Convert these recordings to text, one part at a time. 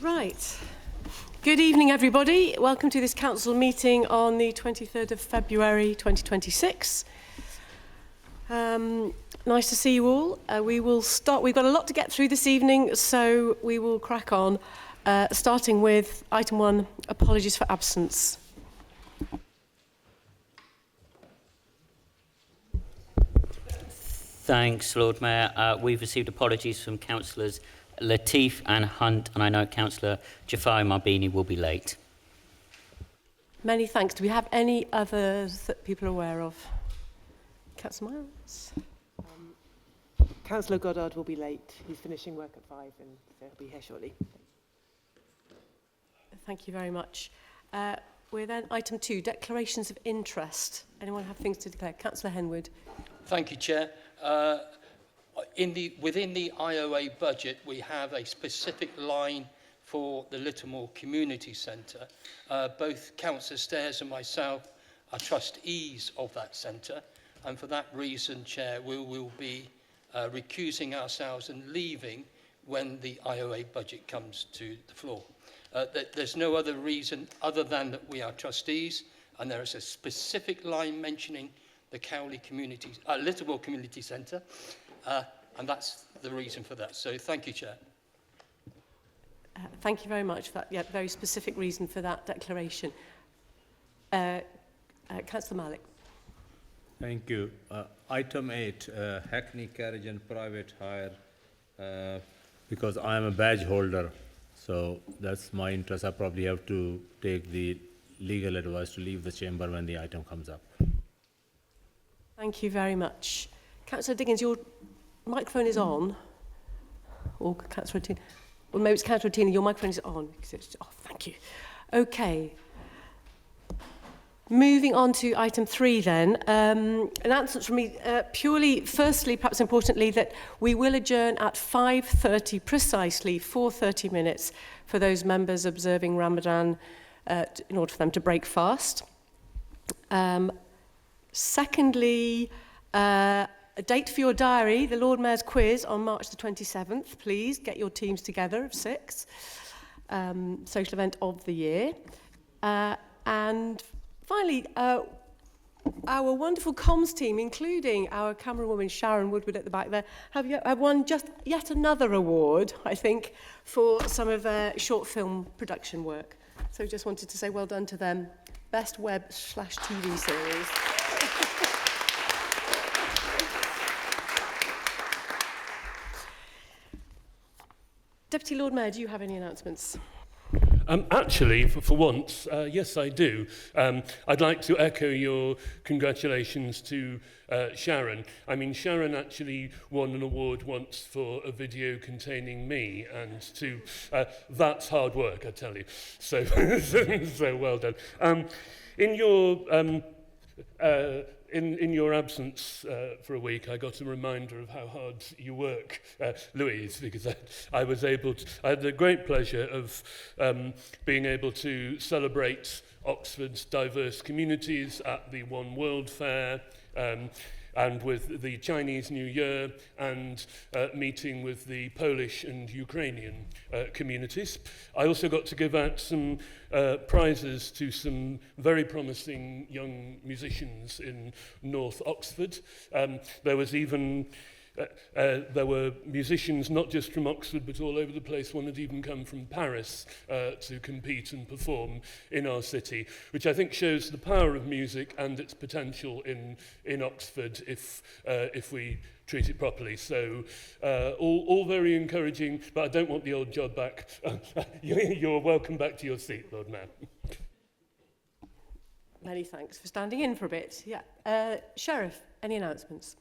Right. Good evening, everybody. Welcome to this council meeting on the 23rd of February 2026. Nice to see you all. We will start. We've got a lot to get through this evening, so we will crack on, starting with item 1, apologies for absence. Thanks, Lord Mayor. We've received apologies from Councillors Latif and Hunt, and I know Councillor Jafari Marbini will be late. Many thanks. Do we have any others that people are aware of? Councillor Miles? Councillor Goddard will be late. He's finishing work at 5 and so he'll be here shortly. Thank you very much. We're then item 2, declarations of interest. Anyone have things to declare? Councillor Henwood. Thank you, Chair. Within the IOA budget, we have a specific line for the Littlemore Community Centre. Both Councillor Stairs and myself are trustees of that centre, and for that reason, Chair, we will be recusing ourselves and leaving when the IOA budget comes to the floor. There's no other reason other than that we are trustees, and there is a specific line mentioning the Littlemore Community Centre, and that's the reason for that. So thank you, Chair. Thank you very much for that. Yeah, very specific reason for that declaration. Councillor Malik. Thank you. Item 8, Hackney Carriage and Private Hire, because I am a badge holder, so that's my interest. I probably have to take the legal advice to leave the chamber when the item comes up. Thank you very much. Councillor Diggins, your microphone is on. Or Councillor Tina. Well, maybe it's Councillor Tina, your microphone is on. Oh, thank you. Okay. Moving on to item 3 then. Announcements from me, purely, firstly, perhaps importantly, that we will adjourn at 5:30 precisely, for 30 minutes, for those members observing Ramadan in order for them to break fast. Secondly, a date for your diary, the Lord Mayor's quiz on March the 27th. Please get your teams together of 6. Social event of the year. And finally, our wonderful comms team, including our camerawoman Sharon Woodward at the back there, have won just yet another award, I think, for some of their short film production work. So just wanted to say well done to them. Best web/TV series. Deputy Lord Mayor, do you have any announcements? Actually, for once, yes, I do. I'd like to echo your congratulations to Sharon. I mean, Sharon actually won an award once for a video containing me, and that's hard work, I tell you. So, so well done. In your absence for a week, I got a reminder of how hard you work, Louise, because I had the great pleasure of being able to celebrate Oxford's diverse communities at the One World Fair, and with the Chinese New Year, and meeting with the Polish and Ukrainian communities. I also got to give out some prizes to some very promising young musicians in North Oxford. There were musicians not just from Oxford but all over the place. One had even come from Paris to compete and perform in our city, which I think shows the power of music and its potential in Oxford if we treat it properly. So all very encouraging, but I don't want the old job back. You're welcome back to your seat, Lord Mayor. Many thanks for standing in for a bit. Yeah. Sheriff, any announcements?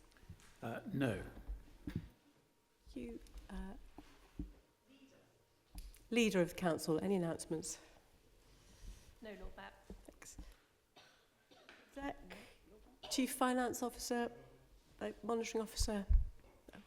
No. You, Leader of the Council, any announcements? No, Lord Mayor. Thanks. Zach, Chief Finance Officer, Monitoring Officer? No.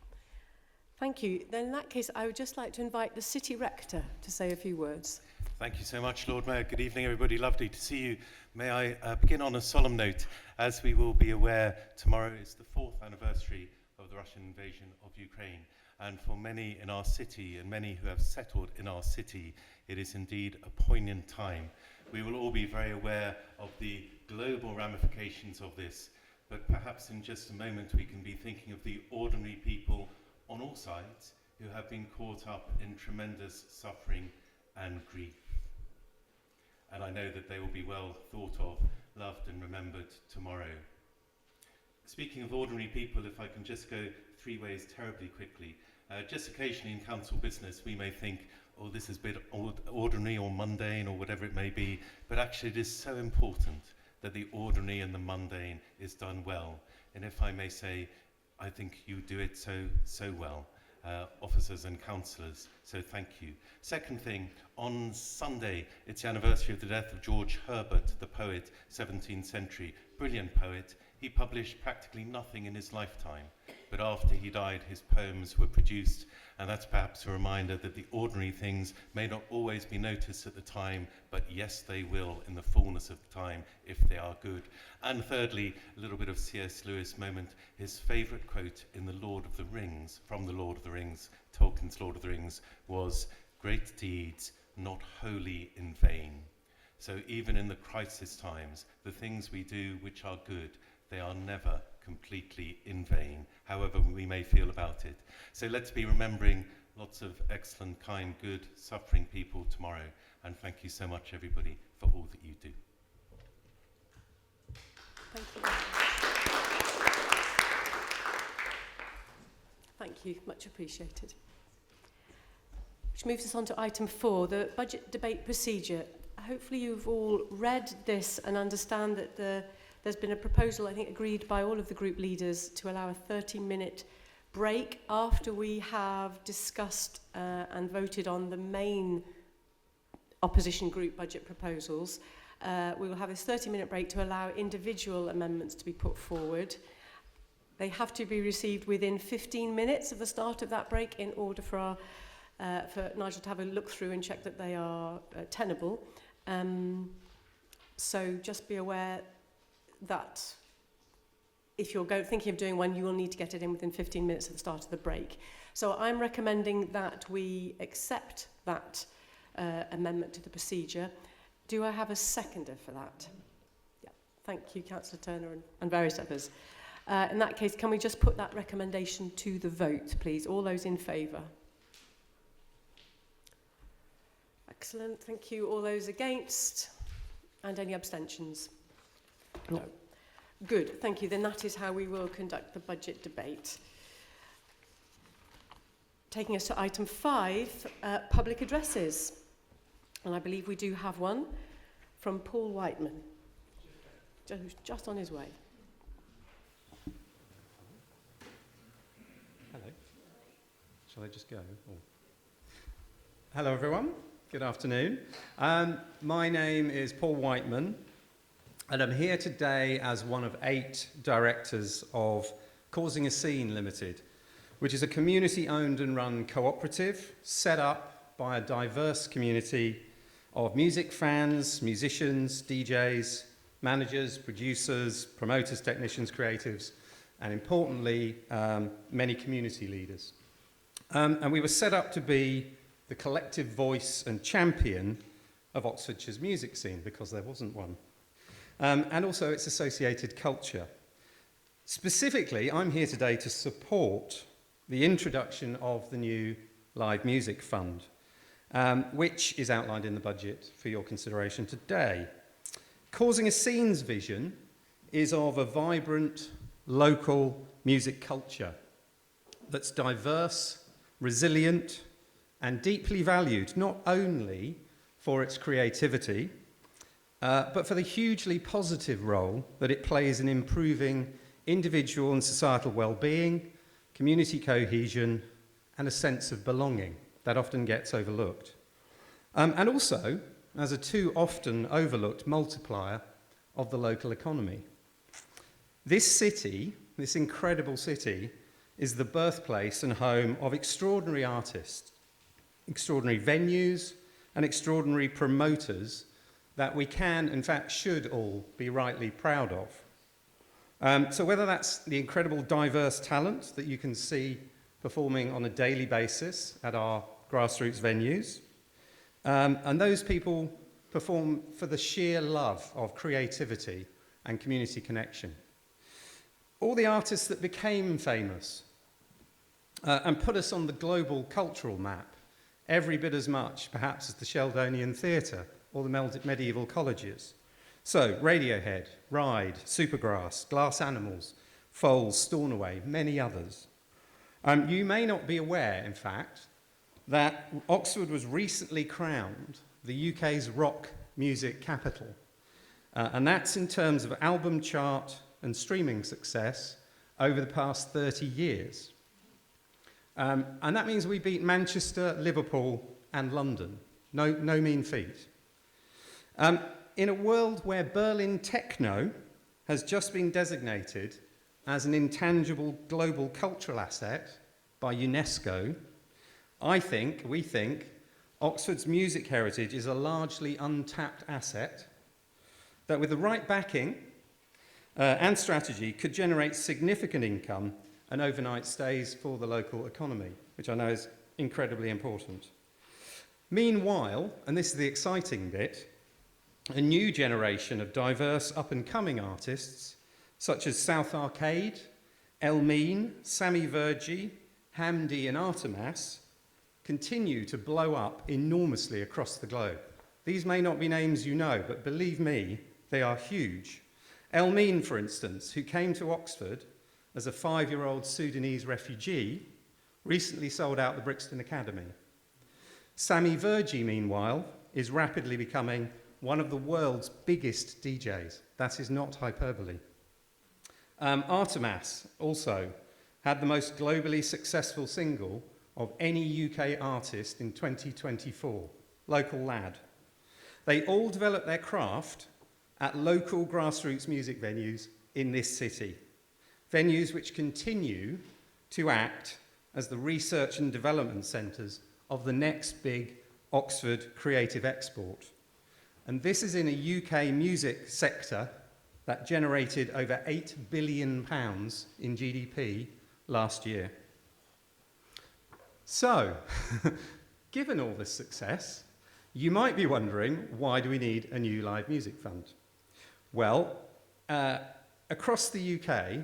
Thank you. Then in that case, I would just like to invite the City Rector to say a few words. Thank you so much, Lord Mayor. Good evening, everybody. Lovely to see you. May I begin on a solemn note. As we will be aware, tomorrow is the 4th anniversary of the Russian invasion of Ukraine. And for many in our city and many who have settled in our city, it is indeed a poignant time. We will all be very aware of the global ramifications of this, but perhaps in just a moment we can be thinking of the ordinary people on all sides who have been caught up in tremendous suffering and grief. And I know that they will be well thought of, loved and remembered tomorrow. Speaking of ordinary people, if I can just go 3 ways terribly quickly. Just occasionally in council business we may think, oh, this is a bit ordinary or mundane or whatever it may be, but actually it is so important that the ordinary and the mundane is done well. And if I may say, I think you do it so well, officers and councillors, so thank you. Second thing, on Sunday, it's the anniversary of the death of George Herbert, the poet, 17th century, brilliant poet. He published practically nothing in his lifetime, but after he died, his poems were produced, and that's perhaps a reminder that the ordinary things may not always be noticed at the time, but yes, they will in the fullness of the time if they are good. And thirdly, a little bit of C.S. Lewis moment. His favourite quote in The Lord of the Rings, from The Lord of the Rings, Tolkien's Lord of the Rings, was, "Great deeds, not wholly in vain." So even in the crisis times, the things we do which are good, they are never completely in vain, however we may feel about it. So let's be remembering lots of excellent, kind, good, suffering people tomorrow. And thank you so much, everybody, for all that you do. Thank you. Thank you, much appreciated. Which moves us on to item 4, the budget debate procedure. Hopefully you've all read this and understand that there's been a proposal, I think, agreed by all of the group leaders to allow a 30-minute break after we have discussed and voted on the main opposition group budget proposals. We will have this 30-minute break to allow individual amendments to be put forward. They have to be received within 15 minutes of the start of that break in order for Nigel to have a look through and check that they are tenable. So just be aware that if you're thinking of doing one, you will need to get it in within 15 minutes of the start of the break. So I'm recommending that we accept that amendment to the procedure. Do I have a seconder for that? Yeah. Thank you, Councillor Turner and various others. In that case, can we just put that recommendation to the vote, please? All those in favour? Excellent, thank you. All those against? And any abstentions? No. Good, thank you. Then that is how we will conduct the budget debate. Taking us to item 5, public addresses. And I believe we do have one from Paul Whiteman, who's just on his way. Hello. Shall I just go? Or... Hello, everyone. Good afternoon. My name is Paul Whiteman, and I'm here today as one of 8 directors of Causing a Scene Limited, which is a community-owned and run cooperative set up by a diverse community of music fans, musicians, DJs, managers, producers, promoters, technicians, creatives, and importantly, many community leaders. And we were set up to be the collective voice and champion of Oxfordshire's music scene, because there wasn't one. And also its associated culture. Specifically, I'm here today to support the introduction of the new Live Music Fund, which is outlined in the budget for your consideration today. Causing a Scene's vision is of a vibrant, local music culture that's diverse, resilient, and deeply valued, not only for its creativity, but for the hugely positive role that it plays in improving individual and societal well-being, community cohesion, and a sense of belonging that often gets overlooked. And also as a too often overlooked multiplier of the local economy. This city, this incredible city, is the birthplace and home of extraordinary artists, extraordinary venues, and extraordinary promoters that we can, in fact, should all be rightly proud of. So whether that's the incredible diverse talent that you can see performing on a daily basis at our grassroots venues. And those people perform for the sheer love of creativity and community connection. All the artists that became famous and put us on the global cultural map, every bit as much, perhaps, as the Sheldonian Theatre or the medieval colleges. So, Radiohead, Ride, Supergrass, Glass Animals, Foals, Stornoway, many others. You may not be aware, in fact, that Oxford was recently crowned the UK's rock music capital. And that's in terms of album chart and streaming success over the past 30 years. And that means we beat Manchester, Liverpool, and London. No mean feat. In a world where Berlin techno has just been designated as an intangible global cultural asset by UNESCO, we think, Oxford's music heritage is a largely untapped asset that, with the right backing and strategy, could generate significant income and overnight stays for the local economy, which I know is incredibly important. Meanwhile, and this is the exciting bit, a new generation of diverse up-and-coming artists, such as South Arcade, Elmine, Sammy Virgie, Hamdi and Artemas, continue to blow up enormously across the globe. These may not be names you know, but believe me, they are huge. Elmine, for instance, who came to Oxford as a 5-year-old Sudanese refugee, recently sold out the Brixton Academy. Sammy Virgie, meanwhile, is rapidly becoming one of the world's biggest DJs. That is not hyperbole. Artemas also had the most globally successful single of any UK artist in 2024, Local Lad. They all developed their craft at local grassroots music venues in this city, venues which continue to act as the research and development centres of the next big Oxford creative export. And this is in a UK music sector that generated over £8 billion in GDP last year. So, given all this success, you might be wondering, why do we need a new live music fund? Well, across the UK,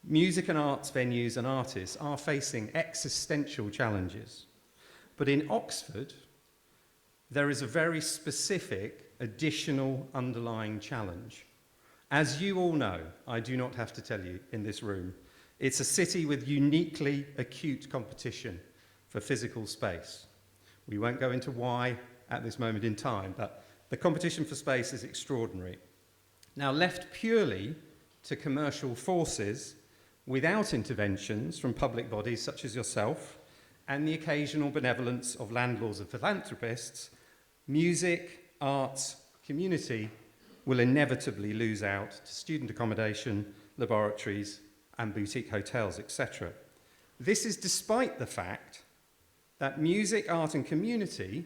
music and arts venues and artists are facing existential challenges. But in Oxford, there is a very specific additional underlying challenge. As you all know, I do not have to tell you in this room, it's a city with uniquely acute competition for physical space. We won't go into why at this moment in time, but the competition for space is extraordinary. Now, left purely to commercial forces, without interventions from public bodies such as yourself, and the occasional benevolence of landlords and philanthropists, music, arts, community will inevitably lose out to student accommodation, laboratories, and boutique hotels, etc. This is despite the fact that music, art, and community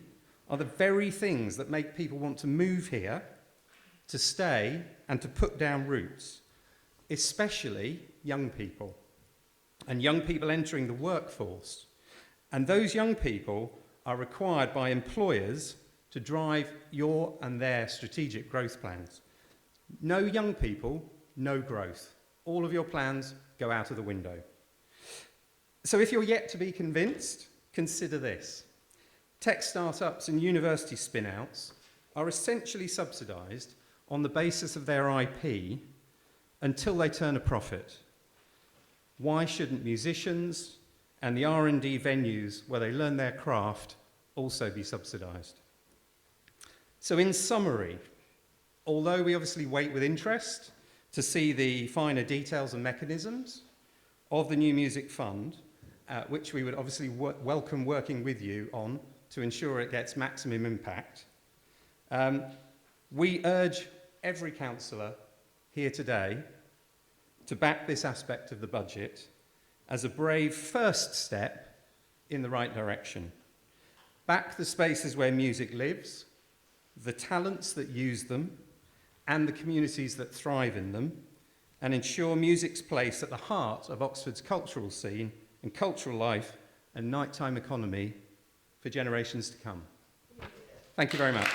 are the very things that make people want to move here, to stay, and to put down roots, especially young people, and young people entering the workforce. And those young people are required by employers to drive your and their strategic growth plans. No young people, no growth. All of your plans go out of the window. So if you're yet to be convinced, consider this. Tech startups and university spin-outs are essentially subsidised on the basis of their IP until they turn a profit. Why shouldn't musicians and the R&D venues where they learn their craft also be subsidised? So in summary, although we obviously wait with interest to see the finer details and mechanisms of the new music fund, which we would obviously welcome working with you on to ensure it gets maximum impact, we urge every councillor here today to back this aspect of the budget as a brave first step in the right direction. Back the spaces where music lives, the talents that use them, and the communities that thrive in them, and ensure music's place at the heart of Oxford's cultural scene and cultural life and nighttime economy for generations to come. Thank you very much.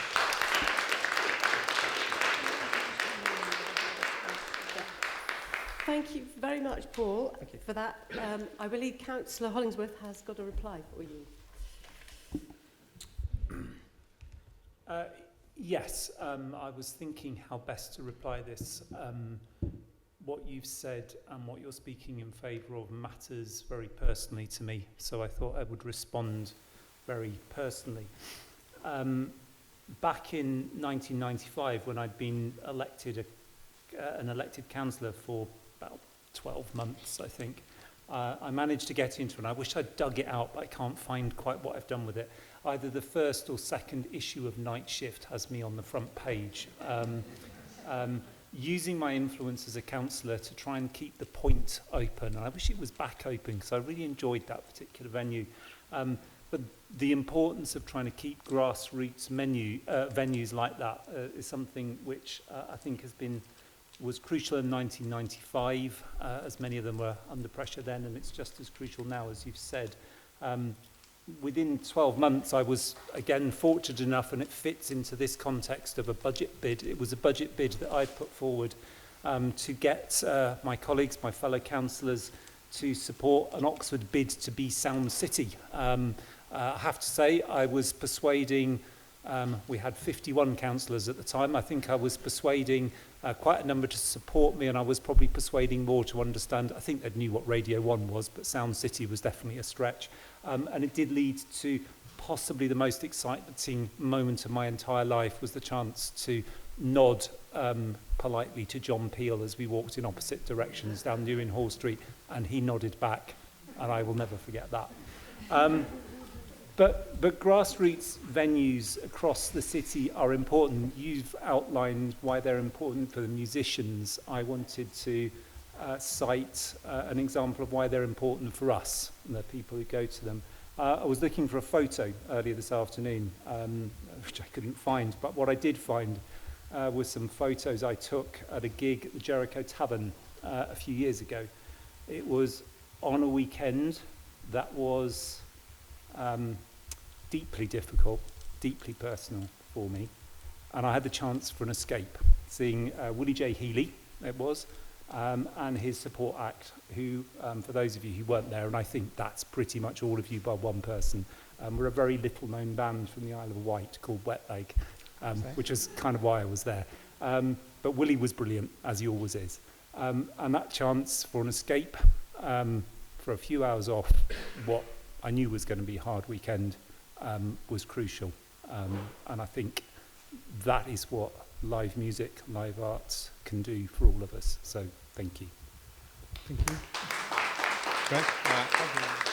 Thank you very much, Paul, for that. I believe Councillor Hollingsworth has got a reply for you. Yes, I was thinking how best to reply this. What you've said and what you're speaking in favour of matters very personally to me, so I thought I would respond very personally. Back in 1995, when I'd been elected an elected councillor for about 12 months, I think, I managed to get into, and I wish I'd dug it out, but I can't find quite what I've done with it. Either the first or second issue of Night Shift has me on the front page. Using my influence as a councillor to try and keep the Point open, and I wish it was back open because I really enjoyed that particular venue. But the importance of trying to keep grassroots venues like that is something which I think was crucial in 1995, as many of them were under pressure then, and it's just as crucial now, as you've said. Within 12 months, I was, again, fortunate enough, and it fits into this context of a budget bid. It was a budget bid that I put forward to get my colleagues, my fellow councillors, to support an Oxford bid to be Sound City. I have to say, I was persuading, we had 51 councillors at the time. I think I was persuading quite a number to support me, and I was probably persuading more to understand. I think they knew what Radio 1 was, but Sound City was definitely a stretch. And it did lead to possibly the most exciting moment of my entire life, was the chance to nod politely to John Peel as we walked in opposite directions down Newing Hall Street, and he nodded back, and I will never forget that. But grassroots venues across the city are important. You've outlined why they're important for the musicians. I wanted to cite an example of why they're important for us, and the people who go to them. I was looking for a photo earlier this afternoon, which I couldn't find, but what I did find was some photos I took at a gig at the Jericho Tavern a few years ago. It was on a weekend that was deeply difficult, deeply personal for me, and I had the chance for an escape, seeing Willie J. Healy, it was, and his support act, who, for those of you who weren't there, and I think that's pretty much all of you by one person, were a very little known band from the Isle of Wight called Wet Leg, which is kind of why I was there. But Willie was brilliant, as he always is. And that chance for an escape, for a few hours off what I knew was going to be a hard weekend, was crucial. And I think that is what live music, live arts can do for all of us. So thank you. Thank you. Great. Thank you.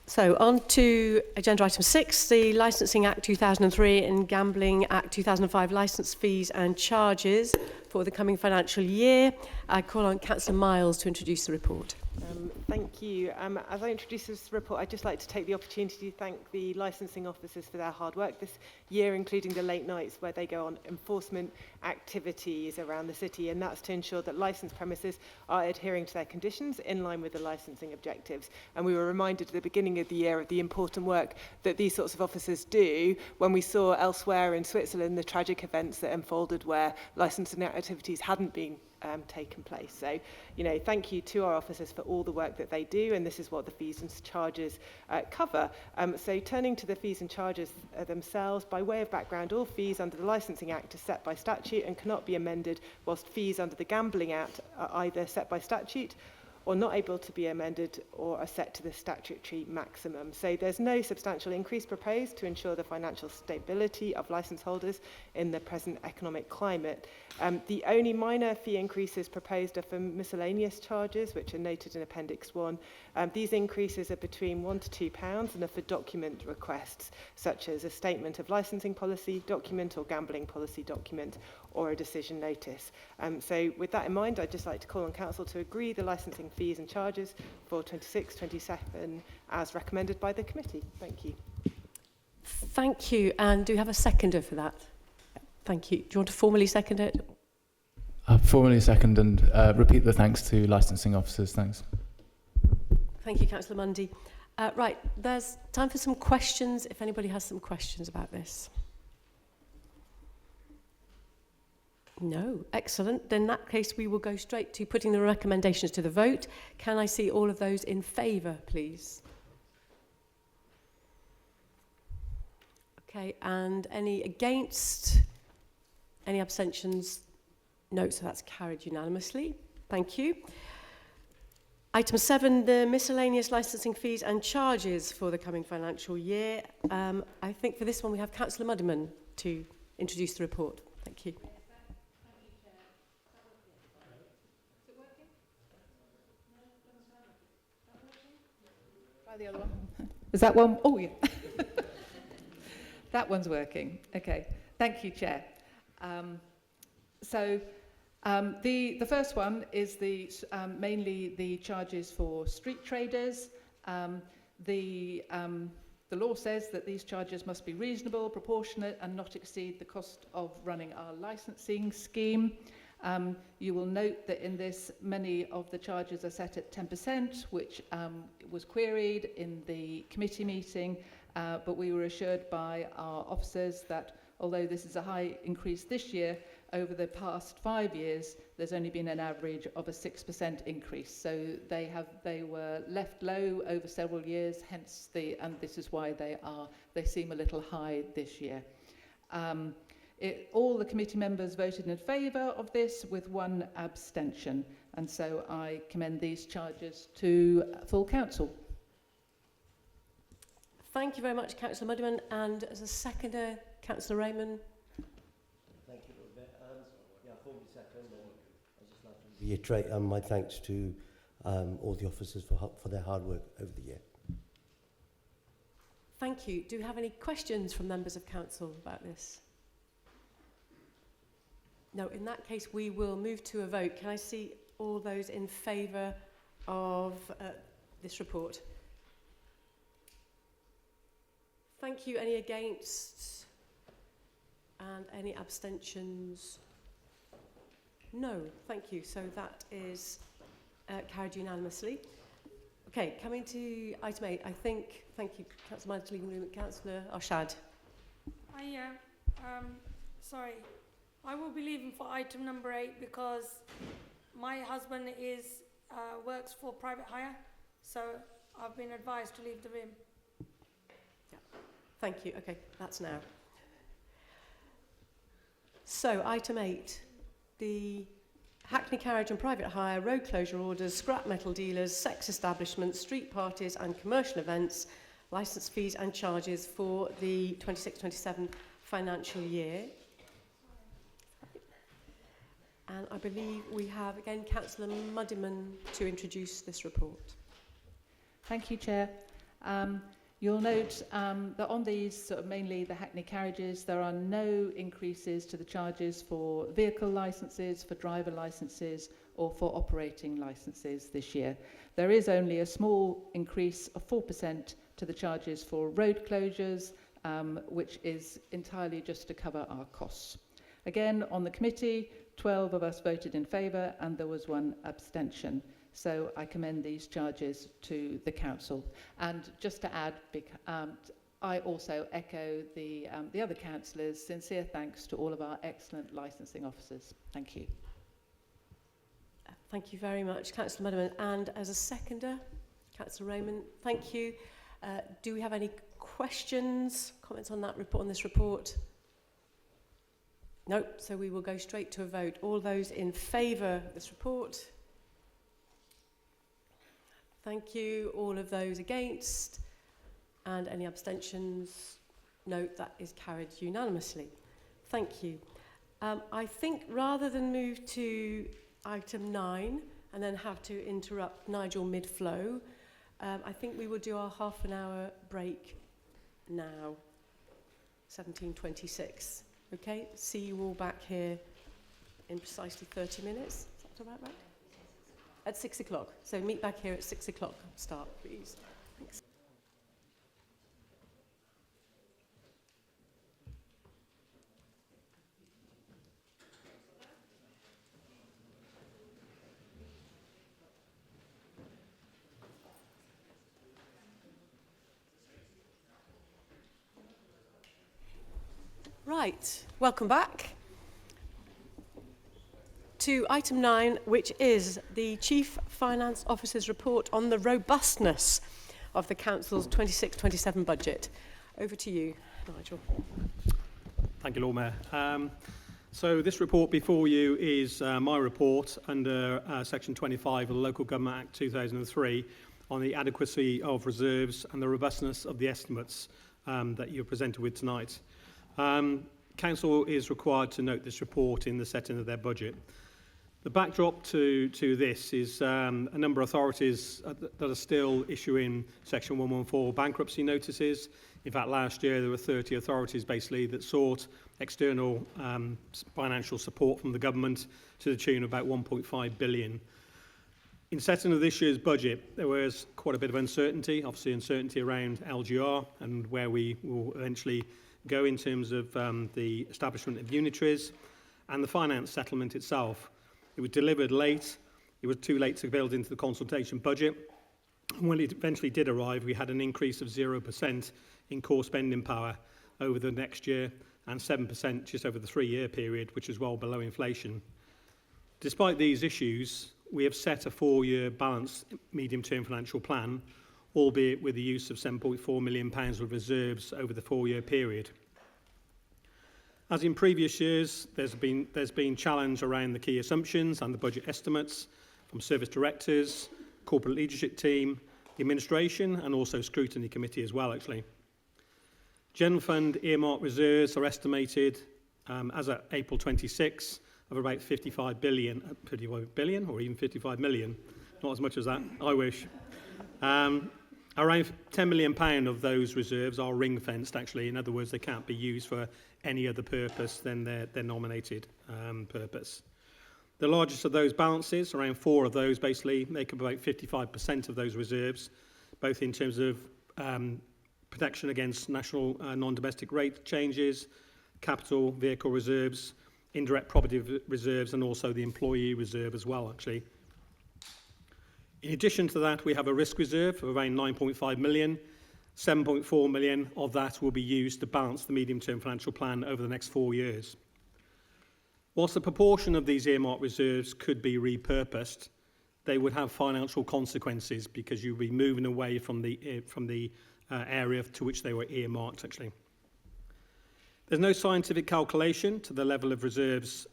So on to agenda item 6, the Licensing Act 2003 and Gambling Act 2005 licence fees and charges for the coming financial year. I call on Councillor Miles to introduce the report. Thank you. As I introduce this report, I'd just like to take the opportunity to thank the licensing officers for their hard work this year, including the late nights where they go on enforcement activities around the city, and that's to ensure that licensed premises are adhering to their conditions in line with the licensing objectives. And we were reminded at the beginning of the year of the important work that these sorts of officers do when we saw elsewhere in Switzerland the tragic events that unfolded where licensing activities hadn't been taken place. So, thank you to our officers for all the work that they do, and this is what the fees and charges cover. So turning to the fees and charges themselves, by way of background, all fees under the Licensing Act are set by statute and cannot be amended, whilst fees under the Gambling Act are either set by statute or not able to be amended or are set to the statutory maximum. So there's no substantial increase proposed to ensure the financial stability of licence holders in the present economic climate. The only minor fee increases proposed are for miscellaneous charges, which are noted in Appendix 1. These increases are between £1 to £2 and are for document requests, such as a statement of licensing policy document or gambling policy document, or a decision notice. So with that in mind, I'd just like to call on Council to agree the licensing fees and charges for 26-27 as recommended by the committee. Thank you. Thank you. And do we have a seconder for that? Thank you. Do you want to formally second it? Formally second and repeat the thanks to licensing officers. Thanks. Thank you, Councillor Mundy. Right, there's time for some questions, if anybody has some questions about this. No, excellent. Then in that case, we will go straight to putting the recommendations to the vote. Can I see all of those in favour, please? Okay, and any against? Any abstentions? No, so that's carried unanimously. Thank you. Item 7, the miscellaneous licensing fees and charges for the coming financial year. I think for this one we have Councillor Muddiman to introduce the report. Thank you. Try the other one. Is that one? Oh, yeah. That one's working. Okay. Thank you, Chair. The first one is mainly the charges for street traders. The law says that these charges must be reasonable, proportionate, and not exceed the cost of running our licensing scheme. You will note that in this, many of the charges are set at 10%, which was queried in the committee meeting, but we were assured by our officers that although this is a high increase this year, over the past 5 years, there's only been an average of a 6% increase. So they were left low over several years, and this is why they seem a little high this year. All the committee members voted in favour of this with one abstention, and so I commend these charges to full council. Thank you very much, Councillor Muddiman. And as a seconder, Councillor Raymond. Thank you, Rebecca. Formally second, and I'd just like to reiterate my thanks to all the officers for their hard work over the year. Thank you. Do we have any questions from members of council about this? No, in that case, we will move to a vote. Can I see all those in favour of this report? Thank you. Any against? And any abstentions? No, thank you. So that is carried unanimously. Okay, coming to item 8, I think, thank you, Councillor Manager, Legal Room, Councillor Arshad. Sorry, I will be leaving for item number 8 because my husband works for private hire, so I've been advised to leave the room. Yeah. Thank you. Okay, that's now. So, item 8, the Hackney carriage and private hire, road closure orders, scrap metal dealers, sex establishments, street parties and commercial events, licence fees and charges for the 26-27 financial year. And I believe we have, again, Councillor Muddiman to introduce this report. Thank you, Chair. You'll note that on these, mainly the Hackney carriages, there are no increases to the charges for vehicle licences, for driver licences or for operating licences this year. There is only a small increase of 4% to the charges for road closures, which is entirely just to cover our costs. Again, on the committee, 12 of us voted in favour and there was one abstention. So I commend these charges to the council. And just to add, I also echo the other councillors' sincere thanks to all of our excellent licensing officers. Thank you. Thank you very much, Councillor Muddiman. And as a seconder, Councillor Raymond, thank you. Do we have any questions, comments on that report, on this report? No, so we will go straight to a vote. All those in favour of this report? Thank you. All of those against? And any abstentions? No, that is carried unanimously. Thank you. I think rather than move to item 9 and then have to interrupt Nigel mid-flow, I think we will do our half an hour break now, 17:26. Okay, see you all back here in precisely 30 minutes. Is that about right? At 6 o'clock. So meet back here at 6 o'clock. Start, please. Thanks. Right, welcome back to item 9, which is the Chief Finance Officer's report on the robustness of the Council's 26-27 budget. Over to you, Nigel. Thank you, Lord Mayor. So this report before you is my report under Section 25 of the Local Government Act 2003 on the adequacy of reserves and the robustness of the estimates that you're presented with tonight. Council is required to note this report in the setting of their budget. The backdrop to this is a number of authorities that are still issuing Section 114 bankruptcy notices. In fact, last year there were 30 authorities basically that sought external financial support from the government to the tune of about 1.5 billion. In setting of this year's budget, there was quite a bit of uncertainty, obviously uncertainty around LGR and where we will eventually go in terms of the establishment of unitaries and the finance settlement itself. It was delivered late. It was too late to build into the consultation budget. And when it eventually did arrive, we had an increase of 0% in core spending power over the next year and 7% just over the 3-year period, which is well below inflation. Despite these issues, we have set a 4-year balanced medium-term financial plan, albeit with the use of £7.4 million of reserves over the 4-year period. As in previous years, there's been challenge around the key assumptions and the budget estimates from service directors, corporate leadership team, the administration, and also Scrutiny committee as well, actually. General Fund earmark reserves are estimated as at April 26 of about 55 billion or even 55 million. Not as much as that, I wish. Around £10 million of those reserves are ring-fenced, actually. In other words, they can't be used for any other purpose than their nominated purpose. The largest of those balances, around 4 of those, basically make up about 55% of those reserves, both in terms of protection against national non-domestic rate changes, capital vehicle reserves, indirect property reserves, and also the employee reserve as well, actually. In addition to that, we have a risk reserve of around 9.5 million. 7.4 million of that will be used to balance the medium-term financial plan over the next 4 years. Whilst a proportion of these earmarked reserves could be repurposed, they would have financial consequences because you'll be moving away from the area to which they were earmarked, actually. There's no scientific calculation to the level of reserves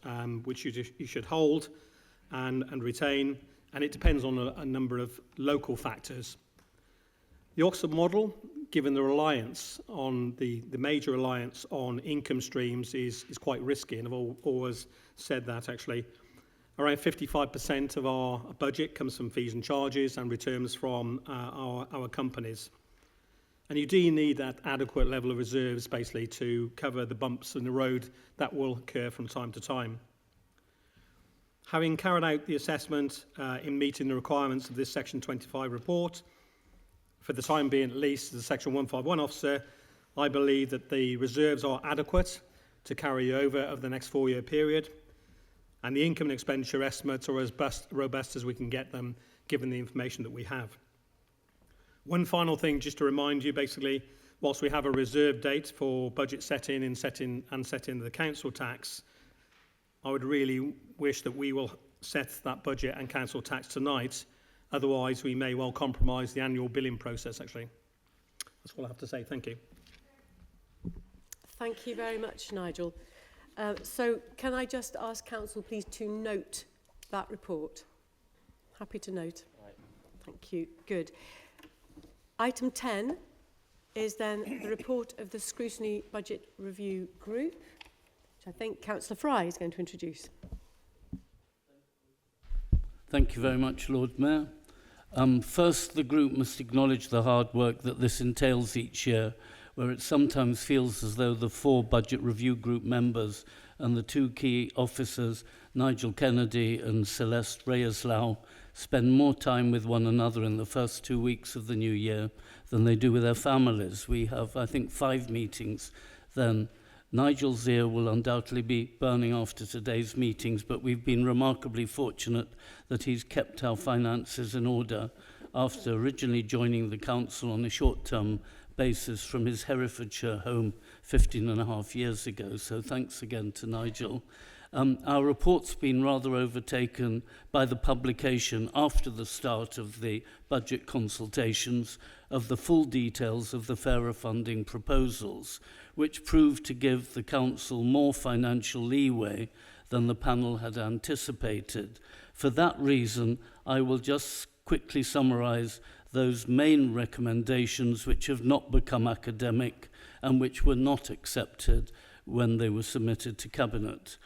which you should hold and retain, and it depends on a number of local factors. The Oxford model, given the reliance on the major reliance on income streams, is quite risky, and I've always said that, actually. Around 55% of our budget comes from fees and charges and returns from our companies. And you do need that adequate level of reserves, basically, to cover the bumps in the road that will occur from time to time. Having carried out the assessment in meeting the requirements of this Section 25 report, for the time being at least as a Section 151 officer, I believe that the reserves are adequate to carry over the next 4-year period, and the income and expenditure estimates are as robust as we can get them, given the information that we have. One final thing, just to remind you, basically, whilst we have a reserve date for budget setting and setting the council tax, I would really wish that we will set that budget and council tax tonight. Otherwise, we may well compromise the annual billing process, actually. That's all I have to say. Thank you. Thank you very much, Nigel. So can I just ask Council, please, to note that report? Happy to note. Right. Thank you. Good. Item 10 is then the report of the Scrutiny Budget Review Group, which I think Councillor Fry is going to introduce. Thank you very much, Lord Mayor. First, the group must acknowledge the hard work that this entails each year, where it sometimes feels as though the 4 Budget Review Group members and the 2 key officers, Nigel Kennedy and Celeste Reyes-Lau, spend more time with one another in the first 2 weeks of the new year than they do with their families. We have, I think, 5 meetings then. Nigel's ear will undoubtedly be burning after today's meetings, but we've been remarkably fortunate that he's kept our finances in order after originally joining the council on a short-term basis from his Herefordshire home 15.5 years ago. So thanks again to Nigel. Our report's been rather overtaken by the publication after the start of the budget consultations of the full details of the fairer funding proposals, which proved to give the council more financial leeway than the panel had anticipated. For that reason, I will just quickly summarise those main recommendations which have not become academic and which were not accepted when they were submitted to Cabinet.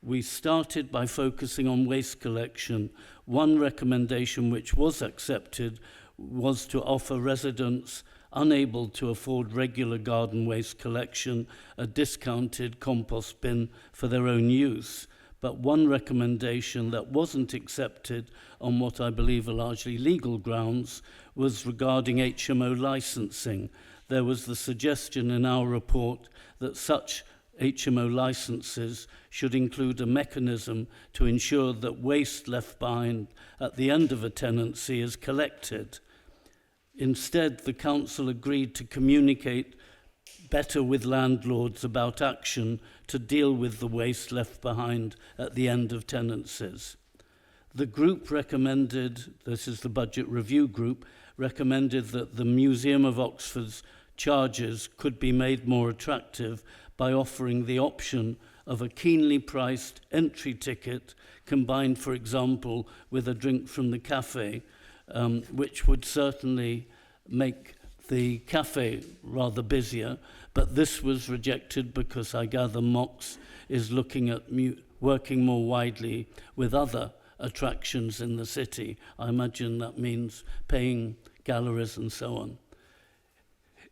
We started by focusing on waste collection. One recommendation which was accepted was to offer residents unable to afford regular garden waste collection a discounted compost bin for their own use. But one recommendation that wasn't accepted on what I believe are largely legal grounds was regarding HMO licensing. There was the suggestion in our report that such HMO licenses should include a mechanism to ensure that waste left behind at the end of a tenancy is collected. Instead, the council agreed to communicate better with landlords about action to deal with the waste left behind at the end of tenancies. The group recommended, this is the budget review group, recommended that the Museum of Oxford's charges could be made more attractive by offering the option of a keenly priced entry ticket combined, for example, with a drink from the cafe, which would certainly make the cafe rather busier, but this was rejected because I gather Mox is looking at working more widely with other attractions in the city. I imagine that means paying galleries and so on.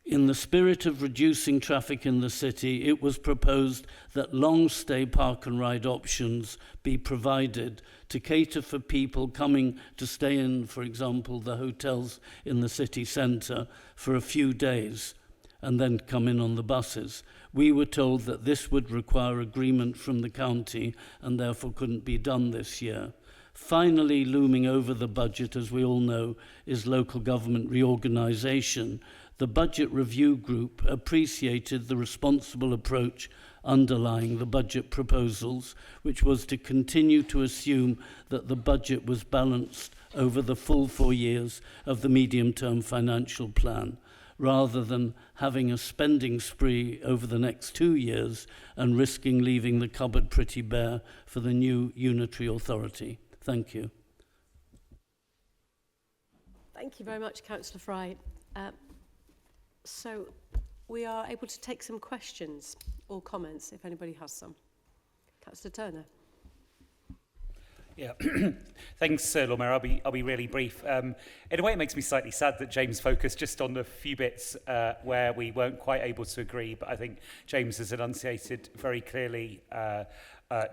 In the spirit of reducing traffic in the city, it was proposed that long-stay park and ride options be provided to cater for people coming to stay in, for example, the hotels in the city centre for a few days and then come in on the buses. We were told that this would require agreement from the county and therefore couldn't be done this year. Finally, looming over the budget, as we all know, is local government reorganisation. The budget review group appreciated the responsible approach underlying the budget proposals, which was to continue to assume that the budget was balanced over the full 4 years of the medium-term financial plan, rather than having a spending spree over the next 2 years and risking leaving the cupboard pretty bare for the new unitary authority. Thank you. Thank you very much, Councillor Fry. So we are able to take some questions or comments if anybody has some. Councillor Turner. Yeah, thanks, Lord Mayor. I'll be really brief. In a way, it makes me slightly sad that James focused just on the few bits where we weren't quite able to agree, but I think James has enunciated very clearly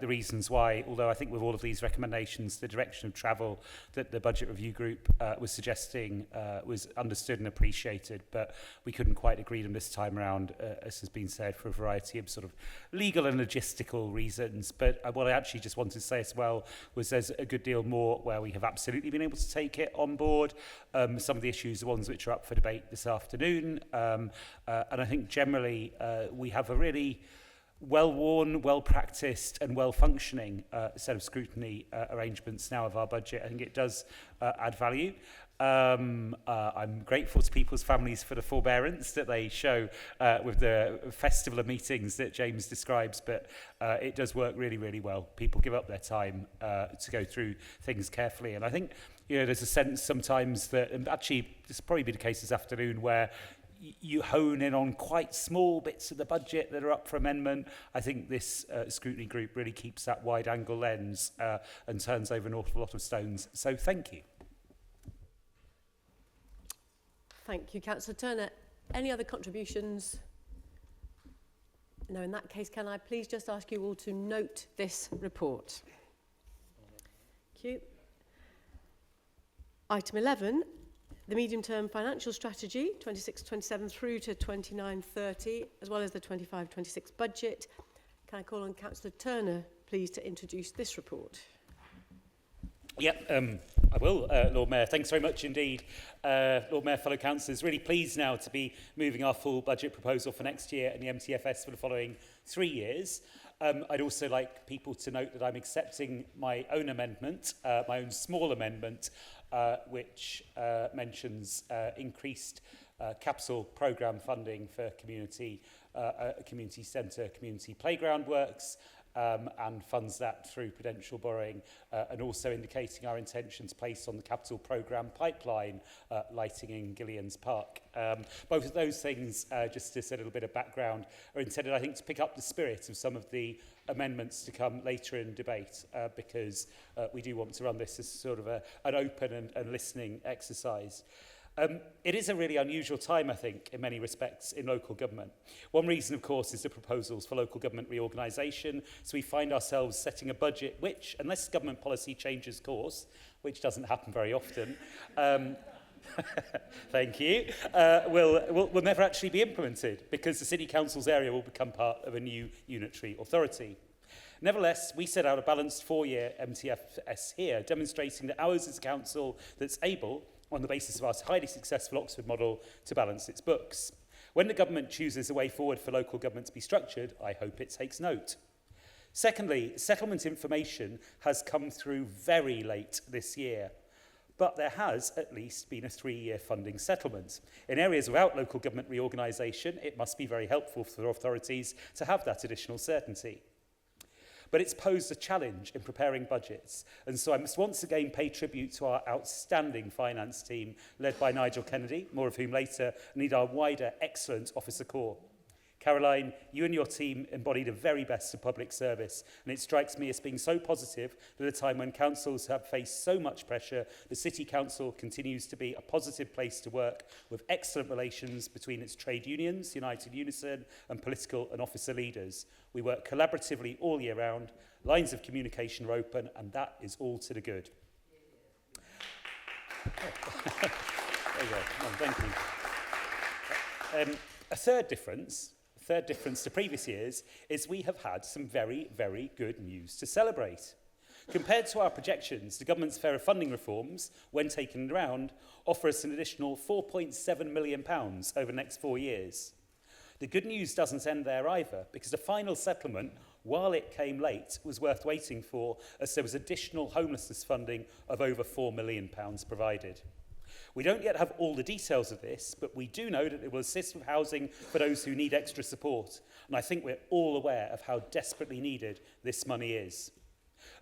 the reasons why, although I think with all of these recommendations, the direction of travel that the Budget Review Group was suggesting was understood and appreciated, but we couldn't quite agree them this time around, as has been said, for a variety of sort of legal and logistical reasons. But what I actually just wanted to say as well was there's a good deal more where we have absolutely been able to take it on board. Some of the issues, the ones which are up for debate this afternoon, and I think generally we have a really well-worn, well-practiced and well-functioning set of scrutiny arrangements now of our budget. I think it does add value. I'm grateful to people's families for the forbearance that they show with the festival of meetings that James describes, but it does work really, really well. People give up their time to go through things carefully. And I think, you know, there's a sense sometimes that, and actually this will probably be the case this afternoon, where you hone in on quite small bits of the budget that are up for amendment. I think this scrutiny group really keeps that wide-angle lens and turns over an awful lot of stones. So thank you. Thank you, Councillor Turner. Any other contributions? No, in that case, can I please just ask you all to note this report? Thank you. Item 11. The medium-term financial strategy, 26-27 through to 29-30, as well as the 25-26 budget. Can I call on Councillor Turner, please, to introduce this report? Yep, I will, Lord Mayor. Thanks very much indeed. Lord Mayor, fellow councillors, really pleased now to be moving our full budget proposal for next year and the MTFS for the following 3 years. I'd also like people to note that I'm accepting my own amendment, my own small amendment, which mentions increased capital programme funding for community centre, community playground works, and funds that through prudential borrowing, and also indicating our intention to place on the capital programme pipeline lighting in Gillian's Park. Both of those things, just to set a little bit of background, are intended, I think, to pick up the spirit of some of the amendments to come later in debate, because we do want to run this as sort of an open and listening exercise. It is a really unusual time, I think, in many respects in local government. One reason, of course, is the proposals for local government reorganisation. So we find ourselves setting a budget which, unless government policy changes course, which doesn't happen very often, thank you, will never actually be implemented because the City Council's area will become part of a new unitary authority. Nevertheless, we set out a balanced 4-year MTFS here, demonstrating that ours is a council that's able, on the basis of our highly successful Oxford model, to balance its books. When the government chooses a way forward for local government to be structured, I hope it takes note. Secondly, settlement information has come through very late this year, but there has at least been a 3-year funding settlement. In areas without local government reorganisation, it must be very helpful for authorities to have that additional certainty. But it's posed a challenge in preparing budgets. And so I must once again pay tribute to our outstanding finance team, led by Nigel Kennedy, more of whom later, and indeed our wider excellent officer corps. Caroline, you and your team embody the very best of public service, and it strikes me as being so positive that at a time when councils have faced so much pressure, the City Council continues to be a positive place to work, with excellent relations between its trade unions, United Unison, and political and officer leaders. We work collaboratively all year round, lines of communication are open, and that is all to the good. There you go. Come on, thank you. A third difference to previous years is we have had some very, very good news to celebrate. Compared to our projections, the government's fairer funding reforms, when taken around, offer us an additional £4.7 million over the next 4 years. The good news doesn't end there either, because the final settlement, while it came late, was worth waiting for, as there was additional homelessness funding of over £4 million provided. We don't yet have all the details of this, but we do know that it will assist with housing for those who need extra support. And I think we're all aware of how desperately needed this money is.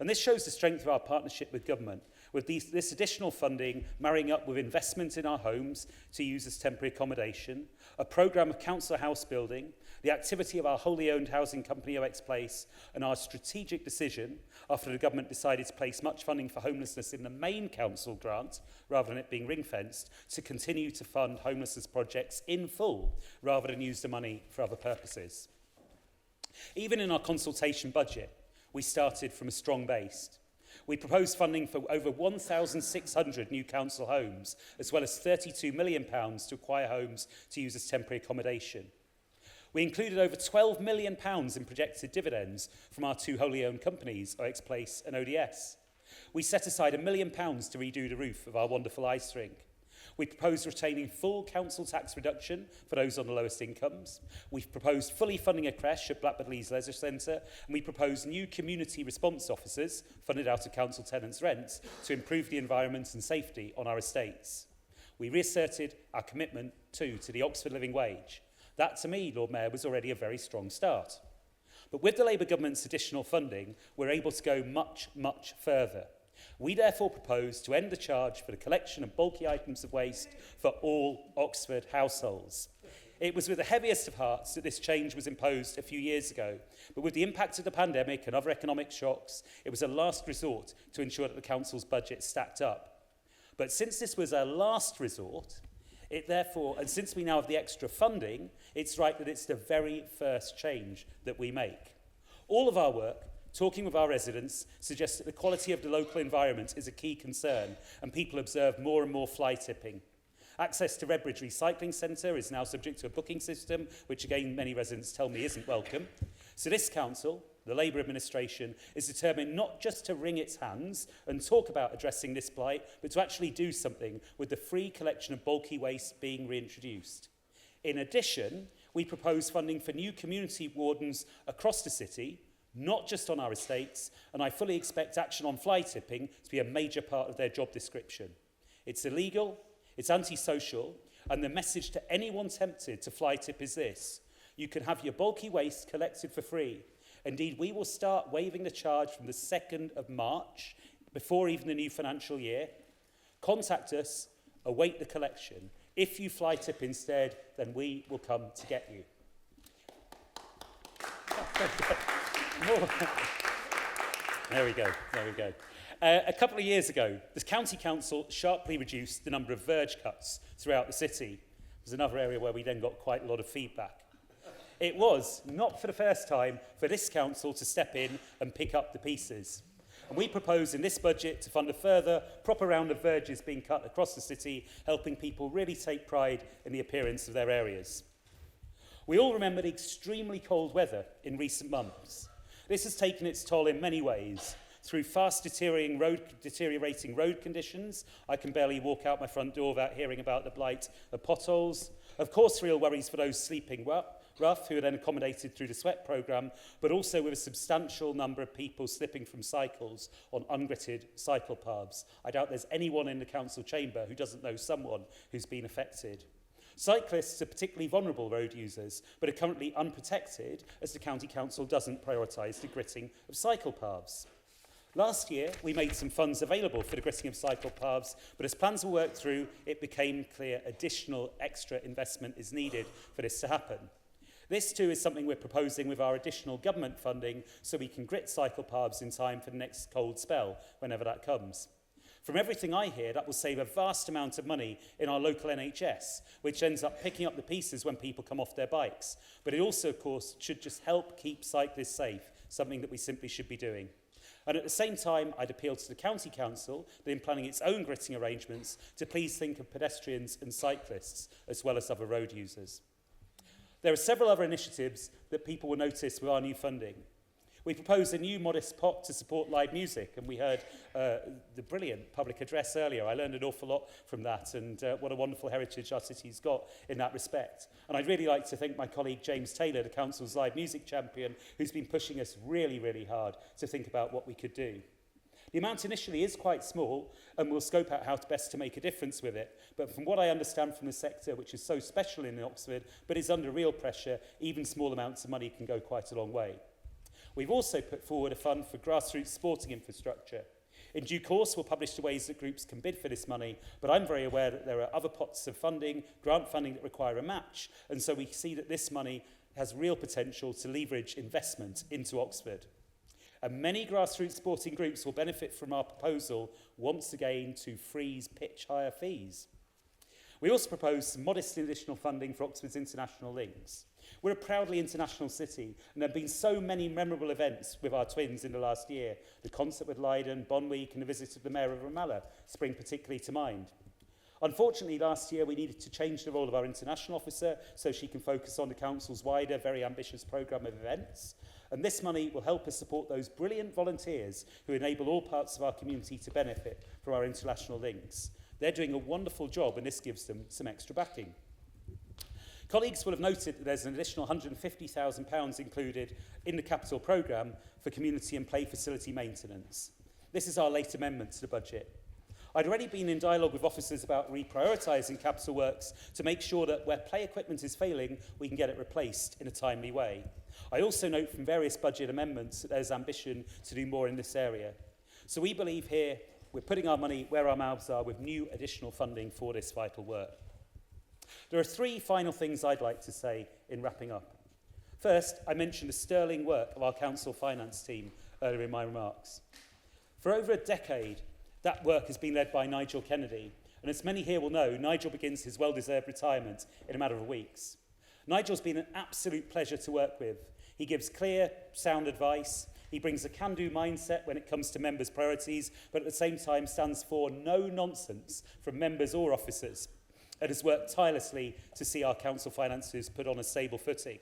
And this shows the strength of our partnership with government, with this additional funding marrying up with investment in our homes to use as temporary accommodation, a programme of council house building, the activity of our wholly owned housing company OX Place, and our strategic decision, after the government decided to place much funding for homelessness in the main council grant, rather than it being ring-fenced, to continue to fund homelessness projects in full, rather than use the money for other purposes. Even in our consultation budget, we started from a strong base. We proposed funding for over 1,600 new council homes, as well as £32 million to acquire homes to use as temporary accommodation. We included over £12 million in projected dividends from our 2 wholly owned companies, OX Place and ODS. We set aside £1 million to redo the roof of our wonderful ice rink. We proposed retaining full council tax reduction for those on the lowest incomes. We've proposed fully funding a creche at Blackbird Leys Leisure Centre, and we proposed new community response officers funded out of council tenants' rents to improve the environment and safety on our estates. We reasserted our commitment to the Oxford Living Wage. That, to me, Lord Mayor, was already a very strong start. But with the Labour government's additional funding, we're able to go much, much further. We therefore propose to end the charge for the collection of bulky items of waste for all Oxford households. It was with the heaviest of hearts that this change was imposed a few years ago, but with the impact of the pandemic and other economic shocks, it was a last resort to ensure that the council's budget stacked up. But since this was a last resort, and since we now have the extra funding, it's right that it's the very first change that we make. All of our work, talking with our residents, suggests that the quality of the local environment is a key concern, and people observe more and more fly tipping. Access to Redbridge Recycling Centre is now subject to a booking system, which again many residents tell me isn't welcome. So this council, the Labour administration, is determined not just to wring its hands and talk about addressing this blight, but to actually do something with the free collection of bulky waste being reintroduced. In addition, we propose funding for new community wardens across the city, not just on our estates, and I fully expect action on fly tipping to be a major part of their job description. It's illegal, it's antisocial, and the message to anyone tempted to fly tip is this: you can have your bulky waste collected for free. Indeed, we will start waiving the charge from the 2nd of March, before even the new financial year. Contact us, await the collection. If you fly tip instead, then we will come to get you. There we go. A couple of years ago, the County Council sharply reduced the number of verge cuts throughout the city. It was another area where we then got quite a lot of feedback. It was, not for the first time, for this council to step in and pick up the pieces. And we propose in this budget to fund a further proper round of verges being cut across the city, helping people really take pride in the appearance of their areas. We all remember the extremely cold weather in recent months. This has taken its toll in many ways. Through fast deteriorating road conditions, I can barely walk out my front door without hearing about the blight of potholes. Of course, real worries for those sleeping rough, who are then accommodated through the sweat programme, but also with a substantial number of people slipping from cycles on ungritted cycle paths. I doubt there's anyone in the council chamber who doesn't know someone who's been affected. Cyclists are particularly vulnerable road users, but are currently unprotected as the County Council doesn't prioritise the gritting of cycle paths. Last year, we made some funds available for the gritting of cycle paths, but as plans were worked through, it became clear additional extra investment is needed for this to happen. This too is something we're proposing with our additional government funding so we can grit cycle paths in time for the next cold spell, whenever that comes. From everything I hear, that will save a vast amount of money in our local NHS, which ends up picking up the pieces when people come off their bikes. But it also, of course, should just help keep cyclists safe, something that we simply should be doing. And at the same time, I'd appeal to the County Council that in planning its own gritting arrangements to please think of pedestrians and cyclists as well as other road users. There are several other initiatives that people will notice with our new funding. We propose a new modest pot to support live music, and we heard the brilliant public address earlier. I learned an awful lot from that, and what a wonderful heritage our city's got in that respect. And I'd really like to thank my colleague James Taylor, the council's live music champion, who's been pushing us really, really hard to think about what we could do. The amount initially is quite small, and we'll scope out how best to make a difference with it. But from what I understand from the sector, which is so special in Oxford, but is under real pressure, even small amounts of money can go quite a long way. We've also put forward a fund for grassroots sporting infrastructure. In due course, we'll publish the ways that groups can bid for this money, but I'm very aware that there are other pots of funding, grant funding that require a match, and so we see that this money has real potential to leverage investment into Oxford. And many grassroots sporting groups will benefit from our proposal once again to freeze pitch hire fees. We also propose some modest additional funding for Oxford's international links. We're a proudly international city, and there have been so many memorable events with our twins in the last year. The concert with Leiden, Bon Week, and the visit of the Mayor of Ramallah spring particularly to mind. Unfortunately, last year we needed to change the role of our international officer so she can focus on the council's wider, very ambitious programme of events. And this money will help us support those brilliant volunteers who enable all parts of our community to benefit from our international links. They're doing a wonderful job, and this gives them some extra backing. Colleagues will have noted that there's an additional £150,000 included in the capital programme for community and play facility maintenance. This is our late amendment to the budget. I'd already been in dialogue with officers about reprioritising capital works to make sure that where play equipment is failing, we can get it replaced in a timely way. I also note from various budget amendments that there's ambition to do more in this area. So we believe here we're putting our money where our mouths are with new additional funding for this vital work. There are three final things I'd like to say in wrapping up. First, I mentioned the sterling work of our council finance team earlier in my remarks. For over a decade, that work has been led by Nigel Kennedy, and as many here will know, Nigel begins his well-deserved retirement in a matter of weeks. Nigel's been an absolute pleasure to work with. He gives clear, sound advice. He brings a can-do mindset when it comes to members' priorities, but at the same time stands for no nonsense from members or officers, and has worked tirelessly to see our council finances put on a stable footing.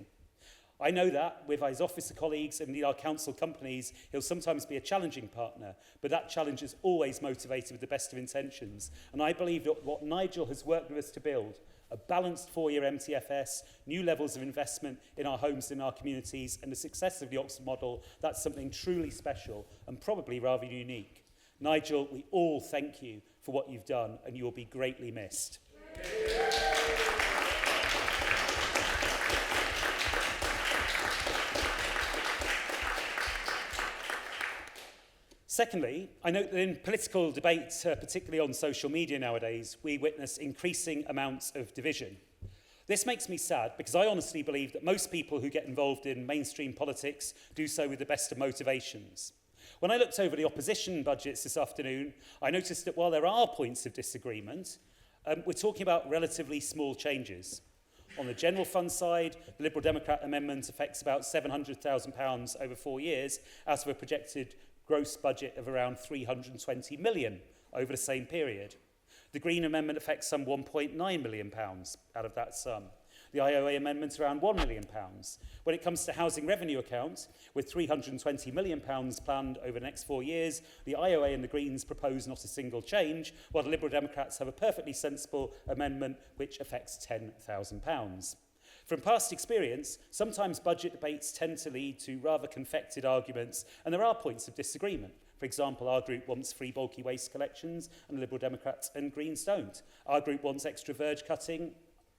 I know that with his officer colleagues and indeed our council companies, he'll sometimes be a challenging partner, but that challenge is always motivated with the best of intentions. And I believe that what Nigel has worked with us to build, a balanced four-year MTFS, new levels of investment in our homes and our communities, and the success of the Oxford model, that's something truly special and probably rather unique. Nigel, we all thank you for what you've done, and you will be greatly missed. Secondly, I note that in political debate, particularly on social media nowadays, we witness increasing amounts of division. This makes me sad because I honestly believe that most people who get involved in mainstream politics do so with the best of motivations. When I looked over the opposition budgets this afternoon, I noticed that while there are points of disagreement, we're talking about relatively small changes. On the general fund side, the Liberal Democrat amendment affects about £700,000 over 4 years out of a projected gross budget of around £320 million over the same period. The Green amendment affects some £1.9 million out of that sum. The IOA amendment around £1 million. When it comes to housing revenue accounts, with £320 million planned over the next 4 years, the IOA and the Greens propose not a single change, while the Liberal Democrats have a perfectly sensible amendment which affects £10,000. From past experience, sometimes budget debates tend to lead to rather confected arguments, and there are points of disagreement. For example, our group wants free bulky waste collections, and the Liberal Democrats and Greens don't. Our group wants extra verge cutting,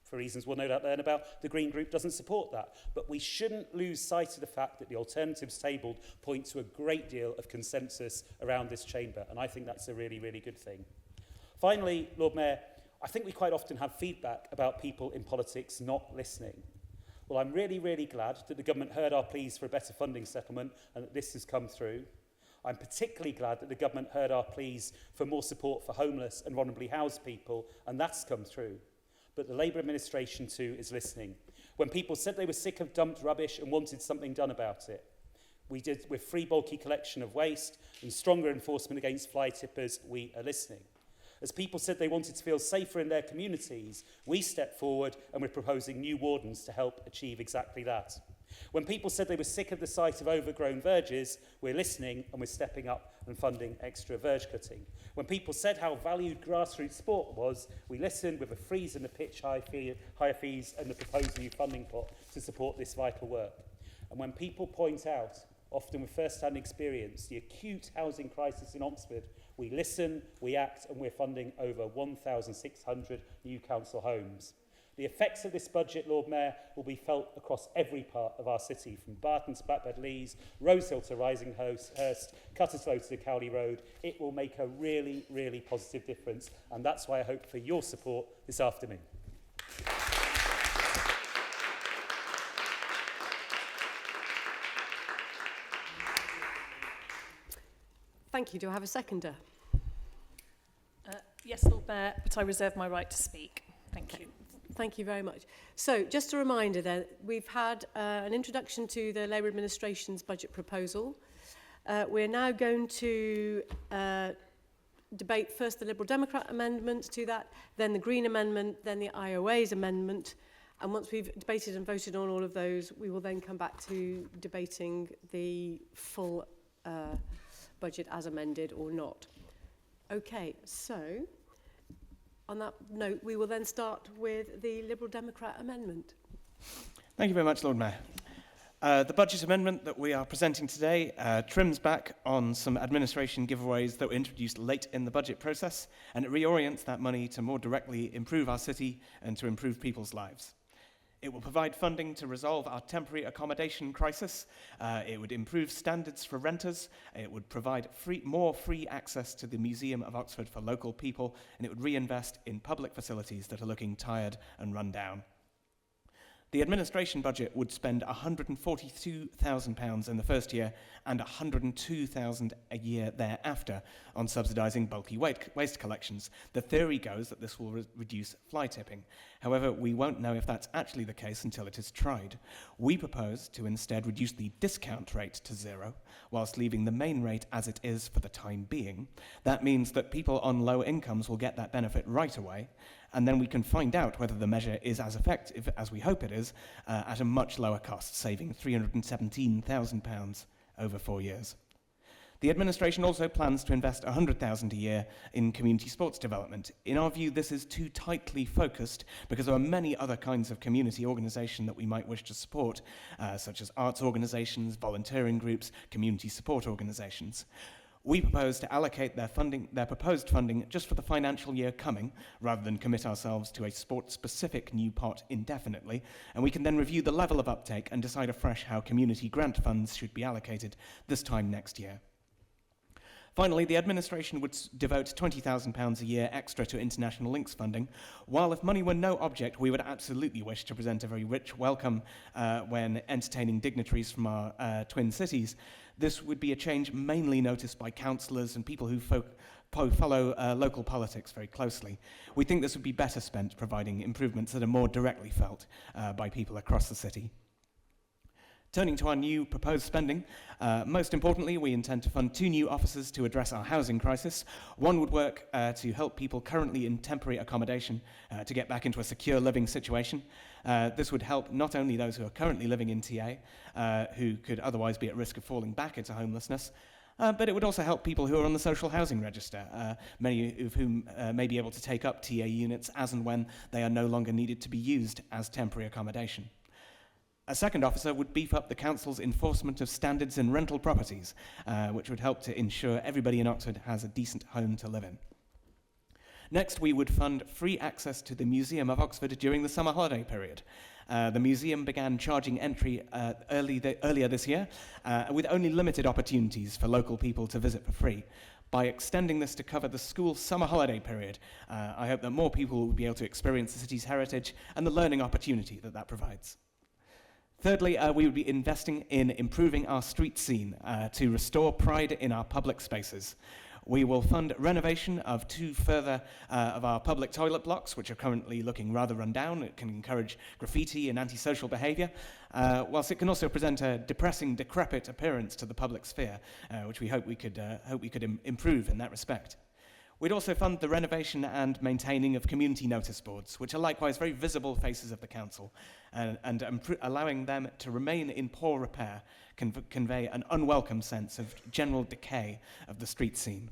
for reasons we'll no doubt learn about. The Green group doesn't support that. But we shouldn't lose sight of the fact that the alternatives tabled point to a great deal of consensus around this chamber, and I think that's a really, really good thing. Finally, Lord Mayor, I think we quite often have feedback about people in politics not listening. Well, I'm really, really glad that the government heard our pleas for a better funding settlement and that this has come through. I'm particularly glad that the government heard our pleas for more support for homeless and vulnerably housed people, and that's come through. But the Labour administration too is listening. When people said they were sick of dumped rubbish and wanted something done about it, we did with free bulky collection of waste and stronger enforcement against fly tippers, we are listening. As people said they wanted to feel safer in their communities, we stepped forward and we're proposing new wardens to help achieve exactly that. When people said they were sick of the sight of overgrown verges, we're listening and we're stepping up and funding extra verge cutting. When people said how valued grassroots sport was, we listened with a freeze in the pitch higher fees and the proposed new funding pot to support this vital work. And when people point out, often with first-hand experience, the acute housing crisis in Oxford, we listen, we act, and we're funding over 1,600 new council homes. The effects of this budget, Lord Mayor, will be felt across every part of our city, from Barton to Blackbird Leys, Rosehill to Risinghurst, Cutterslow to Cowley Road. It will make a really, really positive difference, and that's why I hope for your support this afternoon. Thank you. Do I have a seconder? Yes, Lord Mayor, but I reserve my right to speak. Thank you. Thank you very much. So, just a reminder then, we've had an introduction to the Labour administration's budget proposal. We're now going to debate first the Liberal Democrat amendment to that, then the Green amendment, then the IOA's amendment. And once we've debated and voted on all of those, we will then come back to debating the full budget as amended or not. Okay, so on that note, we will then start with the Liberal Democrat amendment. Thank you very much, Lord Mayor. The budget amendment that we are presenting today trims back on some administration giveaways that were introduced late in the budget process, and it reorients that money to more directly improve our city and to improve people's lives. It will provide funding to resolve our temporary accommodation crisis. It would improve standards for renters. It would provide more free access to the Museum of Oxford for local people, and it would reinvest in public facilities that are looking tired and run down. The administration budget would spend £142,000 in the first year and £102,000 a year thereafter on subsidising bulky waste collections. The theory goes that this will reduce fly tipping. However, we won't know if that's actually the case until it is tried. We propose to instead reduce the discount rate to 0, whilst leaving the main rate as it is for the time being. That means that people on low incomes will get that benefit right away, and then we can find out whether the measure is as effective as we hope it is at a much lower cost, saving £317,000 over 4 years. The administration also plans to invest £100,000 a year in community sports development. In our view, this is too tightly focused because there are many other kinds of community organisation that we might wish to support, such as arts organisations, volunteering groups, community support organisations. We propose to allocate their proposed funding just for the financial year coming, rather than commit ourselves to a sport-specific new pot indefinitely, and we can then review the level of uptake and decide afresh how community grant funds should be allocated this time next year. Finally, the administration would devote £20,000 a year extra to international links funding, while if money were no object, we would absolutely wish to present a very rich welcome when entertaining dignitaries from our twin cities. This would be a change mainly noticed by councillors and people who follow local politics very closely. We think this would be better spent providing improvements that are more directly felt by people across the city. Turning to our new proposed spending, most importantly, we intend to fund 2 new offices to address our housing crisis. One would work to help people currently in temporary accommodation to get back into a secure living situation. This would help not only those who are currently living in TA, who could otherwise be at risk of falling back into homelessness, but it would also help people who are on the social housing register, many of whom may be able to take up TA units as and when they are no longer needed to be used as temporary accommodation. A second officer would beef up the council's enforcement of standards in rental properties, which would help to ensure everybody in Oxford has a decent home to live in. Next, we would fund free access to the Museum of Oxford during the summer holiday period. The museum began charging entry earlier this year, with only limited opportunities for local people to visit for free. By extending this to cover the school summer holiday period, I hope that more people will be able to experience the city's heritage and the learning opportunity that provides. Thirdly, we would be investing in improving our street scene to restore pride in our public spaces. We will fund renovation of 2 further of our public toilet blocks, which are currently looking rather run down. It can encourage graffiti and antisocial behaviour, whilst it can also present a depressing, decrepit appearance to the public sphere, which we hope we could improve in that respect. We'd also fund the renovation and maintaining of community notice boards, which are likewise very visible faces of the council, and allowing them to remain in poor repair can convey an unwelcome sense of general decay of the street scene.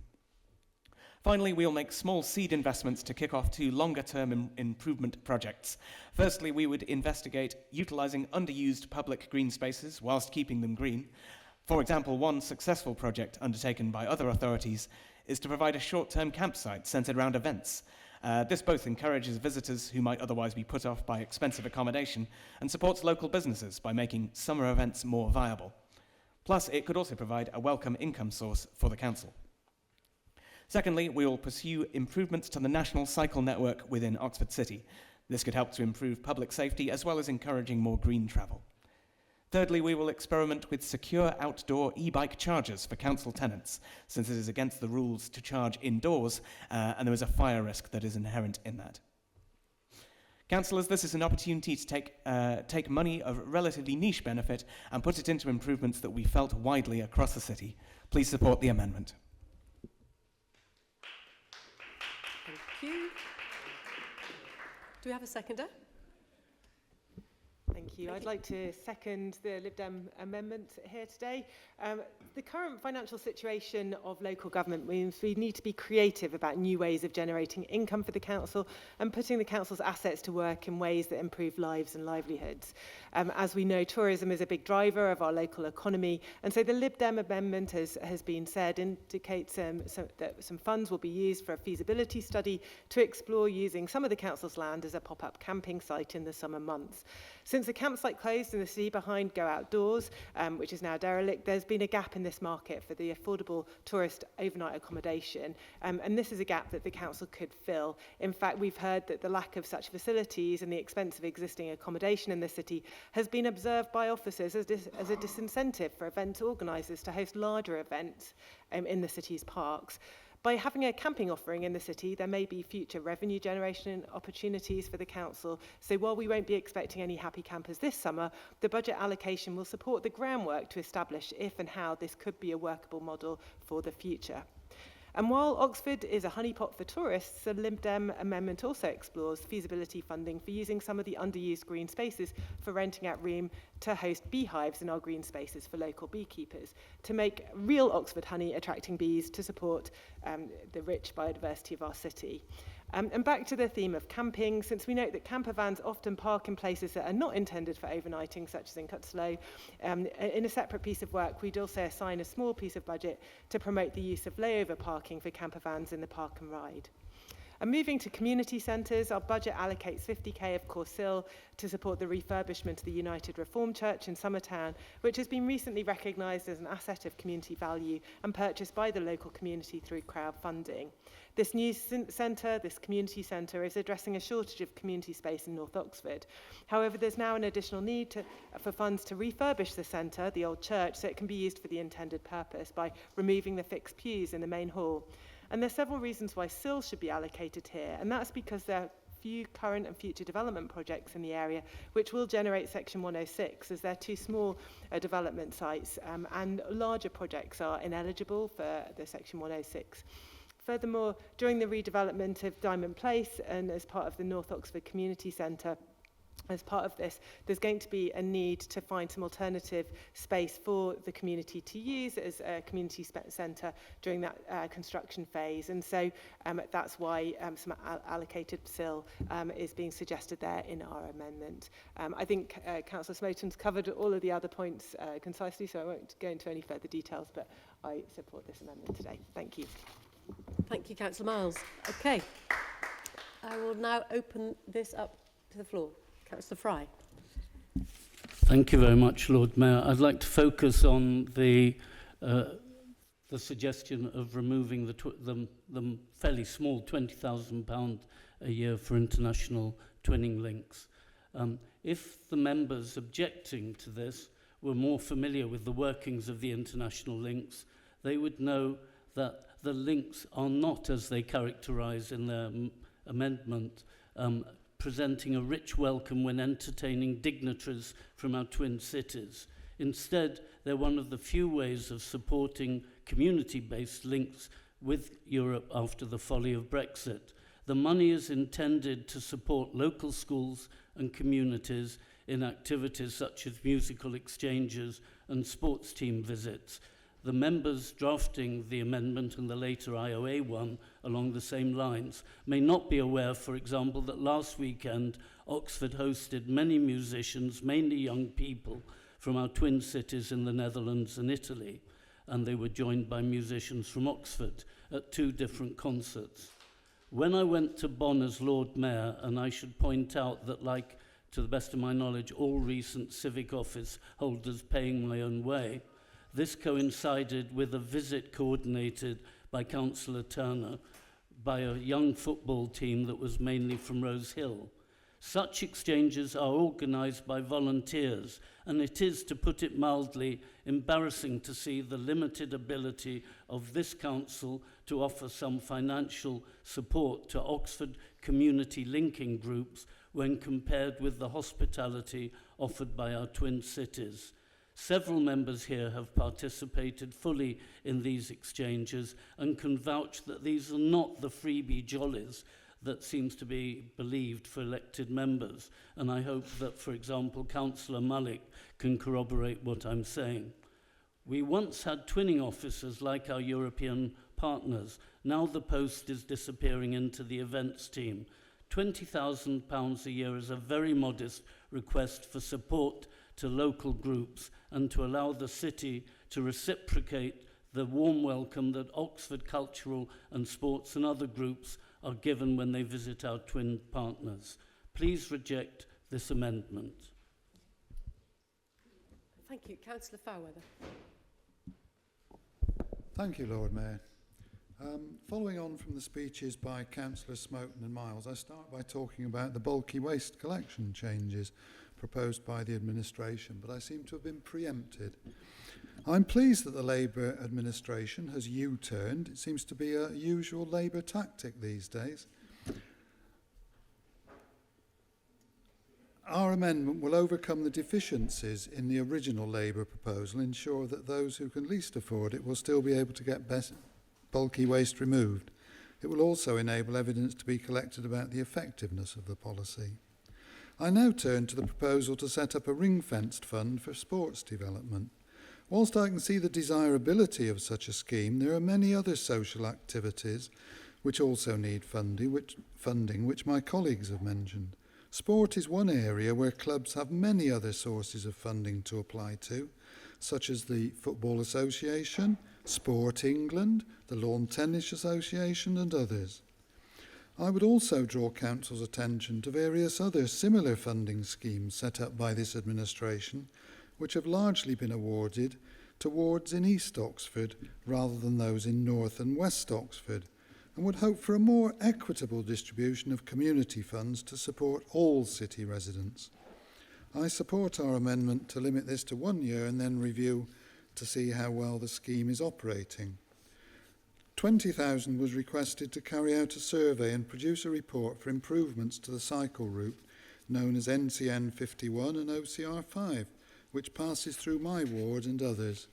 Finally, we'll make small seed investments to kick off 2 longer-term improvement projects. Firstly, we would investigate utilising underused public green spaces whilst keeping them green. For example, one successful project undertaken by other authorities is to provide a short-term campsite centred around events. This both encourages visitors who might otherwise be put off by expensive accommodation and supports local businesses by making summer events more viable. Plus, it could also provide a welcome income source for the council. Secondly, we will pursue improvements to the national cycle network within Oxford City. This could help to improve public safety as well as encouraging more green travel. Thirdly, we will experiment with secure outdoor e-bike chargers for council tenants, since it is against the rules to charge indoors, and there is a fire risk that is inherent in that. Councillors, this is an opportunity to take money of relatively niche benefit and put it into improvements that we felt widely across the city. Please support the amendment. Thank you. Do we have a seconder? Thank you. I'd like to second the Lib Dem amendment here today. The current financial situation of local government means we need to be creative about new ways of generating income for the council and putting the council's assets to work in ways that improve lives and livelihoods. As we know, tourism is a big driver of our local economy, and so the Lib Dem amendment, as has been said, indicates that some funds will be used for a feasibility study to explore using some of the council's land as a pop-up camping site in the summer months. Since the campsite closed in the city behind Go Outdoors, which is now derelict, there's been a gap in this market for the affordable tourist overnight accommodation, and this is a gap that the council could fill. In fact, we've heard that the lack of such facilities and the expense of existing accommodation in the city has been observed by officers as a disincentive for event organisers to host larger events in the city's parks. By having a camping offering in the city, there may be future revenue generation opportunities for the council. So while we won't be expecting any happy campers this summer, the budget allocation will support the groundwork to establish if and how this could be a workable model for the future. And while Oxford is a honeypot for tourists, the Lib Dem amendment also explores feasibility funding for using some of the underused green spaces for renting out room to host beehives in our green spaces for local beekeepers, to make real Oxford honey attracting bees to support the rich biodiversity of our city. And back to the theme of camping, since we note that camper vans often park in places that are not intended for overnighting, such as in Cutteslowe, in a separate piece of work, we'd also assign a small piece of budget to promote the use of layover parking for camper vans in the park and ride. And moving to community centres, our budget allocates 50k of Corsill to support the refurbishment of the United Reformed Church in Summertown, which has been recently recognised as an asset of community value and purchased by the local community through crowdfunding. This new centre, this community centre, is addressing a shortage of community space in North Oxford. However, there's now an additional need for funds to refurbish the centre, the old church, so it can be used for the intended purpose by removing the fixed pews in the main hall. And there's several reasons why SIL should be allocated here, and that's because there are few current and future development projects in the area which will generate Section 106, as they're too small development sites, and larger projects are ineligible for the Section 106. Furthermore, during the redevelopment of Diamond Place and as part of the North Oxford Community Centre, as part of this, there's going to be a need to find some alternative space for the community to use as a community centre during that construction phase. And so that's why some allocated SIL is being suggested there in our amendment. I think Councillor Smoton's covered all of the other points concisely, so I won't go into any further details, but I support this amendment today. Thank you. Thank you, Councillor Miles. Okay. I will now open this up to the floor. Councillor Fry. Thank you very much, Lord Mayor. I'd like to focus on the suggestion of removing the fairly small £20,000 a year for international twinning links. If the members objecting to this were more familiar with the workings of the international links, they would know that the links are not, as they characterise in their amendment, presenting a rich welcome when entertaining dignitaries from our twin cities. Instead, they're one of the few ways of supporting community-based links with Europe after the folly of Brexit. The money is intended to support local schools and communities in activities such as musical exchanges and sports team visits. The members drafting the amendment and the later IOA one along the same lines may not be aware, for example, that last weekend Oxford hosted many musicians, mainly young people, from our twin cities in the Netherlands and Italy, and they were joined by musicians from Oxford at 2 different concerts. When I went to Bonn as Lord Mayor, and I should point out that, like, to the best of my knowledge, all recent civic office holders paying my own way, this coincided with a visit coordinated by Councillor Turner by a young football team that was mainly from Rose Hill. Such exchanges are organised by volunteers, and it is, to put it mildly, embarrassing to see the limited ability of this council to offer some financial support to Oxford community linking groups when compared with the hospitality offered by our twin cities. Several members here have participated fully in these exchanges and can vouch that these are not the freebie jollies that seems to be believed for elected members. And I hope that, for example, Councillor Malik can corroborate what I'm saying. We once had twinning officers like our European partners. Now the post is disappearing into the events team. £20,000 a year is a very modest request for support to local groups and to allow the city to reciprocate the warm welcome that Oxford Cultural and Sports and other groups are given when they visit our twin partners. Please reject this amendment. Thank you. Councillor Fairweather. Thank you, Lord Mayor. Following on from the speeches by Councillors Smoton and Miles, I start by talking about the bulky waste collection changes proposed by the administration, but I seem to have been preempted. I'm pleased that the Labour administration has U-turned. It seems to be a usual Labour tactic these days. Our amendment will overcome the deficiencies in the original Labour proposal, ensure that those who can least afford it will still be able to get bulky waste removed. It will also enable evidence to be collected about the effectiveness of the policy. I now turn to the proposal to set up a ring-fenced fund for sports development. Whilst I can see the desirability of such a scheme, there are many other social activities which also need funding, which my colleagues have mentioned. Sport is one area where clubs have many other sources of funding to apply to, such as the Football Association, Sport England, the Lawn Tennis Association and others. I would also draw Council's attention to various other similar funding schemes set up by this administration, which have largely been awarded to wards in East Oxford rather than those in North and West Oxford, and would hope for a more equitable distribution of community funds to support all city residents. I support our amendment to limit this to 1 year and then review to see how well the scheme is operating. 20,000 was requested to carry out a survey and produce a report for improvements to the cycle route known as NCN 51 and OCR 5, which passes through my ward and others.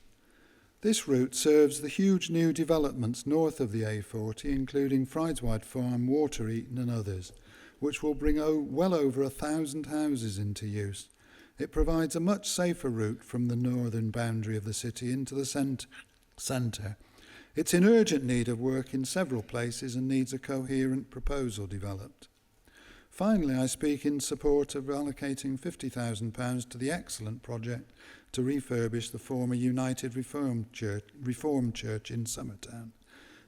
This route serves the huge new developments north of the A40, including Frideswide Farm, Water Eaton and others, which will bring well over 1,000 houses into use. It provides a much safer route from the northern boundary of the city into the centre. It's in urgent need of work in several places and needs a coherent proposal developed. Finally, I speak in support of allocating £50,000 to the excellent project to refurbish the former United Reformed Church in Summertown.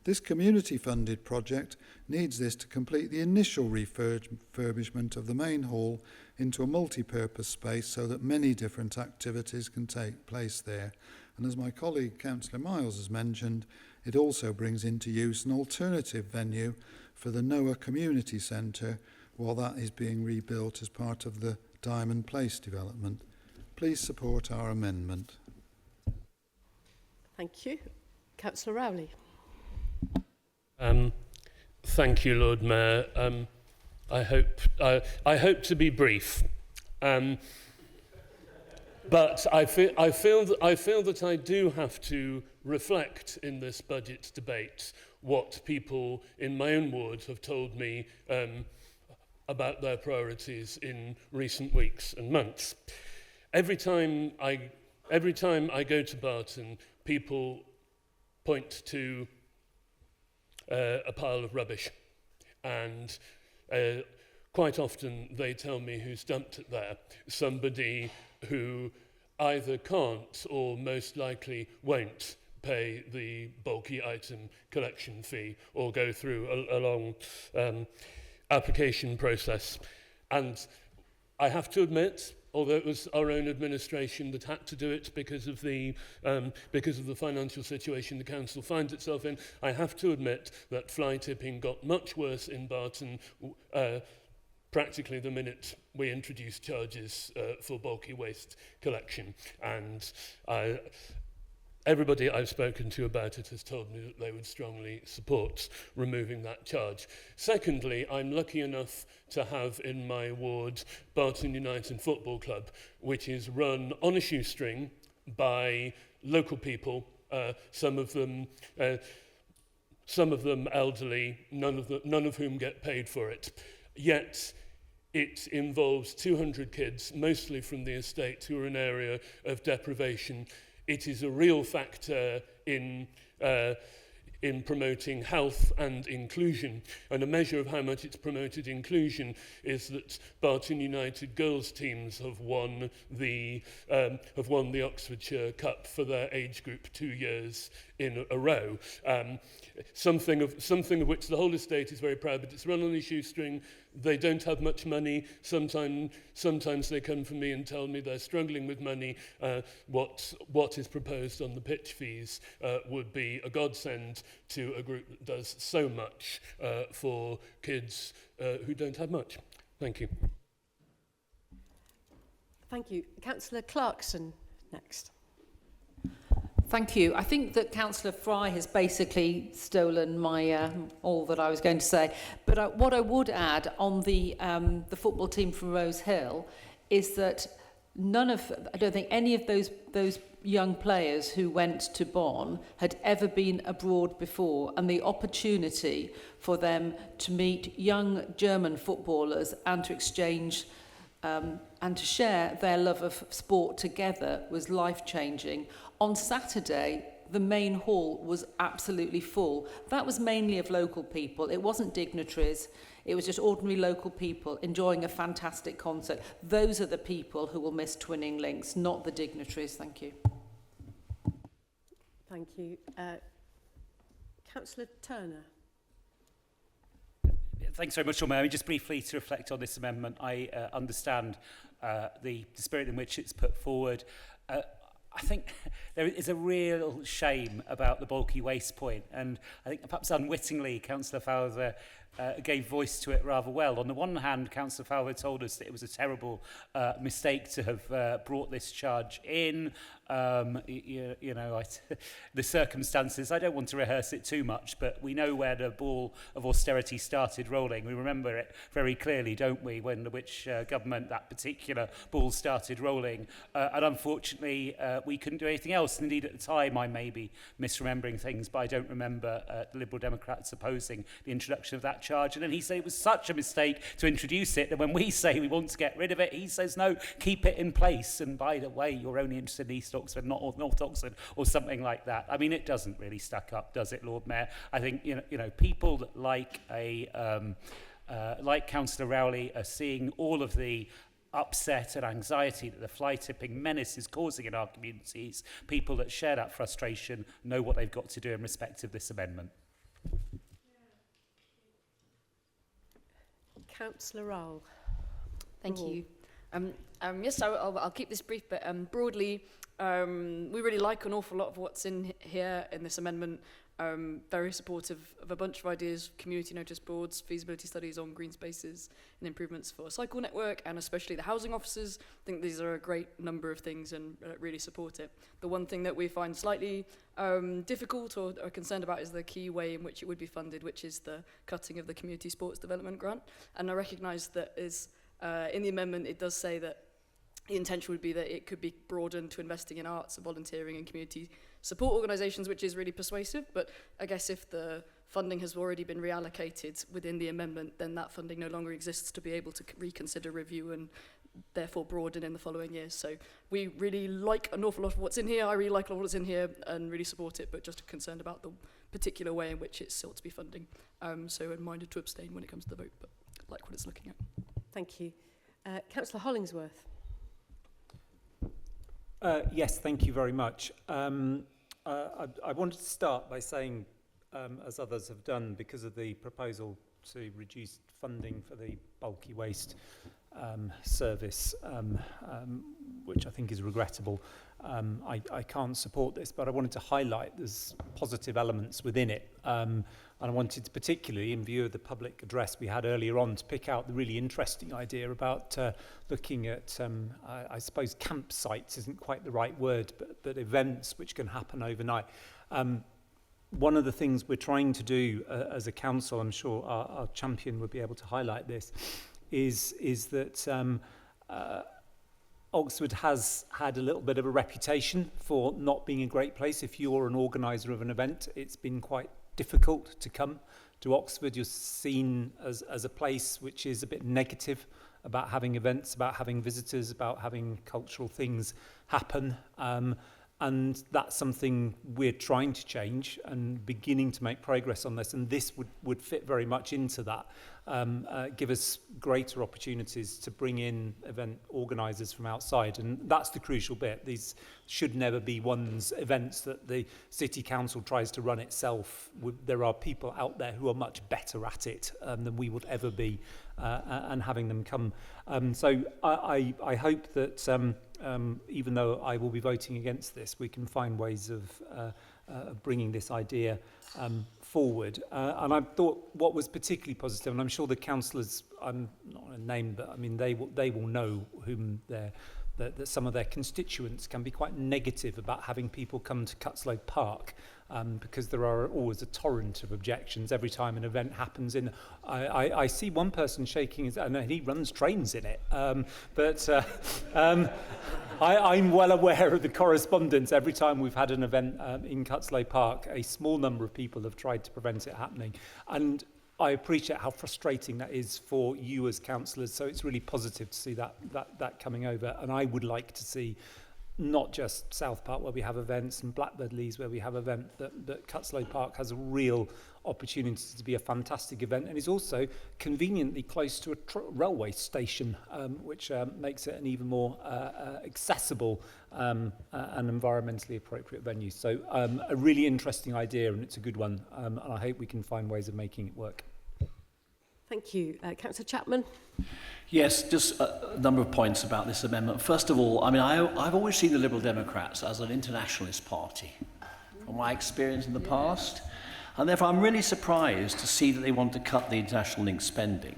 This community-funded project needs this to complete the initial refurbishment of the main hall into a multi-purpose space so that many different activities can take place there. And as my colleague Councillor Miles has mentioned, it also brings into use an alternative venue for the Noah Community Centre while that is being rebuilt as part of the Diamond Place development. Please support our amendment. Thank you. Councillor Rowley. Thank you, Lord Mayor. I hope to be brief, but I feel that I do have to reflect in this budget debate what people in my own ward have told me about their priorities in recent weeks and months. Every time I go to Barton, people point to a pile of rubbish, and quite often they tell me who's dumped it there. Somebody who either can't or most likely won't pay the bulky item collection fee or go through a long application process. And I have to admit, although it was our own administration that had to do it because of the financial situation the council finds itself in, I have to admit that fly tipping got much worse in Barton practically the minute we introduced charges for bulky waste collection. And everybody I've spoken to about it has told me that they would strongly support removing that charge. Secondly, I'm lucky enough to have in my ward Barton United Football Club, which is run on a shoestring by local people, some of them elderly, none of whom get paid for it. Yet it involves 200 kids, mostly from the estate, who are an area of deprivation. It is a real factor in promoting health and inclusion, and a measure of how much it's promoted inclusion is that Barton United girls teams have won the Oxfordshire Cup for their age group 2 years in a row. Something of which the whole estate is very proud, but it's run on a shoestring. They don't have much money. Sometimes they come for me and tell me they're struggling with money. What is proposed on the pitch fees would be a godsend to a group that does so much for kids who don't have much. Thank you. Thank you. Councillor Clarkson next. Thank you. I think that Councillor Fry has basically stolen my all that I was going to say. But what I would add on the football team from Rose Hill is that I don't think any of those young players who went to Bonn had ever been abroad before, and the opportunity for them to meet young German footballers and to exchange and to share their love of sport together was life-changing. On Saturday, the main hall was absolutely full. That was mainly of local people. It wasn't dignitaries. It was just ordinary local people enjoying a fantastic concert. Those are the people who will miss Twinning Links, not the dignitaries. Thank you. Thank you. Councillor Turner. Thanks very much, Lord Mayor. Just briefly to reflect on this amendment, I understand the spirit in which it's put forward. I think there is a real shame about the bulky waste point, and I think perhaps unwittingly Councillor Fowler gave voice to it rather well. On the one hand, Councillor Fowler told us that it was a terrible mistake to have brought this charge in. You know, the circumstances, I don't want to rehearse it too much, but we know where the ball of austerity started rolling. We remember it very clearly, don't we, when which government that particular ball started rolling. And unfortunately, we couldn't do anything else. Indeed, at the time, I may be misremembering things, but I don't remember the Liberal Democrats opposing the introduction of that charge. And then he said it was such a mistake to introduce it that when we say we want to get rid of it, he says, no, keep it in place. And by the way, you're only interested in East Oxford, not North Oxford, or something like that. I mean, it doesn't really stack up, does it, Lord Mayor? I think, you know, people that like Councillor Rowley are seeing all of the upset and anxiety that the fly tipping menace is causing in our communities. People that share that frustration know what they've got to do in respect of this amendment. Councillor Rowell. Thank you. Yes, I'll keep this brief, but broadly, we really like an awful lot of what's in here in this amendment. Very supportive of a bunch of ideas, community notice boards, feasibility studies on green spaces and improvements for a cycle network, and especially the housing officers. I think these are a great number of things and really support it. The one thing that we find slightly difficult or are concerned about is the key way in which it would be funded, which is the cutting of the community sports development grant. And I recognise that in the amendment it does say that the intention would be that it could be broadened to investing in arts and volunteering and community support organisations, which is really persuasive. But I guess if the funding has already been reallocated within the amendment, then that funding no longer exists to be able to reconsider, review, and therefore broaden in the following years. So we really like an awful lot of what's in here. I really like a lot of what's in here and really support it, but just concerned about the particular way in which it's sought to be funding. So I'm minded to abstain when it comes to the vote, but I like what it's looking at. Thank you. Councillor Hollingsworth. Yes, thank you very much. I wanted to start by saying, as others have done, because of the proposal to reduce funding for the bulky waste service, which I think is regrettable, I can't support this, but I wanted to highlight there's positive elements within it. And I wanted to, particularly in view of the public address we had earlier on, to pick out the really interesting idea about looking at, I suppose campsites isn't quite the right word, but events which can happen overnight. One of the things we're trying to do as a council, I'm sure our champion would be able to highlight this, is that Oxford has had a little bit of a reputation for not being a great place. If you're an organiser of an event, it's been quite difficult to come to Oxford. You're seen as a place which is a bit negative about having events, about having visitors, about having cultural things happen. And that's something we're trying to change and beginning to make progress on this. And this would fit very much into that. Give us greater opportunities to bring in event organisers from outside. And that's the crucial bit. These should never be one's events that the City Council tries to run itself. There are people out there who are much better at it than we would ever be, and having them come. So I hope that even though I will be voting against this, we can find ways of bringing this idea forward. And I thought what was particularly positive, and I'm sure the councillors, I'm not going to name, but I mean they will know whom they're that some of their constituents can be quite negative about having people come to Cutslow Park, because there are always a torrent of objections every time an event happens. I see one person shaking his, and he runs trains in it, I'm well aware of the correspondence. Every time we've had an event in Cutslow Park, a small number of people have tried to prevent it happening. And I appreciate how frustrating that is for you as councillors, so it's really positive to see that coming over. And I would like to see not just South Park where we have events and Blackbird Leys where we have events, that Cutslow Park has a real opportunity to be a fantastic event, and is also conveniently close to a railway station, which makes it an even more accessible and environmentally appropriate venue. So a really interesting idea, and it's a good one, and I hope we can find ways of making it work. Thank you. Councillor Chapman. Yes, just a number of points about this amendment. First of all, I mean, I've always seen the Liberal Democrats as an internationalist party, from my experience in the past. And therefore, I'm really surprised to see that they want to cut the international link spending.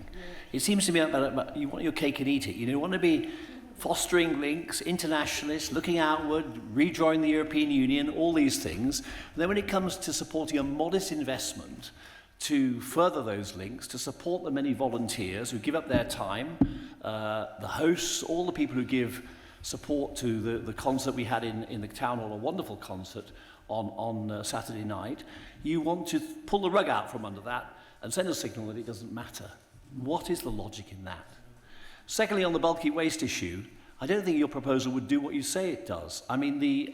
It seems to me about you want your cake and eat it. You want to be fostering links, internationalists, looking outward, rejoining the European Union, all these things. And then when it comes to supporting a modest investment to further those links, to support the many volunteers who give up their time, the hosts, all the people who give support to the concert we had in the town hall, a wonderful concert on Saturday night, you want to pull the rug out from under that and send a signal that it doesn't matter. What is the logic in that? Secondly, on the bulky waste issue, I don't think your proposal would do what you say it does. I mean, the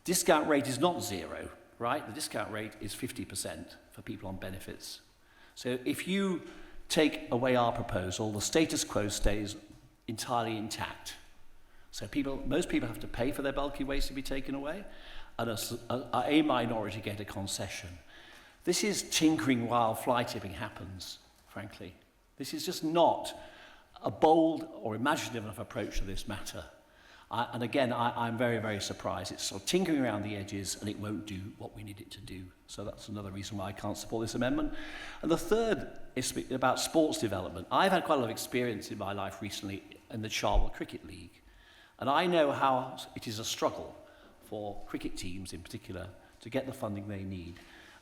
discount rate is not 0, right? The discount rate is 50% for people on benefits. So if you take away our proposal, the status quo stays entirely intact. So most people have to pay for their bulky waste to be taken away, and a minority get a concession. This is tinkering while fly tipping happens, frankly. This is just not a bold or imaginative enough approach to this matter. And again, I'm very, very surprised. It's sort of tinkering around the edges, and it won't do what we need it to do. So that's another reason why I can't support this amendment. And the third is about sports development. I've had quite a lot of experience in my life recently in the Charlton Cricket League. And I know how it is a struggle for cricket teams in particular to get the funding they need.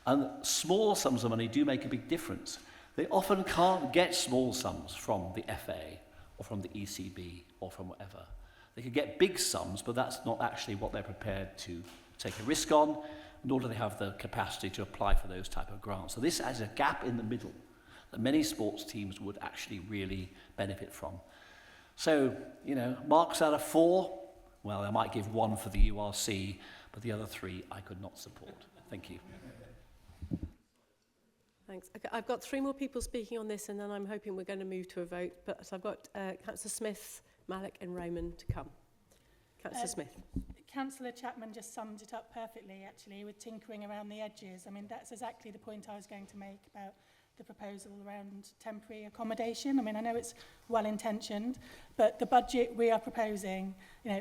And small sums of money do make a big difference. They often can't get small sums from the FA or from the ECB or from whatever. They can get big sums, but that's not actually what they're prepared to take a risk on, nor do they have the capacity to apply for those type of grants. So this has a gap in the middle that many sports teams would actually really benefit from. So, marks out of 4, well, I might give 1 for the URC, but the other 3 I could not support. Thank you. Thanks. Okay, I've got 3 more people speaking on this, and then I'm hoping we're going to move to a vote. But so I've got Councillor Smith, Malik and Raymond to come. Councillor Smith. Councillor Chapman just summed it up perfectly, actually, with tinkering around the edges. I mean, that's exactly the point I was going to make about the proposal around temporary accommodation. I mean, I know it's well-intentioned, but the budget we are proposing,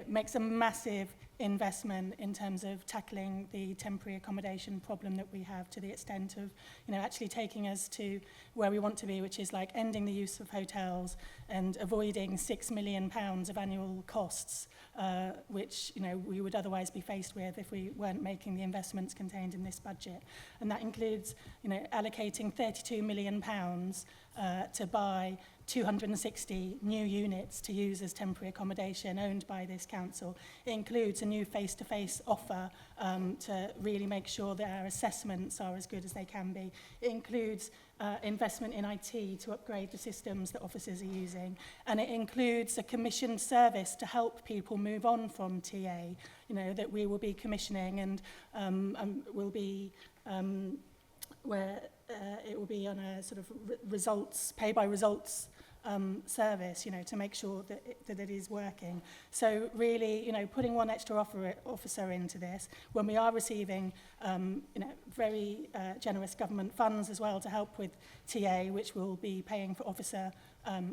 makes a massive investment in terms of tackling the temporary accommodation problem that we have, to the extent of, actually taking us to where we want to be, which is like ending the use of hotels and avoiding £6 million of annual costs, which, we would otherwise be faced with if we weren't making the investments contained in this budget. And that includes, allocating £32 million to buy 260 new units to use as temporary accommodation owned by this council. It includes a new face-to-face offer to really make sure that our assessments are as good as they can be. It includes investment in IT to upgrade the systems that officers are using. And it includes a commissioned service to help people move on from TA, that we will be commissioning and will be where it will be on a sort of pay-by-results service, to make sure that it is working. So really, putting one extra officer into this, when we are receiving, very generous government funds as well to help with TA, which will be paying for officer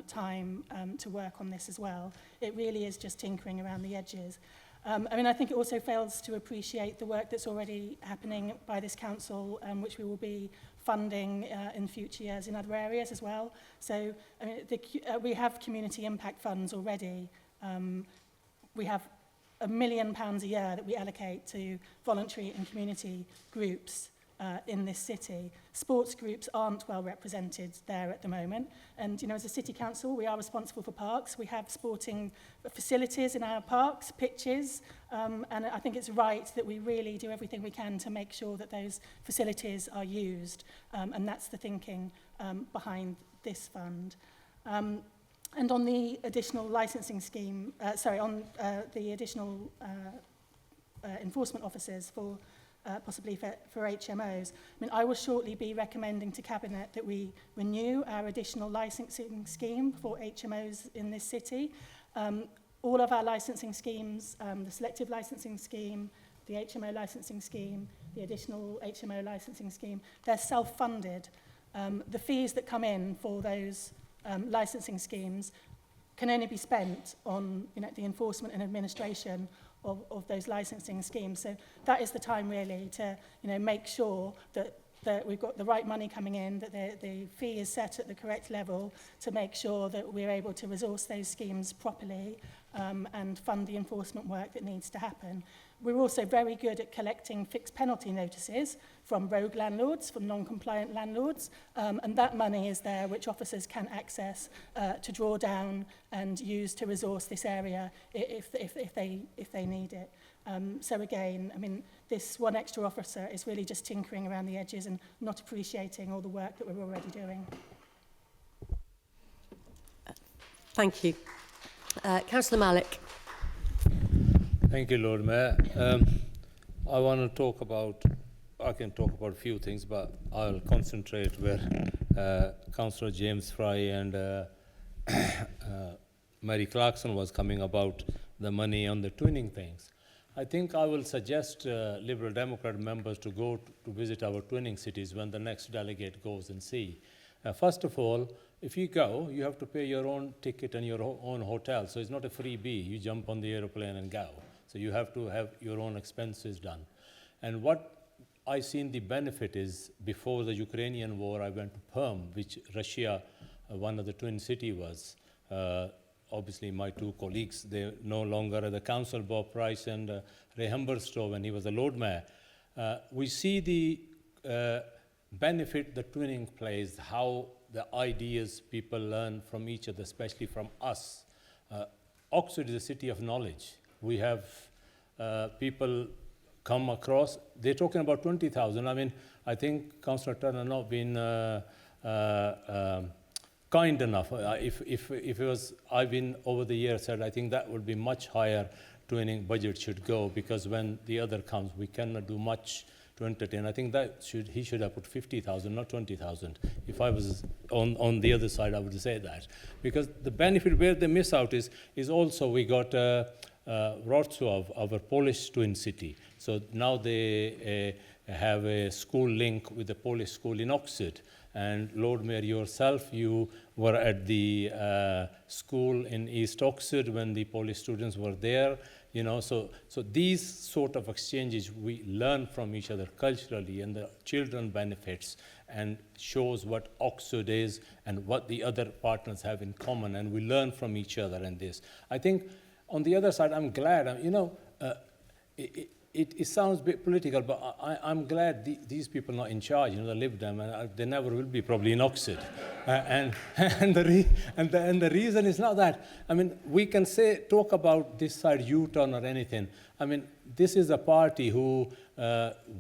time to work on this as well. It really is just tinkering around the edges. I think it also fails to appreciate the work that's already happening by this council, which we will be funding in future years in other areas as well. So we have community impact funds already we have £1 million a year that we allocate to voluntary and community groups in this city. Sports groups aren't well represented there at the moment. And, you know, as a city council, we are responsible for parks. We have sporting facilities in our parks, pitches, and I think it's right that we really do everything we can to make sure that those facilities are used. And that's the thinking behind this fund. And on the additional licensing scheme, the additional enforcement officers for possibly for HMOs. I mean, I will shortly be recommending to Cabinet that we renew our additional licensing scheme for HMOs in this city. All of our licensing schemes, the selective licensing scheme, the HMO licensing scheme, the additional HMO licensing scheme, they're self-funded. The fees that come in for those licensing schemes can only be spent on, you know, the enforcement and administration of those licensing schemes. So that is the time really to, you know, make sure that we've got the right money coming in, that the fee is set at the correct level to make sure that we're able to resource those schemes properly and fund the enforcement work that needs to happen. We're also very good at collecting fixed penalty notices from rogue landlords, from non-compliant landlords, and that money is there which officers can access to draw down and use to resource this area if they need it. So again, I mean, this one extra officer is really just tinkering around the edges and not appreciating all the work that we're already doing. Thank you. Councillor Malik. Thank you, Lord Mayor. I want to talk about, I can talk about a few things, but I'll concentrate where Councillor James Fry and Mary Clarkson was coming about the money on the twinning things. I think I will suggest Liberal Democrat members to go to visit our twinning cities when the next delegate goes and see. First of all, if you go, you have to pay your own ticket and your own hotel, so it's not a freebie. You jump on the aeroplane and go. So you have to have your own expenses done. And what I seen the benefit is, before the Ukrainian war, I went to Perm, which Russia, one of the twin city was. Obviously, my two colleagues, they're no longer at the council, Bob Price and Ray Humberstone, when he was the Lord Mayor. We see the benefit the twinning plays, how the ideas people learn from each other, especially from us. Oxford is a city of knowledge. We have people come across, they're talking about 20,000. I mean, I think Councillor Turner not been kind enough. If it was, I've been over the years said, I think that would be much higher twinning budget should go, because when the other comes, we cannot do much to entertain. I think that he should have put 50,000, not 20,000. If I was on the other side, I would say that. Because the benefit where they miss out is also we got Wrocław, our Polish twin city. So now they have a school link with the Polish school in Oxford. And Lord Mayor, yourself, you were at the school in East Oxford when the Polish students were there. You know, so these sort of exchanges, we learn from each other culturally, and the children benefits and shows what Oxford is and what the other partners have in common, and we learn from each other in this. I think on the other side, I'm glad, you know, it sounds a bit political, but I'm glad these people are not in charge, you know, the Lib Dem, and they never will be probably in Oxford. And the reason is not that. I mean, we can talk about this side U-turn or anything. I mean, this is a party who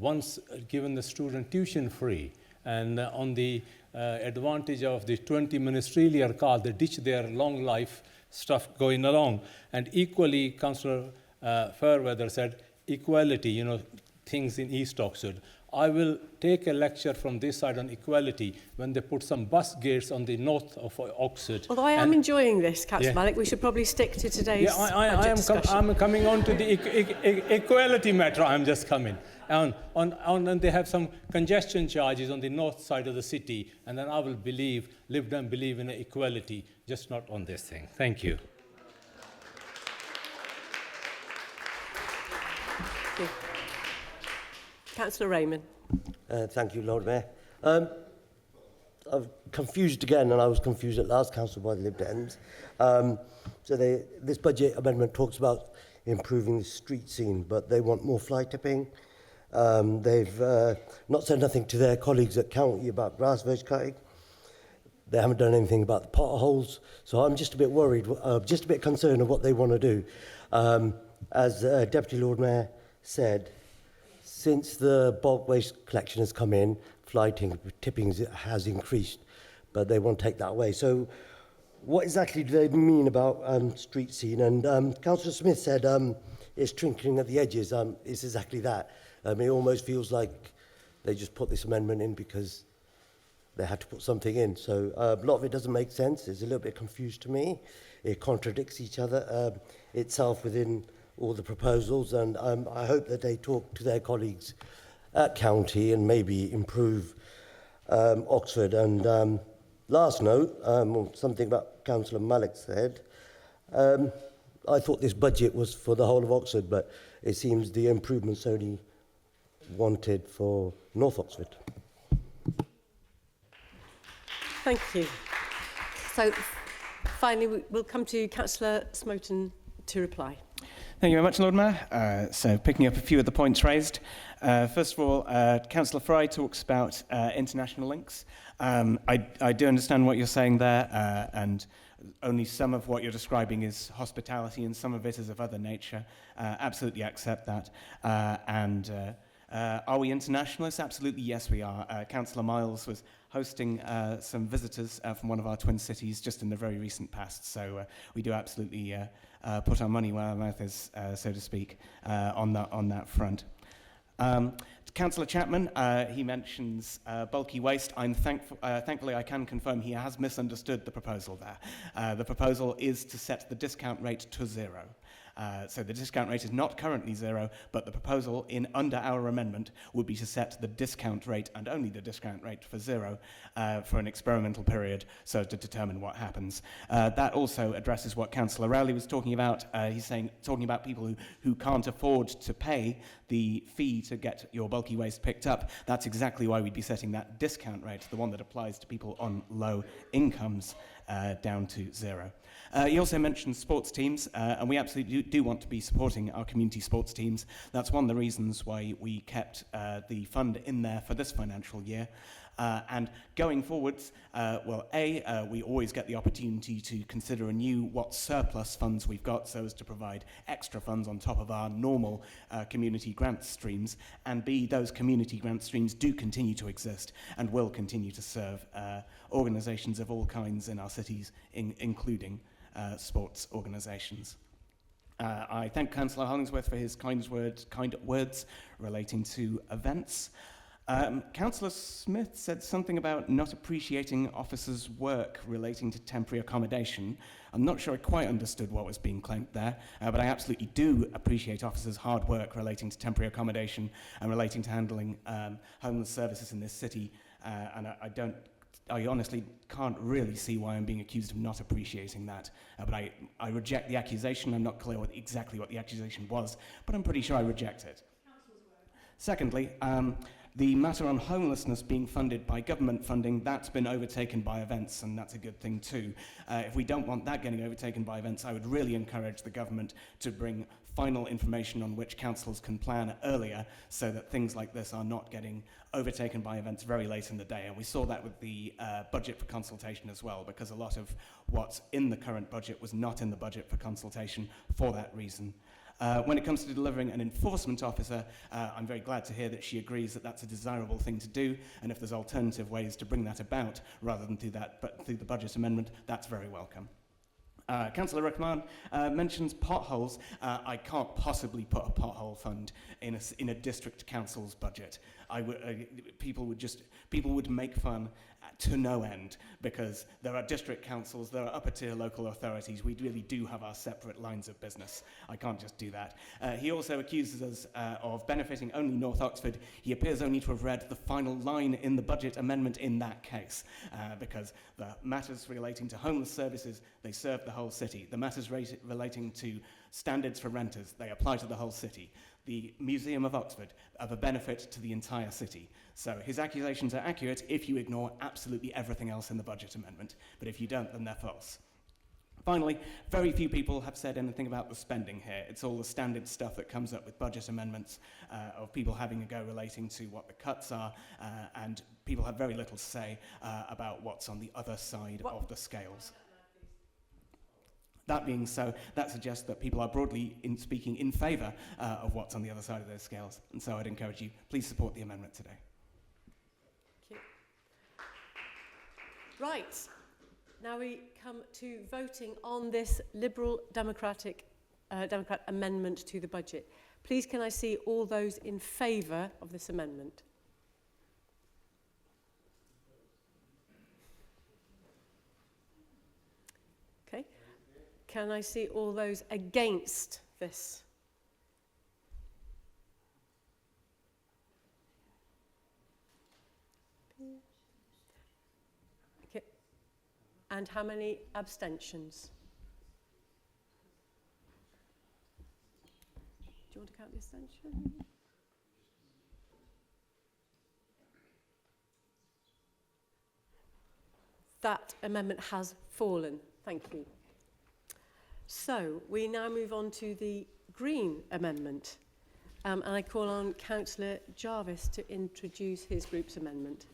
once given the student tuition free, and on the advantage of the 20 ministerial cars, they ditch their long life stuff going along. And equally, Councillor Fairweather said, equality, you know, things in East Oxford. I will take a lecture from this side on equality when they put some bus gates on the north of Oxford. Although I am enjoying this, Councillor Malik, we should probably stick to today's I'm coming on to the equality matter. I'm just coming. And they have some congestion charges on the north side of the city, and then I will Lib Dem believe in equality, just not on this thing. Thank you. Councillor Raymond. Thank you, Lord Mayor. confused again, and I was confused at last council by the Lib Dems. This budget amendment talks about improving the street scene, but they want more fly tipping. They've not said nothing to their colleagues at county about grass veg cutting. They haven't done anything about the potholes. So I'm just a bit worried, just a bit concerned of what they want to do. As Deputy Lord Mayor said, since the bulk waste collection has come in, fly tipping has increased, but they want to take that away. So what exactly do they mean about street scene? And Councillor Smith said it's trinkling at the edges. It's exactly that. It almost feels like they just put this amendment in because they had to put something in. So a lot of it doesn't make sense. It's a little bit confused to me. It contradicts each other itself within all the proposals, and I hope that they talk to their colleagues at county and maybe improve Oxford. And last note, something about Councillor Malik said, I thought this budget was for the whole of Oxford, but it seems the improvements only wanted for North Oxford. Thank you. So finally, we'll come to Councillor Smoten to reply. Thank you very much, Lord Mayor. So picking up a few of the points raised. First of all, Councillor Fry talks about international links. I do understand what you're saying there, and only some of what you're describing is hospitality and some of it is of other nature. Absolutely accept that. Are we internationalists? Absolutely, yes, we are. Councillor Miles was hosting some visitors from one of our twin cities just in the very recent past. So we do absolutely put our money where our mouth is, so to speak, on that front. Councillor Chapman, he mentions bulky waste. I'm thankfully I can confirm he has misunderstood the proposal there. The proposal is to set the discount rate to 0. So the discount rate is not currently 0, but the proposal under our amendment would be to set the discount rate and only the discount rate for 0 for an experimental period so to determine what happens. That also addresses what Councillor Rowley was talking about. He's talking about people who can't afford to pay the fee to get your bulky waste picked up. That's exactly why we'd be setting that discount rate, the one that applies to people on low incomes, down to 0. He also mentioned sports teams, and we absolutely do want to be supporting our community sports teams. That's one of the reasons why we kept the fund in there for this financial year. And going forwards, we always get the opportunity to consider anew what surplus funds we've got so as to provide extra funds on top of our normal community grant streams. And B, those community grant streams do continue to exist and will continue to serve organisations of all kinds in our cities, including sports organisations. I thank Councillor Hollingsworth for his kind words relating to events. Councillor Smith said something about not appreciating officers' work relating to temporary accommodation. I'm not sure I quite understood what was being claimed there, but I absolutely do appreciate officers' hard work relating to temporary accommodation and relating to handling homeless services in this city. And I honestly can't really see why I'm being accused of not appreciating that. But I reject the accusation. I'm not clear exactly what the accusation was, but I'm pretty sure I reject it. Secondly, the matter on homelessness being funded by government funding, that's been overtaken by events, and that's a good thing too. If we don't want that getting overtaken by events, I would really encourage the government to bring final information on which councils can plan earlier so that things like this are not getting overtaken by events very late in the day. And we saw that with the budget for consultation as well, because a lot of what's in the current budget was not in the budget for consultation for that reason. When it comes to delivering an enforcement officer, I'm very glad to hear that she agrees that that's a desirable thing to do, and if there's alternative ways to bring that about rather than through the budget amendment, that's very welcome. Councillor Rickman mentions potholes. I can't possibly put a pothole fund in a district council's budget. People would make fun to no end, because there are district councils, there are upper tier local authorities. We really do have our separate lines of business. I can't just do that. He also accuses us of benefiting only North Oxford. He appears only to have read the final line in the budget amendment in that case, because the matters relating to homeless services, they serve the whole city. The matters relating to standards for renters, they apply to the whole city. the Museum of Oxford of a benefit to the entire city. So his accusations are accurate if you ignore absolutely everything else in the budget amendment, but if you don't, then they're false. Finally, very few people have said anything about the spending here. It's all the standard stuff that comes up with budget amendments, of people having a go relating to what the cuts are, and people have very little to say about what's on the other side of the scales. That being so, that suggests that people are broadly speaking in favour of what's on the other side of those scales. And so I'd encourage you, please support the amendment today. Thank you. Right. Now we come to voting on this Liberal Democrat amendment to the budget. Please can I see all those in favour of this amendment? Okay. Can I see all those against this? Okay. And how many abstentions? Do you want to count the abstention? That amendment has fallen. Thank you. So we now move on to the Green amendment. And I call on Councillor Jarvis to introduce his group's amendment.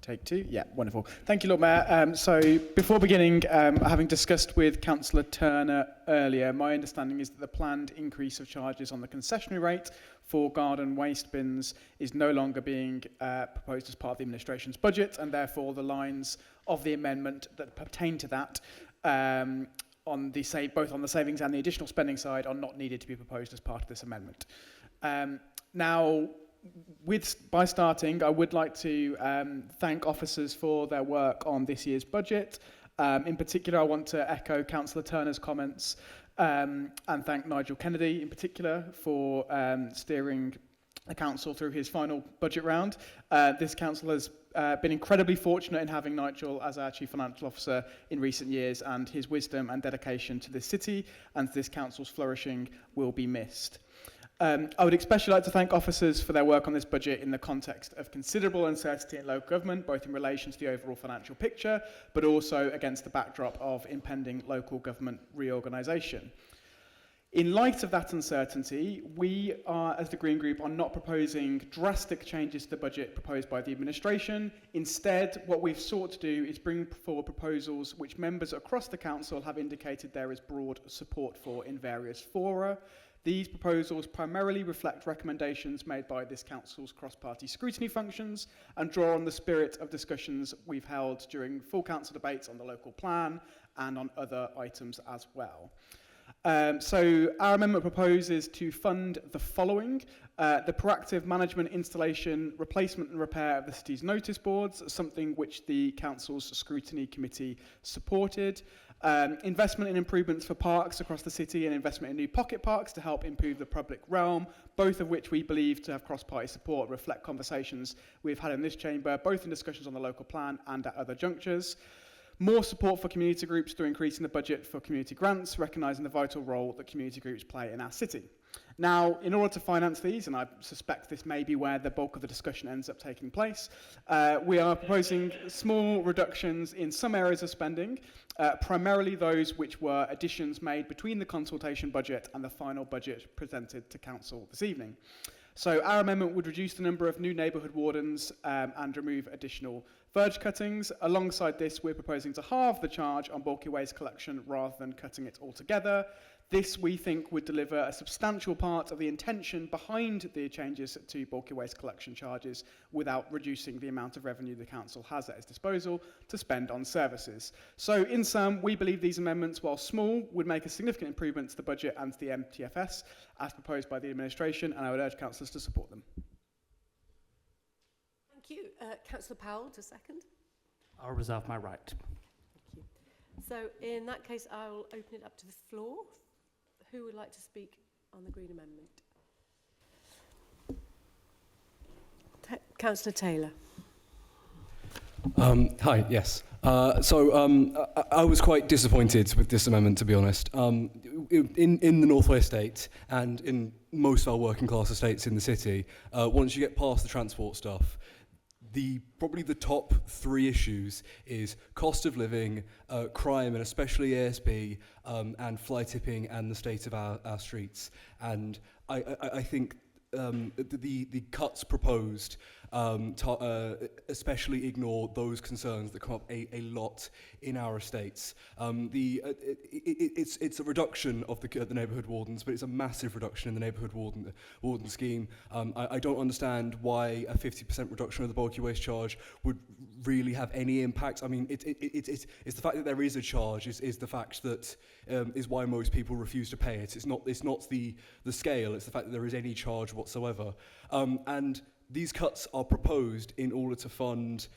Take two. Yeah, wonderful. Thank you, Lord Mayor. So before beginning, having discussed with Councillor Turner earlier, my understanding is that the planned increase of charges on the concessionary rate for garden waste bins is no longer being proposed as part of the administration's budget, and therefore the lines of the amendment that pertain to that on the both on the savings and the additional spending side are not needed to be proposed as part of this amendment. Now, by starting, I would like to thank officers for their work on this year's budget. In particular, I want to echo Councillor Turner's comments and thank Nigel Kennedy in particular for steering the council through his final budget round. This council has been incredibly fortunate in having Nigel as our Chief Financial Officer in recent years, and his wisdom and dedication to this city and to this council's flourishing will be missed. I would especially like to thank officers for their work on this budget in the context of considerable uncertainty in local government, both in relation to the overall financial picture, but also against the backdrop of impending local government reorganisation. In light of that uncertainty, we are, as the Green Group, are not proposing drastic changes to the budget proposed by the administration. Instead, what we've sought to do is bring forward proposals which members across the council have indicated there is broad support for in various fora. These proposals primarily reflect recommendations made by this council's cross-party scrutiny functions and draw on the spirit of discussions we've held during full council debates on the local plan and on other items as well. So our amendment proposes to fund the following: the proactive management, installation, replacement and repair of the city's notice boards, something which the council's scrutiny committee supported. Investment in improvements for parks across the city and investment in new pocket parks to help improve the public realm, both of which we believe to have cross-party support, reflect conversations we've had in this chamber, both in discussions on the local plan and at other junctures. More support for community groups through increasing the budget for community grants, recognising the vital role that community groups play in our city. Now, in order to finance these, and I suspect this may be where the bulk of the discussion ends up taking place, we are proposing small reductions in some areas of spending, primarily those which were additions made between the consultation budget and the final budget presented to Council this evening. So our amendment would reduce the number of new neighbourhood wardens and remove additional verge cuttings. Alongside this, we're proposing to halve the charge on bulky waste collection rather than cutting it altogether. This, we think, would deliver a substantial part of the intention behind the changes to bulky waste collection charges without reducing the amount of revenue the council has at its disposal to spend on services. So, in sum, we believe these amendments, while small, would make a significant improvement to the budget and to the MTFS as proposed by the administration, and I would urge councillors to support them. Thank you. Councillor Powell to second. I'll reserve my right. Thank you. So, in that case, I will open it up to the floor. Who would like to speak on the Green Amendment? Councillor Taylor. Hi, yes. I was quite disappointed with this amendment, to be honest. In the North West Estate and in most of our working class estates in the city, once you get past the transport stuff, probably the top three issues is cost of living, crime, and especially ASB, and fly tipping and the state of our streets. And I think the cuts proposed especially ignore those concerns that come up a lot in our estates. It's a reduction of the neighbourhood wardens, but it's a massive reduction in the neighbourhood warden scheme. I don't understand why a 50% reduction of the bulky waste charge would really have any impact. I mean, it's the fact that there is a charge is the fact that is why most people refuse to pay it. It's not the scale. It's the fact that there is any charge whatsoever. And these cuts are proposed in order to fund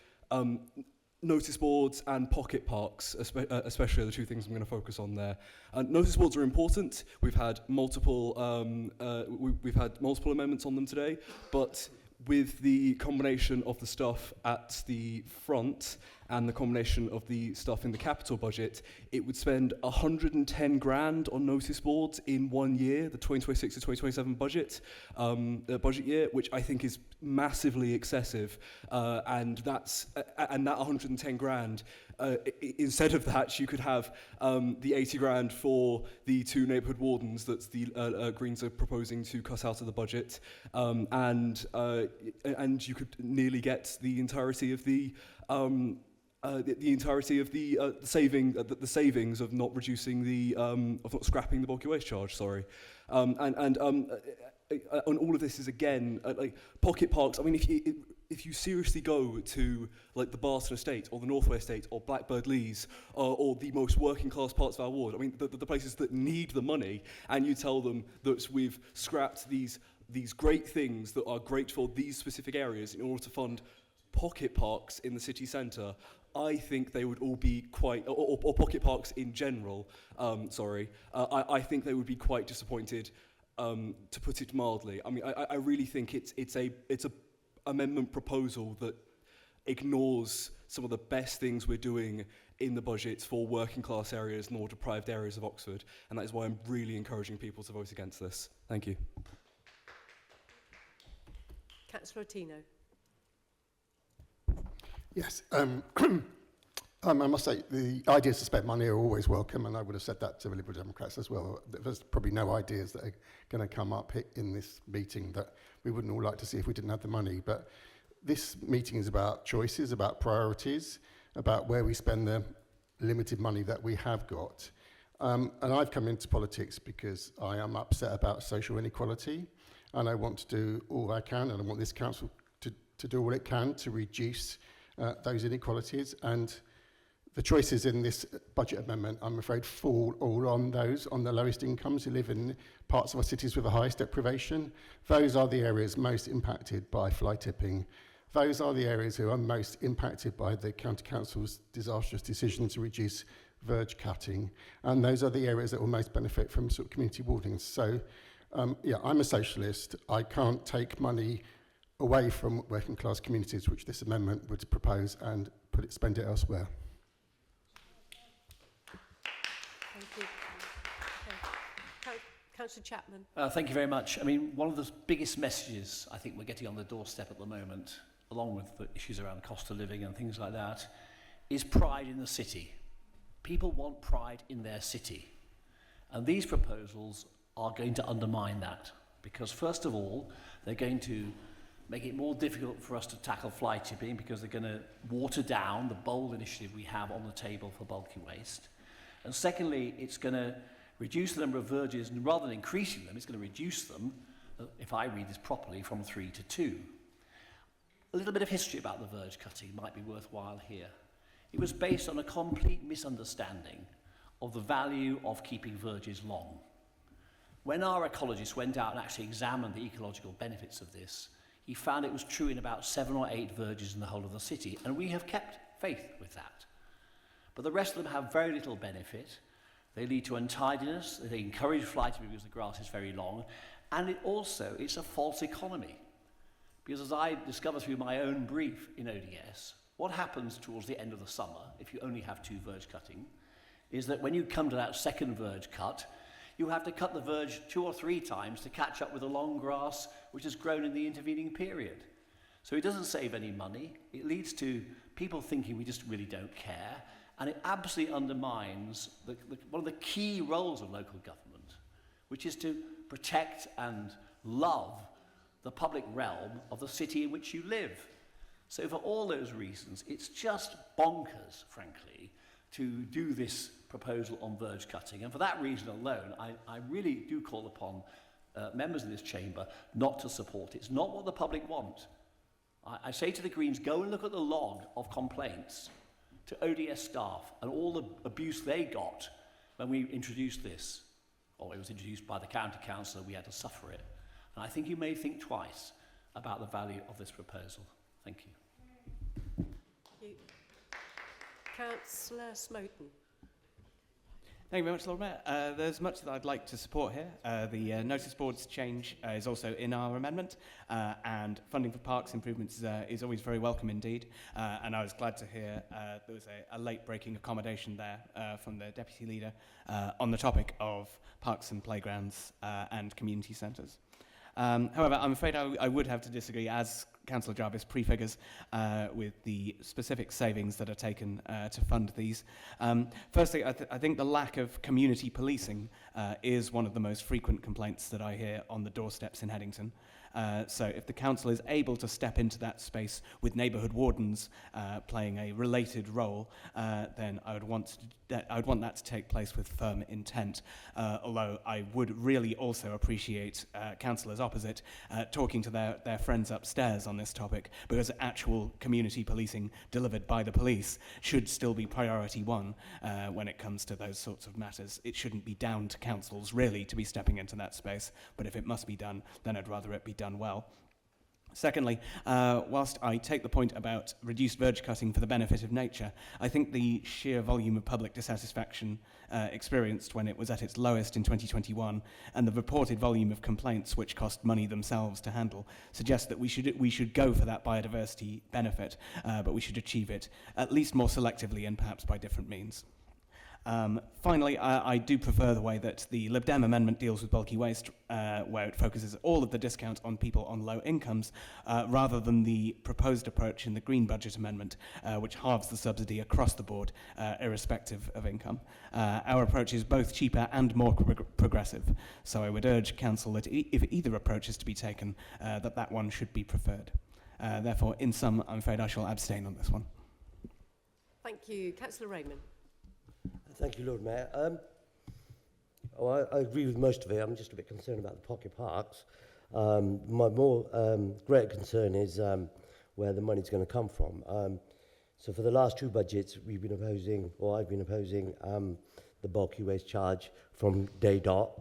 notice boards and pocket parks, especially the two things I'm going to focus on there. Notice boards are important. We've had multiple amendments on them today, but with the combination of the stuff at the front and the combination of the stuff in the capital budget, it would spend 110 grand on notice boards in 1 year, the 2026 to 2027 budget year, which I think is massively excessive. And that 110 grand, instead of that, you could have the 80 grand for the two neighbourhood wardens that the Greens are proposing to cut out of the budget, and you could nearly get the entirety of the savings of not reducing of not scrapping the bulky waste charge. Sorry, and all of this is again like pocket parks. I mean, if you seriously go to like the Barton Estate or the Northway Estate or Blackbird Leys or the most working class parts of our ward, I mean the places that need the money, and you tell them that we've scrapped these great things that are great for these specific areas in order to fund pocket parks in the city centre, I think they would all be quite, or pocket parks in general, I think they would be quite disappointed, to put it mildly. I mean, I really think it's a amendment proposal that ignores some of the best things we're doing in the budget for working class areas and more deprived areas of Oxford, and that is why I'm really encouraging people to vote against this. Thank you. Councillor Tino. Yes, I must say the ideas to spend money are always welcome, and I would have said that to the Liberal Democrats as well. There's probably no ideas that are going to come up in this meeting that we wouldn't all like to see if we didn't have the money. But this meeting is about choices, about priorities, about where we spend the limited money that we have got. And I've come into politics because I am upset about social inequality, and I want to do all I can, and I want this council to do all it can to reduce those inequalities, and the choices in this budget amendment, I'm afraid, fall all on those on the lowest incomes who live in parts of our cities with the highest deprivation. Those are the areas most impacted by fly tipping. Those are the areas who are most impacted by the County Council's disastrous decision to reduce verge cutting, and those are the areas that will most benefit from sort of community warding. So, yeah, I'm a socialist. I can't take money away from working class communities, which this amendment would propose, and spend it elsewhere. Thank you. Okay. Councillor Chapman. Thank you very much. I mean, one of the biggest messages I think we're getting on the doorstep at the moment, along with the issues around cost of living and things like that, is pride in the city. People want pride in their city. And these proposals are going to undermine that, because first of all, they're going to make it more difficult for us to tackle fly tipping, because they're going to water down the bold initiative we have on the table for bulky waste. And secondly, it's going to reduce the number of verges, and rather than increasing them, it's going to reduce them, if I read this properly, from 3 to 2. A little bit of history about the verge cutting might be worthwhile here. It was based on a complete misunderstanding of the value of keeping verges long. When our ecologist went out and actually examined the ecological benefits of this, he found it was true in about 7 or 8 verges in the whole of the city, and we have kept faith with that. But the rest of them have very little benefit. They lead to untidiness, they encourage fly tipping because the grass is very long, and it's a false economy. Because as I discovered through my own brief in ODS, what happens towards the end of the summer, if you only have 2 verge cutting, is that when you come to that second verge cut, you have to cut the verge 2 or 3 times to catch up with the long grass which has grown in the intervening period. So it doesn't save any money. It leads to people thinking we just really don't care, and it absolutely undermines one of the key roles of local government, which is to protect and love the public realm of the city in which you live. So for all those reasons, it's just bonkers, frankly, to do this proposal on verge cutting. And for that reason alone, I really do call upon members of this chamber not to support it. It's not what the public want. I say to the Greens, go and look at the log of complaints to ODS staff and all the abuse they got when we introduced this. Or it was introduced by the county councillor, we had to suffer it. And I think you may think twice about the value of this proposal. Thank you. Thank you. Councillor Smoten. Thank you very much, Lord Mayor. There's much that I'd like to support here. The notice boards change is also in our amendment, and funding for parks improvements is always very welcome indeed. And I was glad to hear there was a late-breaking accommodation there from the Deputy Leader on the topic of parks and playgrounds and community centres. However, I'm afraid I would have to disagree, as Councillor Jarvis prefigures, with the specific savings that are taken to fund these. Firstly, I think the lack of community policing is one of the most frequent complaints that I hear on the doorsteps in Headington. So if the council is able to step into that space with neighbourhood wardens playing a related role, then I would want that to take place with firm intent. Although I would really also appreciate councillors opposite talking to their friends upstairs on this topic, because actual community policing delivered by the police should still be priority one when it comes to those sorts of matters. It shouldn't be down to councils really to be stepping into that space, but if it must be done, then I'd rather it be done well. Secondly, whilst I take the point about reduced verge cutting for the benefit of nature, I think the sheer volume of public dissatisfaction experienced when it was at its lowest in 2021 and the reported volume of complaints which cost money themselves to handle suggests that we should go for that biodiversity benefit, but we should achieve it at least more selectively and perhaps by different means. Finally, I do prefer the way that the Lib Dem amendment deals with bulky waste, where it focuses all of the discount on people on low incomes, rather than the proposed approach in the Green Budget amendment, which halves the subsidy across the board, irrespective of income. Our approach is both cheaper and more progressive, so I would urge Council that if either approach is to be taken, that one should be preferred. Therefore, in sum, I'm afraid I shall abstain on this one. Thank you. Councillor Raymond. Thank you, Lord Mayor. I agree with most of it. I'm just a bit concerned about the pocket parks. My more great concern is where the money's going to come from. So for the last 2 budgets, we've been opposing, or I've been opposing, the bulky waste charge from day dot.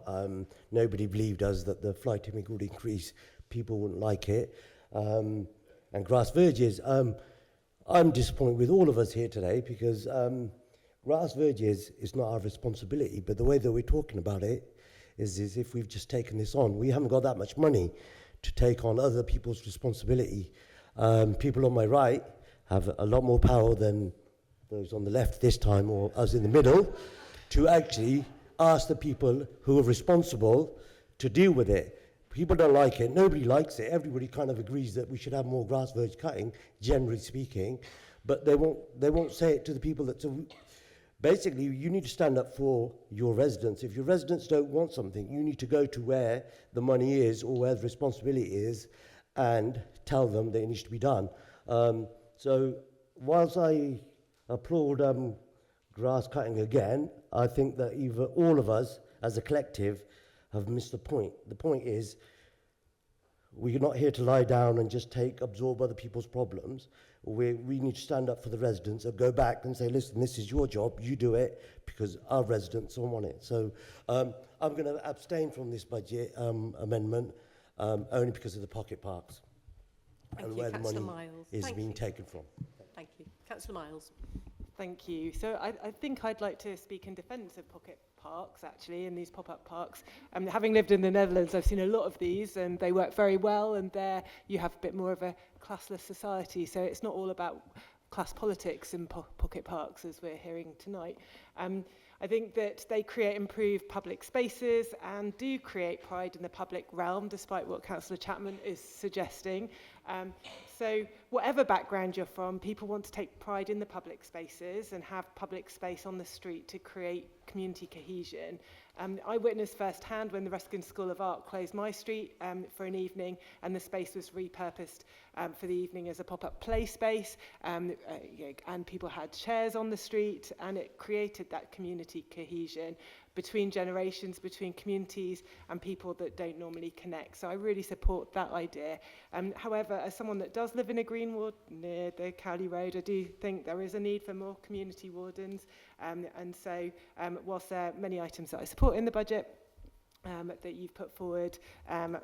Nobody believed us that the fly tipping would increase. People wouldn't like it. And grass verges. I'm disappointed with all of us here today because grass verges is not our responsibility, but the way that we're talking about it is if we've just taken this on. We haven't got that much money to take on other people's responsibility. People on my right have a lot more power than those on the left this time, or us in the middle, to actually ask the people who are responsible to deal with it. People don't like it. Nobody likes it. Everybody kind of agrees that we should have more grass verge cutting, generally speaking, but they won't say it to the people that... Basically, you need to stand up for your residents. If your residents don't want something, you need to go to where the money is or where the responsibility is and tell them that it needs to be done. So whilst I applaud grass cutting again, I think that either all of us as a collective have missed the point. The point is, we're not here to lie down and just absorb other people's problems. We need to stand up for the residents and go back and say, listen, this is your job, you do it, because our residents don't want it. So I'm going to abstain from this budget amendment only because of the pocket parks and where the money is being taken from. Thank you. Councillor Miles. Thank you. So I think I'd like to speak in defence of pocket parks, actually, in these pop-up parks. Having lived in the Netherlands, I've seen a lot of these, and they work very well, and there you have a bit more of a classless society. So it's not all about class politics in pocket parks, as we're hearing tonight. I think that they create improved public spaces and do create pride in the public realm, despite what Councillor Chapman is suggesting. So whatever background you're from, people want to take pride in the public spaces and have public space on the street to create community cohesion. I witnessed firsthand when the Ruskin School of Art closed my street for an evening, and the space was repurposed for the evening as a pop-up play space, and people had chairs on the street, and it created that community cohesion between generations, between communities and people that don't normally connect. So I really support that idea. However, as someone that does live in a green ward near the Cowley Road, I do think there is a need for more community wardens. And so whilst there are many items that I support in the budget that you've put forward,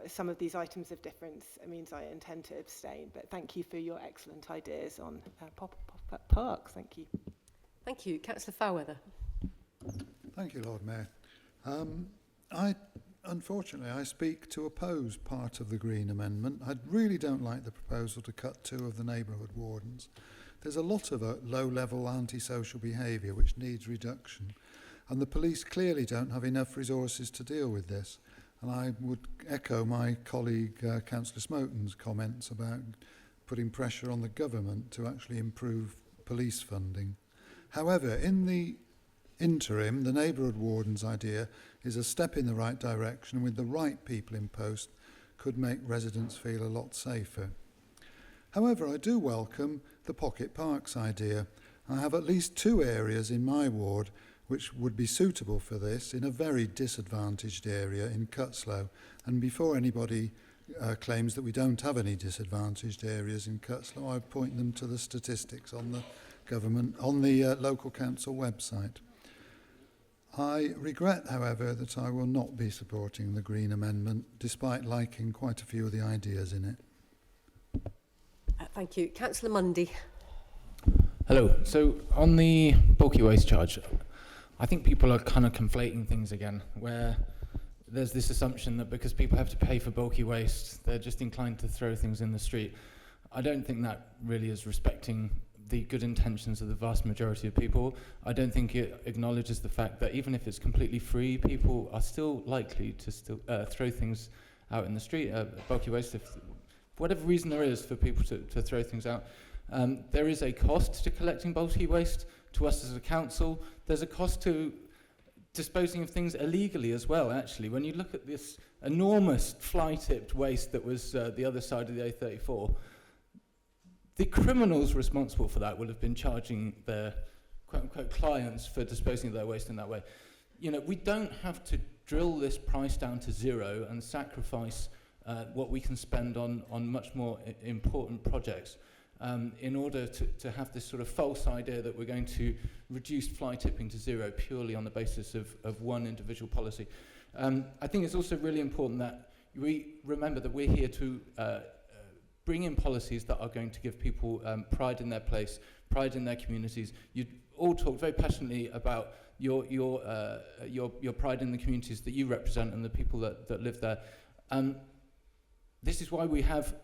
some of these items of difference means I intend to abstain. But thank you for your excellent ideas on pop-up parks. Thank you. Thank you. Councillor Fairweather. Thank you, Lord Mayor. Unfortunately, I speak to oppose part of the Green Amendment. I really don't like the proposal to cut 2 of the neighbourhood wardens. There's a lot of low-level antisocial behaviour which needs reduction, and the police clearly don't have enough resources to deal with this. And I would echo my colleague Councillor Smoten's comments about putting pressure on the government to actually improve police funding. However, in the interim, the neighbourhood warden's idea is a step in the right direction, and with the right people in post could make residents feel a lot safer. However, I do welcome the pocket parks idea. I have at least 2 areas in my ward which would be suitable for this, in a very disadvantaged area in Cutslow. And before anybody claims that we don't have any disadvantaged areas in Cutslow, I point them to the statistics on the local council website. I regret, however, that I will not be supporting the Green Amendment, despite liking quite a few of the ideas in it. Thank you. Councillor Mundy. Hello. So on the bulky waste charge, I think people are kind of conflating things again, where there's this assumption that because people have to pay for bulky waste, they're just inclined to throw things in the street. I don't think that really is respecting the good intentions of the vast majority of people. I don't think it acknowledges the fact that even if it's completely free, people are still likely to throw things out in the street, bulky waste, if for whatever reason there is for people to throw things out. There is a cost to collecting bulky waste to us as a council. There's a cost to disposing of things illegally as well, actually. When you look at this enormous fly-tipped waste that was the other side of the A34, the criminals responsible for that will have been charging their quote-unquote clients for disposing of their waste in that way. You know, we don't have to drill this price down to 0 and sacrifice what we can spend on much more important projects in order to have this sort of false idea that we're going to reduce fly tipping to 0 purely on the basis of one individual policy. I think it's also really important that we remember that we're here to bring in policies that are going to give people pride in their place, pride in their communities. You all talk very passionately about your pride in the communities that you represent and the people that live there. This is why we have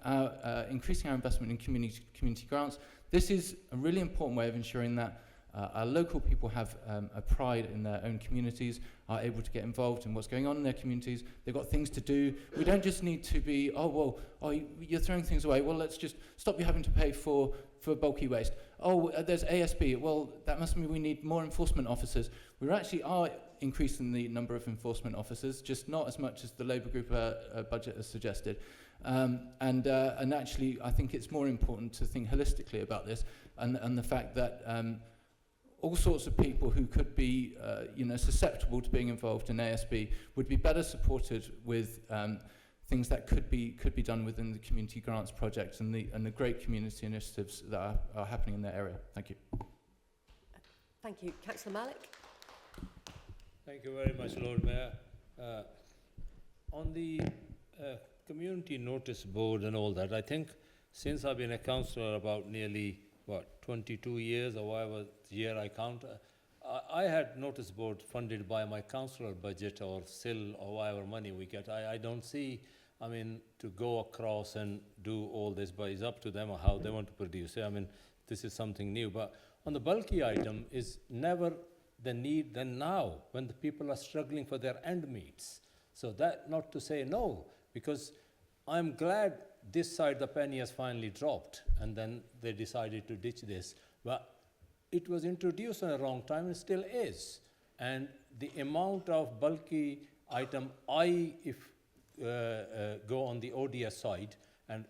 increasing our investment in community grants. This is a really important way of ensuring that our local people have a pride in their own communities, are able to get involved in what's going on in their communities. They've got things to do. We don't just need to be, you're throwing things away. Well, let's just stop you having to pay for bulky waste. There's ASB. Well, that must mean we need more enforcement officers. We actually are increasing the number of enforcement officers, just not as much as the Labour group budget has suggested. And actually, I think it's more important to think holistically about this and the fact that all sorts of people who could be susceptible to being involved in ASB would be better supported with things that could be done within the community grants project and the great community initiatives that are happening in that area. Thank you. Thank you. Councillor Malik. Thank you very much, Lord Mayor. On the community notice board and all that, I think since I've been a councillor about nearly 22 years or whatever year I count, I had notice board funded by my councillor budget or SIL or whatever money we get. I don't see, to go across and do all this, but it's up to them or how they want to produce it. this is something new. But on the bulky item is never the need than now, when the people are struggling for their end meets. So that not to say no, because I'm glad this side the penny has finally dropped, and then they decided to ditch this. But it was introduced at a wrong time and still is. And the amount of bulky item, if go on the ODS side, and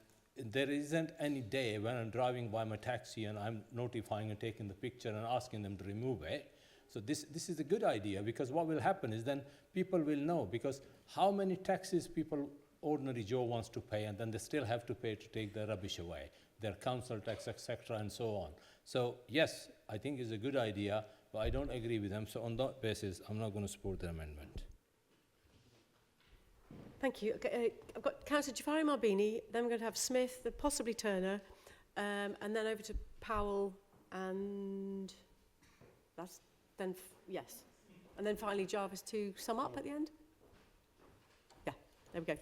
there isn't any day when I'm driving by my taxi and I'm notifying and taking the picture and asking them to remove it. So this is a good idea, because what will happen is then people will know, because how many taxes people, ordinary Joe wants to pay, and then they still have to pay to take their rubbish away, their council tax, etc., and so on. So yes, I think it's a good idea, but I don't agree with them. So on that basis, I'm not going to support the amendment. Thank you. Okay, I've got Councillor Jafari Marbini, then we're going to have Smith, then possibly Turner, and then over to Powell, and that's then, yes. And then finally Jarvis to sum up at the end. Yeah, there we go.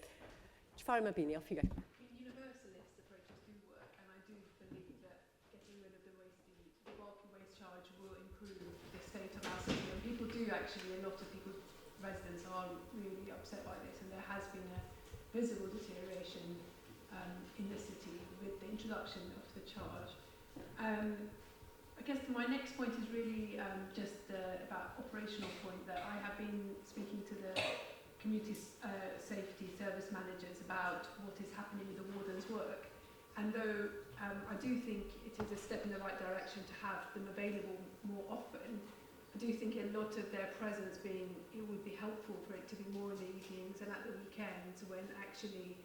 Jafari Marbini, off you go. Universalist approaches do work, and I do believe that getting rid of the bulky waste charge will improve the state of our city. And people do actually, a lot of people, residents are really upset by this, and there has been a visible deterioration in the city with the introduction of the charge. I guess my next point is really just about operational point, that I have been speaking to the community safety service managers about what is happening with the warden's work. And though I do think it is a step in the right direction to have them available more often, I do think a lot of their presence it would be helpful for it to be more in the evenings and at the weekends, when actually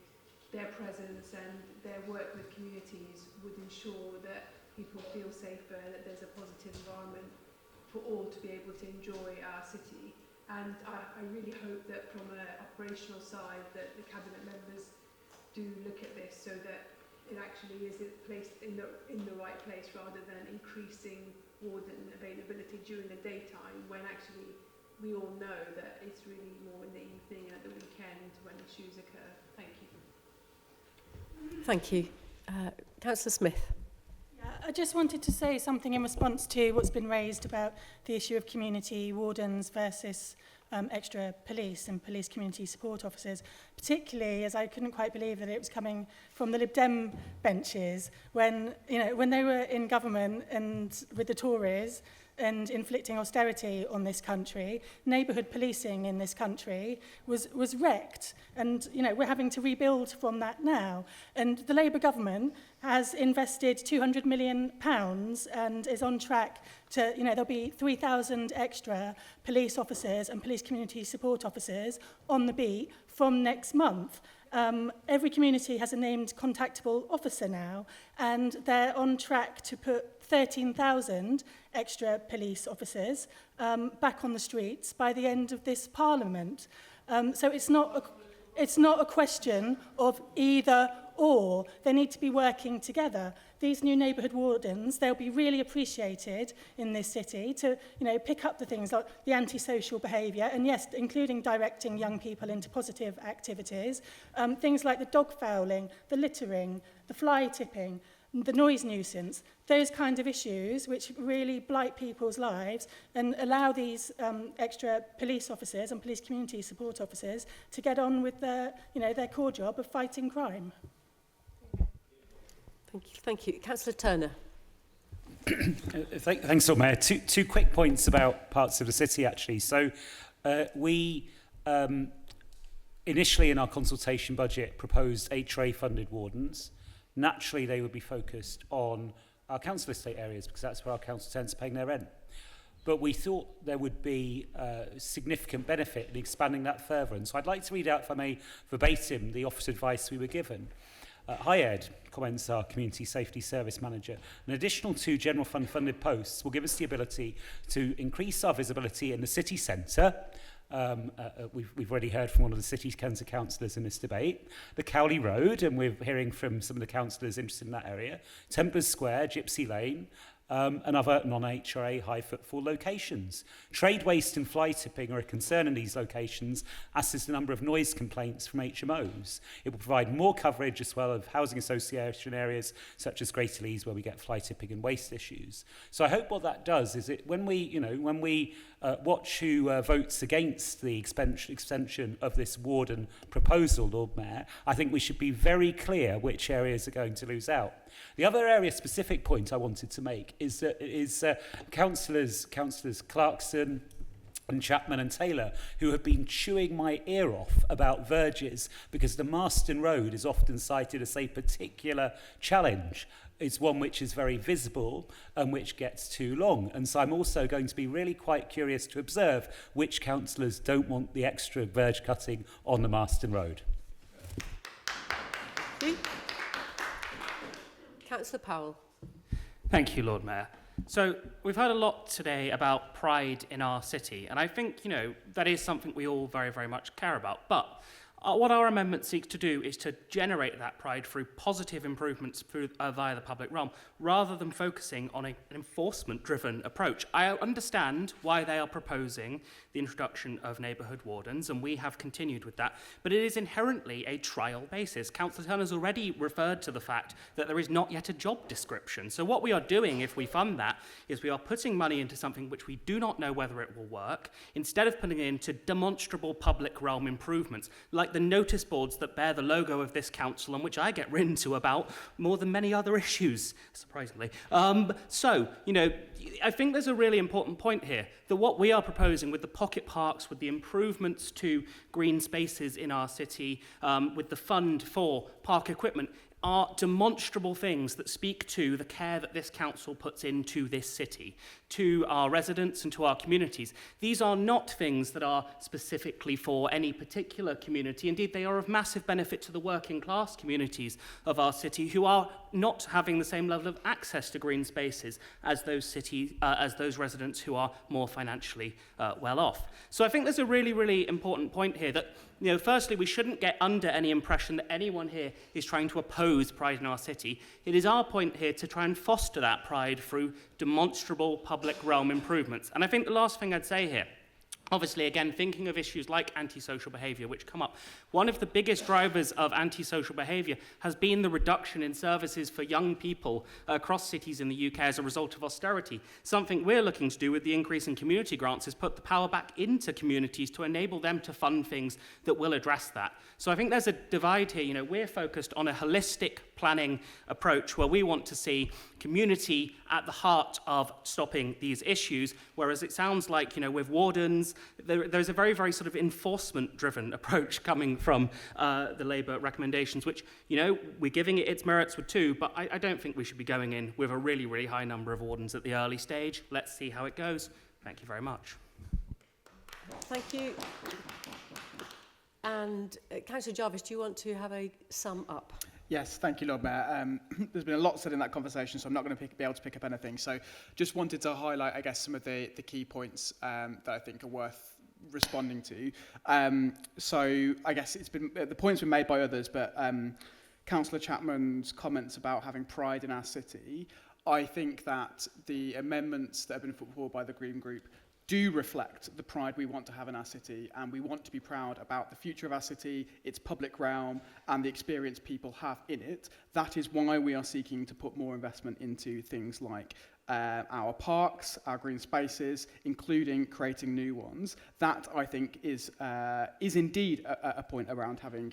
their presence and their work with communities would ensure that people feel safer and that there's a positive environment for all to be able to enjoy our city. And I really hope that from an operational side that the cabinet members do look at this, so that it actually is placed in the right place, rather than increasing warden availability during the daytime, when actually we all know that it's really more in the evening and at the weekend when issues occur. Thank you. Thank you. Councillor Smith. I just wanted to say something in response to what's been raised about the issue of community wardens versus extra police and police community support officers, particularly as I couldn't quite believe that it was coming from the Lib Dem benches when they were in government and with the Tories and inflicting austerity on this country. Neighbourhood policing in this country was wrecked, and we're having to rebuild from that now. And the Labour government has invested £200 million and is on track to, there'll be 3,000 extra police officers and police community support officers on the beat from next month. Every community has a named contactable officer now, and they're on track to put 13,000 extra police officers back on the streets by the end of this Parliament. So it's not a question of either or. They need to be working together. These new neighbourhood wardens, they'll be really appreciated in this city to, pick up the things like the antisocial behaviour, and yes, including directing young people into positive activities, things like the dog fouling, the littering, the fly tipping, the noise nuisance, those kind of issues which really blight people's lives, and allow these extra police officers and police community support officers to get on with their core job of fighting crime. Thank you. Councillor Turner. Thanks, Lord Mayor. Two quick points about parts of the city, actually. So we initially in our consultation budget proposed HRA-funded wardens. Naturally, they would be focused on our council estate areas, because that's where our council tenants are paying their rent. But we thought there would be significant benefit in expanding that further. And so I'd like to read out, if I may, verbatim, the office advice we were given. Hi Ed, comments our Community Safety Service Manager. An additional 2 general fund funded posts will give us the ability to increase our visibility in the city centre. We've already heard from one of the city centre councillors in this debate. The Cowley Road, and we're hearing from some of the councillors interested in that area. Templars Square, Gypsy Lane, and other non-HRA high footfall locations. Trade waste and fly tipping are a concern in these locations, as is the number of noise complaints from HMOs. It will provide more coverage as well of housing association areas such as Greater Leeds, where we get fly tipping and waste issues. So I hope what that does is when we watch who votes against the extension of this Warden proposal, Lord Mayor, I think we should be very clear which areas are going to lose out. The other area-specific point I wanted to make is that councillors Clarkson and Chapman and Taylor, who have been chewing my ear off about verges because the Marston Road is often cited as a particular challenge. It's one which is very visible and which gets too long. And so I'm also going to be really quite curious to observe which councillors don't want the extra verge cutting on the Marston Road. Councillor Powell. Thank you, Lord Mayor. So we've heard a lot today about pride in our city, and I think, that is something we all very, very much care about. But what our amendment seeks to do is to generate that pride through positive improvements via the public realm, rather than focusing on an enforcement-driven approach. I understand why they are proposing the introduction of neighbourhood wardens, and we have continued with that, but it is inherently a trial basis. Councillor Turner's already referred to the fact that there is not yet a job description. So what we are doing, if we fund that, is we are putting money into something which we do not know whether it will work, instead of putting it into demonstrable public realm improvements, like the notice boards that bear the logo of this council, and which I get written to about more than many other issues, surprisingly. I think there's a really important point here, that what we are proposing with the pocket parks, with the improvements to green spaces in our city, with the fund for park equipment, are demonstrable things that speak to the care that this council puts into this city, to our residents and to our communities. These are not things that are specifically for any particular community. Indeed, they are of massive benefit to the working class communities of our city, who are not having the same level of access to green spaces as those residents who are more financially well off. So I think there's a really, really important point here that, firstly, we shouldn't get under any impression that anyone here is trying to oppose pride in our city. It is our point here to try and foster that pride through demonstrable public realm improvements. And I think the last thing I'd say here, obviously, again, thinking of issues like antisocial behaviour, which come up, one of the biggest drivers of antisocial behaviour has been the reduction in services for young people across cities in the UK as a result of austerity. Something we're looking to do with the increase in community grants is put the power back into communities to enable them to fund things that will address that. So I think there's a divide here. We're focused on a holistic planning approach where we want to see community at the heart of stopping these issues, whereas it sounds like, with wardens, there's a very, very sort of enforcement-driven approach coming from the Labour recommendations, which, we're giving it its merits with two, but I don't think we should be going in with a really, really high number of wardens at the early stage. Let's see how it goes. Thank you very much. Thank you. And Councillor Jarvis, do you want to have a sum up? Yes, thank you, Lord Mayor. There's been a lot said in that conversation, so I'm not going to be able to pick up anything. So just wanted to highlight, I guess, some of the key points that I think are worth responding to. So I guess it's been the points been made by others, but Councillor Chapman's comments about having pride in our city, I think that the amendments that have been put forward by the Green Group do reflect the pride we want to have in our city, and we want to be proud about the future of our city, its public realm, and the experience people have in it. That is why we are seeking to put more investment into things like our parks, our green spaces, including creating new ones. That, I think, is indeed a point around having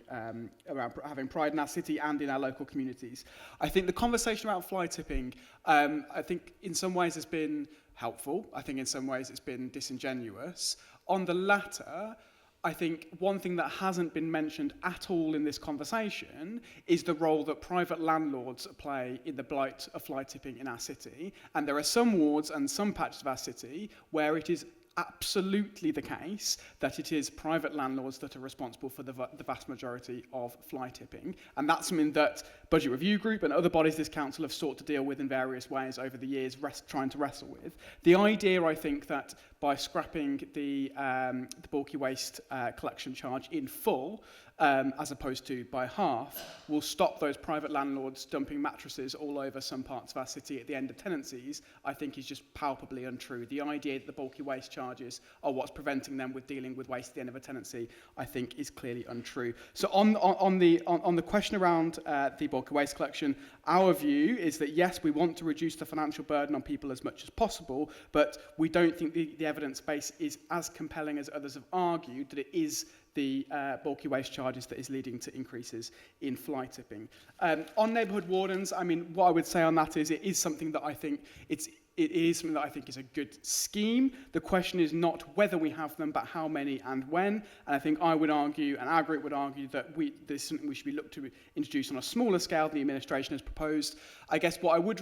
pride in our city and in our local communities. I think the conversation about fly tipping, I think in some ways has been helpful. I think in some ways it's been disingenuous. On the latter, I think one thing that hasn't been mentioned at all in this conversation is the role that private landlords play in the blight of fly tipping in our city. And there are some wards and some patches of our city where it is absolutely the case that it is private landlords that are responsible for the vast majority of fly tipping. And that's something that Budget Review Group and other bodies this council have sought to deal with in various ways over the years, trying to wrestle with. The idea, I think, that by scrapping the bulky waste collection charge in full, as opposed to by half, will stop those private landlords dumping mattresses all over some parts of our city at the end of tenancies, I think is just palpably untrue. The idea that the bulky waste charges are what's preventing them with dealing with waste at the end of a tenancy, I think is clearly untrue. So on the question around the bulky waste collection, our view is that yes, we want to reduce the financial burden on people as much as possible, but we don't think the evidence base is as compelling as others have argued that it is the bulky waste charges that is leading to increases in fly tipping. On neighbourhood wardens, I mean, what I would say on that is it is something that I think it is something that I think is a good scheme. The question is not whether we have them, but how many and when. And I think I would argue, and our group would argue, that this is something we should be looked to introduce on a smaller scale than the administration has proposed. I guess what I would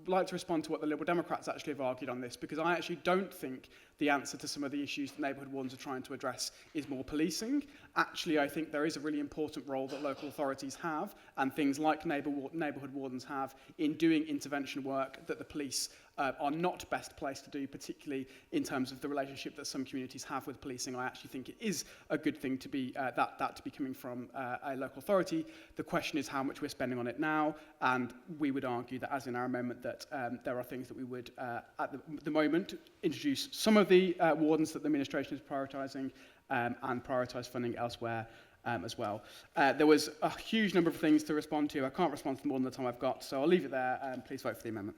like to respond to what the Liberal Democrats actually have argued on this, because I actually don't think the answer to some of the issues that neighbourhood wardens are trying to address is more policing. Actually, I think there is a really important role that local authorities have, and things like neighbourhood wardens have, in doing intervention work that the police are not best placed to do, particularly in terms of the relationship that some communities have with policing. I actually think it is a good thing to be that to be coming from a local authority. The question is how much we're spending on it now, and we would argue that, as in our amendment, that there are things that we would, at the moment, introduce some of the wardens that the administration is prioritising, and prioritise funding elsewhere as well. There was a huge number of things to respond to. I can't respond to them all in the time I've got, so I'll leave it there, and please vote for the amendment.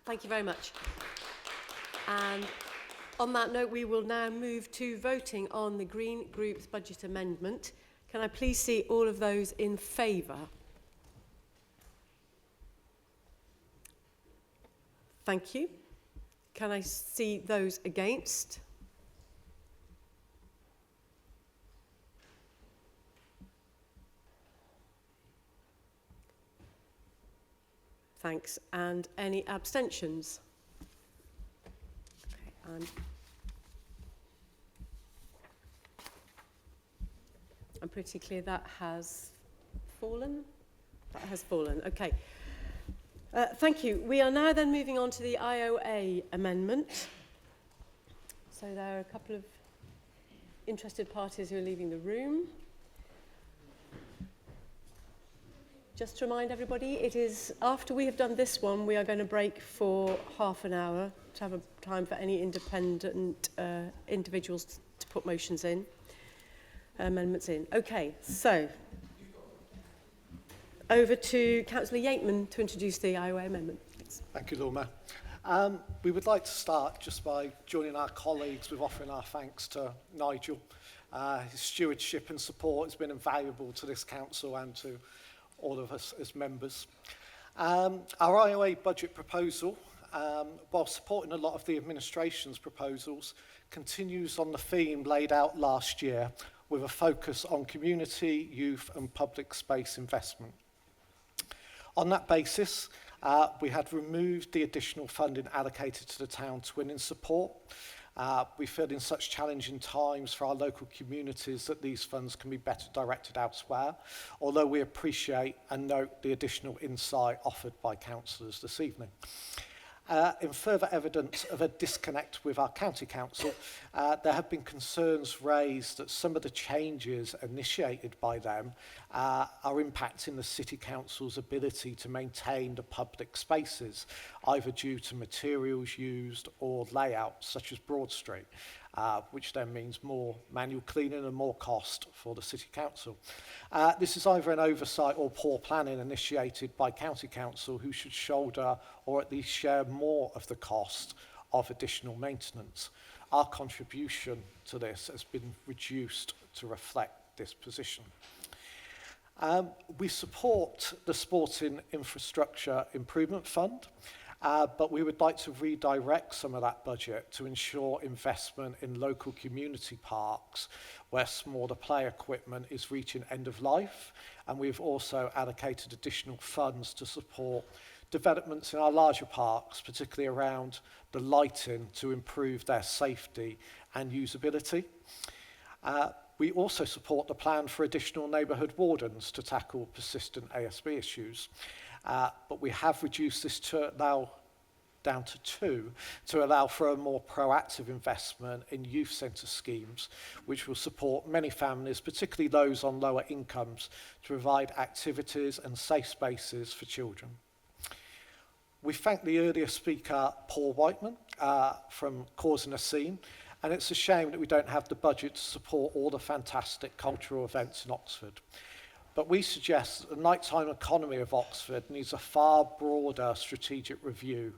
Thank you very much. And on that note, we will now move to voting on the Green Group's budget amendment. Can I please see all of those in favour? Thank you. Can I see those against? Thanks. And any abstentions? Okay, and I'm pretty clear that has fallen. That has fallen. Okay. Thank you. We are now then moving on to the IOA amendment. So there are a couple of interested parties who are leaving the room. Just to remind everybody, it is after we have done this one, we are going to break for half an hour to have a time for any independent individuals to put motions in, amendments in. Okay, so over to Councillor Yateman to introduce the IOA amendment. Thanks. Thank you, Lord Mayor. We would like to start just by joining our colleagues with offering our thanks to Nigel. His stewardship and support has been invaluable to this council and to all of us as members. Our IOA budget proposal, while supporting a lot of the administration's proposals, continues on the theme laid out last year with a focus on community, youth and public space investment. On that basis, we had removed the additional funding allocated to the town twinning support. We feel in such challenging times for our local communities that these funds can be better directed elsewhere, although we appreciate and note the additional insight offered by councillors this evening. In further evidence of a disconnect with our county council, there have been concerns raised that some of the changes initiated by them are impacting the city council's ability to maintain the public spaces, either due to materials used or layout, such as Broad Street, which then means more manual cleaning and more cost for the city council. This is either an oversight or poor planning initiated by county council, who should shoulder or at least share more of the cost of additional maintenance. Our contribution to this has been reduced to reflect this position. We support the Sporting Infrastructure Improvement Fund, but we would like to redirect some of that budget to ensure investment in local community parks where smaller play equipment is reaching end of life, and we've also allocated additional funds to support developments in our larger parks, particularly around the lighting, to improve their safety and usability. We also support the plan for additional neighbourhood wardens to tackle persistent ASB issues, but we have reduced this to allow down to 2 to allow for a more proactive investment in youth centre schemes, which will support many families, particularly those on lower incomes, to provide activities and safe spaces for children. We thank the earlier speaker, Paul Whiteman, from Causing a Scene, and it's a shame that we don't have the budget to support all the fantastic cultural events in Oxford. But we suggest that the nighttime economy of Oxford needs a far broader strategic review.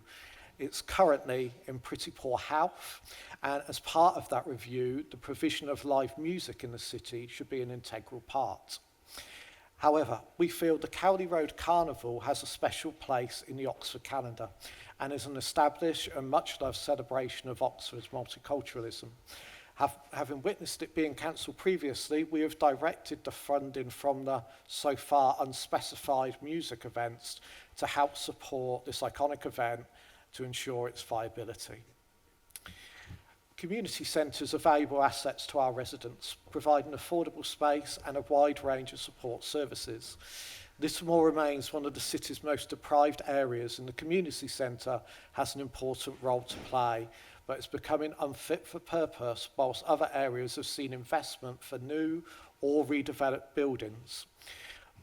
It's currently in pretty poor health, and as part of that review, the provision of live music in the city should be an integral part. However, we feel the Cowley Road Carnival has a special place in the Oxford calendar and is an established and much-loved celebration of Oxford's multiculturalism. Having witnessed it being cancelled previously, we have directed the funding from the so far unspecified music events to help support this iconic event to ensure its viability. Community centres are valuable assets to our residents, providing affordable space and a wide range of support services. Lismore remains one of the city's most deprived areas, and the community centre has an important role to play, but it's becoming unfit for purpose whilst other areas have seen investment for new or redeveloped buildings.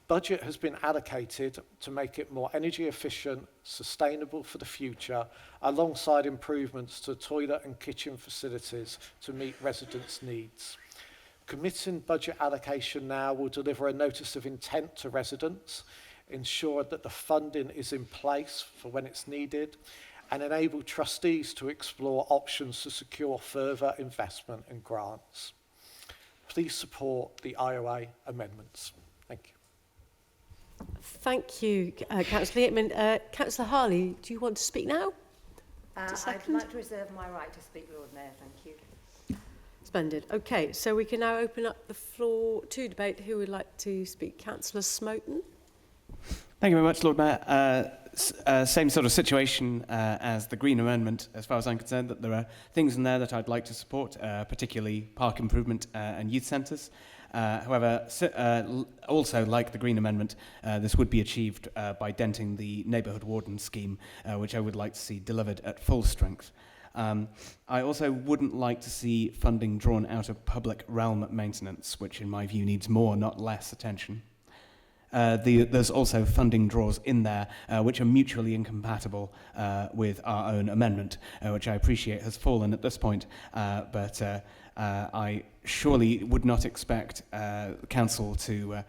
Budget has been allocated to make it more energy efficient, sustainable for the future, alongside improvements to toilet and kitchen facilities to meet residents' needs. Committing budget allocation now will deliver a notice of intent to residents, ensure that the funding is in place for when it's needed, and enable trustees to explore options to secure further investment and grants. Please support the IOA amendments. Thank you. Thank you, Councillor Yateman. Councillor Harley, do you want to speak now? I'd like to reserve my right to speak, Lord Mayor. Thank you. Splendid. Okay, so we can now open up the floor to debate. Who would like to speak? Councillor Smoten. Thank you very much, Lord Mayor. Same sort of situation as the Green Amendment, as far as I'm concerned, that there are things in there that I'd like to support, particularly park improvement and youth centres. However, also like the Green Amendment, this would be achieved by denting the neighbourhood warden scheme, which I would like to see delivered at full strength. I also wouldn't like to see funding drawn out of public realm maintenance, which in my view needs more, not less attention. There's also funding draws in there which are mutually incompatible with our own amendment, which I appreciate has fallen at this point, but I surely would not expect council to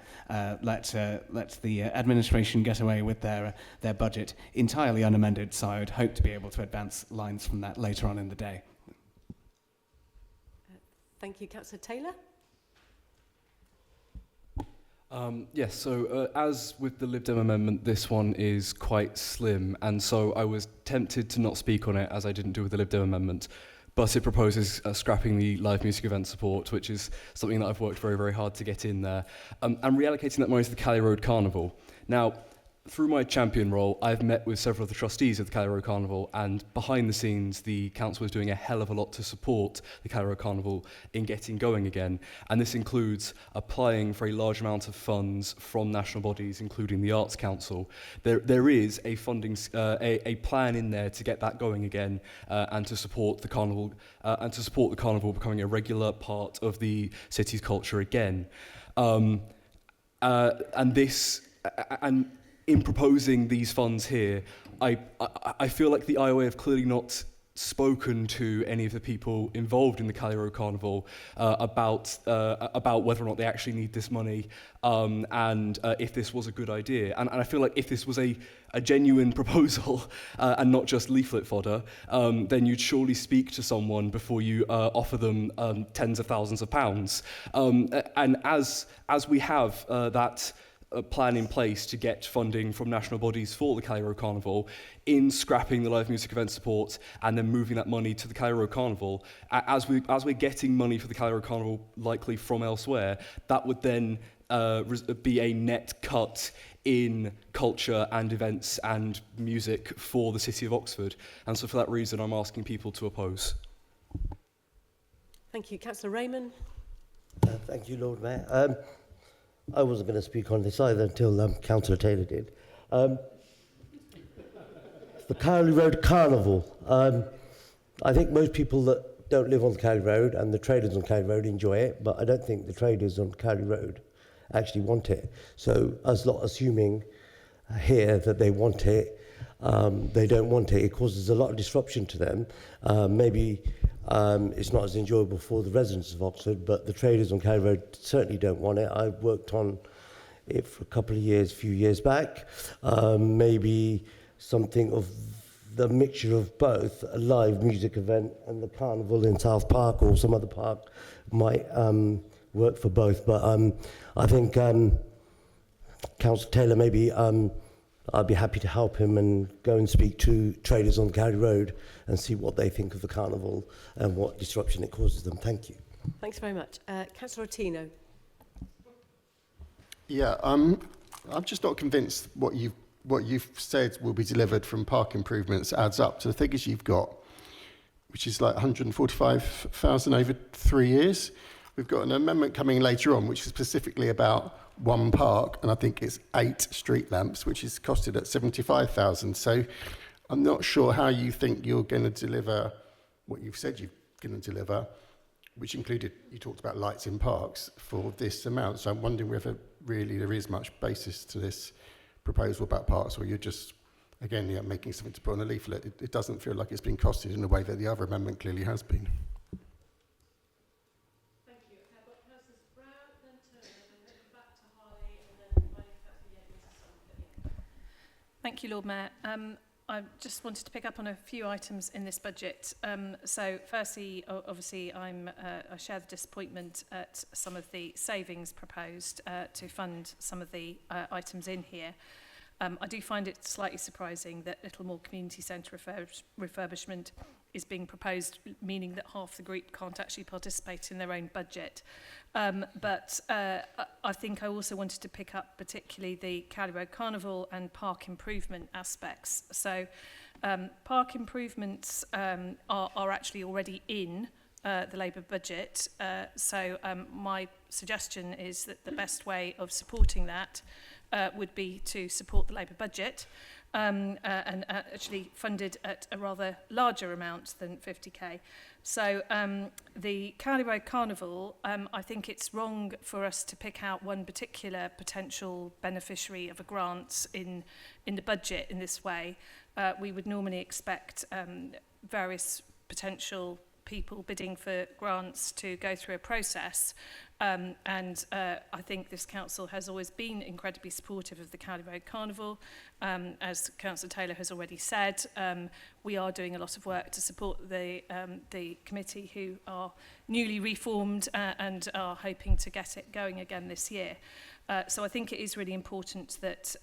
let the administration get away with their budget entirely unamended, so I would hope to be able to advance lines from that later on in the day. Thank you. Councillor Taylor? Yes, so as with the Lib Dem amendment, this one is quite slim, and so I was tempted to not speak on it, as I didn't do with the Lib Dem amendment, but it proposes scrapping the live music event support, which is something that I've worked very, very hard to get in there, and reallocating that money to the Cowley Road Carnival. Now, through my champion role, I've met with several of the trustees of the Cowley Road Carnival, and behind the scenes, the council is doing a hell of a lot to support the Cowley Road Carnival in getting going again. And this includes applying for a large amount of funds from national bodies, including the Arts Council. There is a funding, a plan in there to get that going again, and to support the carnival, becoming a regular part of the city's culture again. In proposing these funds here, I feel like the IOA have clearly not spoken to any of the people involved in the Cowley Road Carnival about whether or not they actually need this money, and if this was a good idea. And I feel like if this was a genuine proposal and not just leaflet fodder, then you'd surely speak to someone before you offer them tens of thousands of pounds. And as we have that plan in place to get funding from national bodies for the Cowley Road Carnival, in scrapping the live music event support and then moving that money to the Cowley Road Carnival, as we're getting money for the Cowley Road Carnival likely from elsewhere, that would then be a net cut in culture and events and music for the City of Oxford. And so for that reason, I'm asking people to oppose. Thank you. Councillor Raymond. Thank you, Lord Mayor. I wasn't going to speak on this either until Councillor Taylor did. For The Cowley Road Carnival. I think most people that don't live on Cowley Road and the traders on Cowley Road enjoy it, but I don't think the traders on Cowley Road actually want it. So us lot assuming here that they want it, they don't want it. It causes a lot of disruption to them. Maybe it's not as enjoyable for the residents of Oxford, but the traders on Cowley Road certainly don't want it. I worked on it for a couple of years, a few years back. Maybe something of the mixture of both, a live music event and the carnival in South Park or some other park might work for both. But I think Councillor Taylor, maybe I'd be happy to help him and go and speak to traders on Cowley Road and see what they think of the carnival and what disruption it causes them. Thank you. Thanks very much. Councillor Ottino. Yeah, I'm just not convinced what you've said will be delivered from park improvements adds up to the figures you've got, which is like 145,000 over 3 years. We've got an amendment coming later on, which is specifically about one park, and I think it's 8 street lamps, which is costed at 75,000. So I'm not sure how you think you're going to deliver what you've said you're going to deliver, which included, you talked about lights in parks, for this amount. So I'm wondering whether really there is much basis to this proposal about parks, or you're just, again, making something to put on a leaflet. It doesn't feel like it's been costed in a way that the other amendment clearly has been. Thank you. Okay, I've got Councillors Brown, then Turner, and then back to Harley, and then finally Councillor Yates. Thank you, Lord Mayor. I just wanted to pick up on a few items in this budget. So firstly, obviously, I share the disappointment at some of the savings proposed to fund some of the items in here. I do find it slightly surprising that Littlemore Community Centre refurbishment is being proposed, meaning that half the group can't actually participate in their own budget. But I think I also wanted to pick up particularly the Cowley Road Carnival and park improvement aspects. So park improvements are actually already in the Labour budget. So my suggestion is that the best way of supporting that would be to support the Labour budget and actually funded at a rather larger amount than 50k. So the Cowley Road Carnival, I think it's wrong for us to pick out one particular potential beneficiary of a grant in the budget in this way. We would normally expect various potential people bidding for grants to go through a process. And I think this council has always been incredibly supportive of the Cowley Road Carnival. As Councillor Taylor has already said, we are doing a lot of work to support the committee, who are newly reformed and are hoping to get it going again this year. So I think it is really important that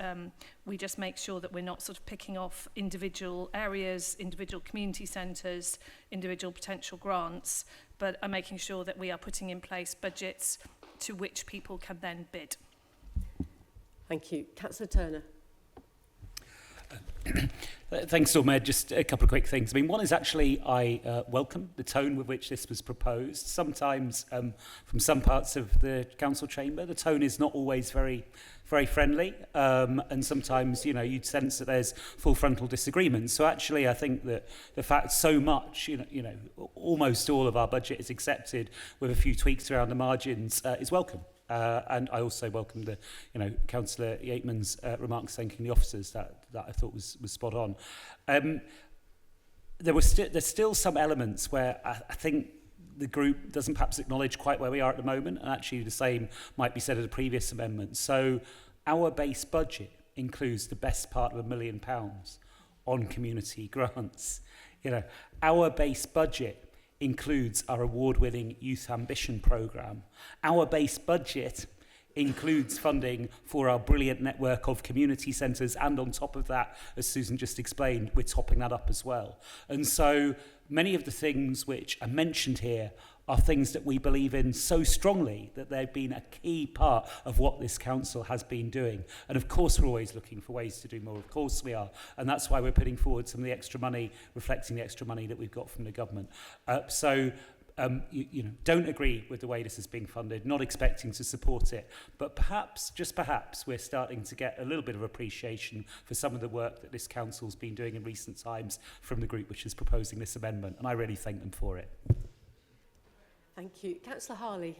we just make sure that we're not sort of picking off individual areas, individual community centres, individual potential grants, but are making sure that we are putting in place budgets to which people can then bid. Thank you. Councillor Turner. Thanks, Lord Mayor. Just a couple of quick things. I mean, one is actually I welcome the tone with which this was proposed. Sometimes from some parts of the council chamber, the tone is not always very friendly, and sometimes, you know, you'd sense that there's full frontal disagreement. So actually, I think that the fact so much, you know, almost all of our budget is accepted with a few tweaks around the margins is welcome. And I also welcome the, Councillor Yateman's remarks thanking the officers. That I thought was spot on. There's still some elements where I think the group doesn't perhaps acknowledge quite where we are at the moment, and actually the same might be said of the previous amendment. So our base budget includes the best part of £1 million on community grants. Our base budget includes our award-winning Youth Ambition programme. Our base budget includes funding for our brilliant network of community centres, and on top of that, as Susan just explained, we're topping that up as well. And so many of the things which are mentioned here are things that we believe in so strongly that they've been a key part of what this council has been doing. And of course we're always looking for ways to do more, of course we are, and that's why we're putting forward some of the extra money, reflecting the extra money that we've got from the government. So don't agree with the way this is being funded, not expecting to support it. But perhaps, just perhaps, we're starting to get a little bit of appreciation for some of the work that this council's been doing in recent times from the group which is proposing this amendment. And I really thank them for it. Thank you. Councillor Harley.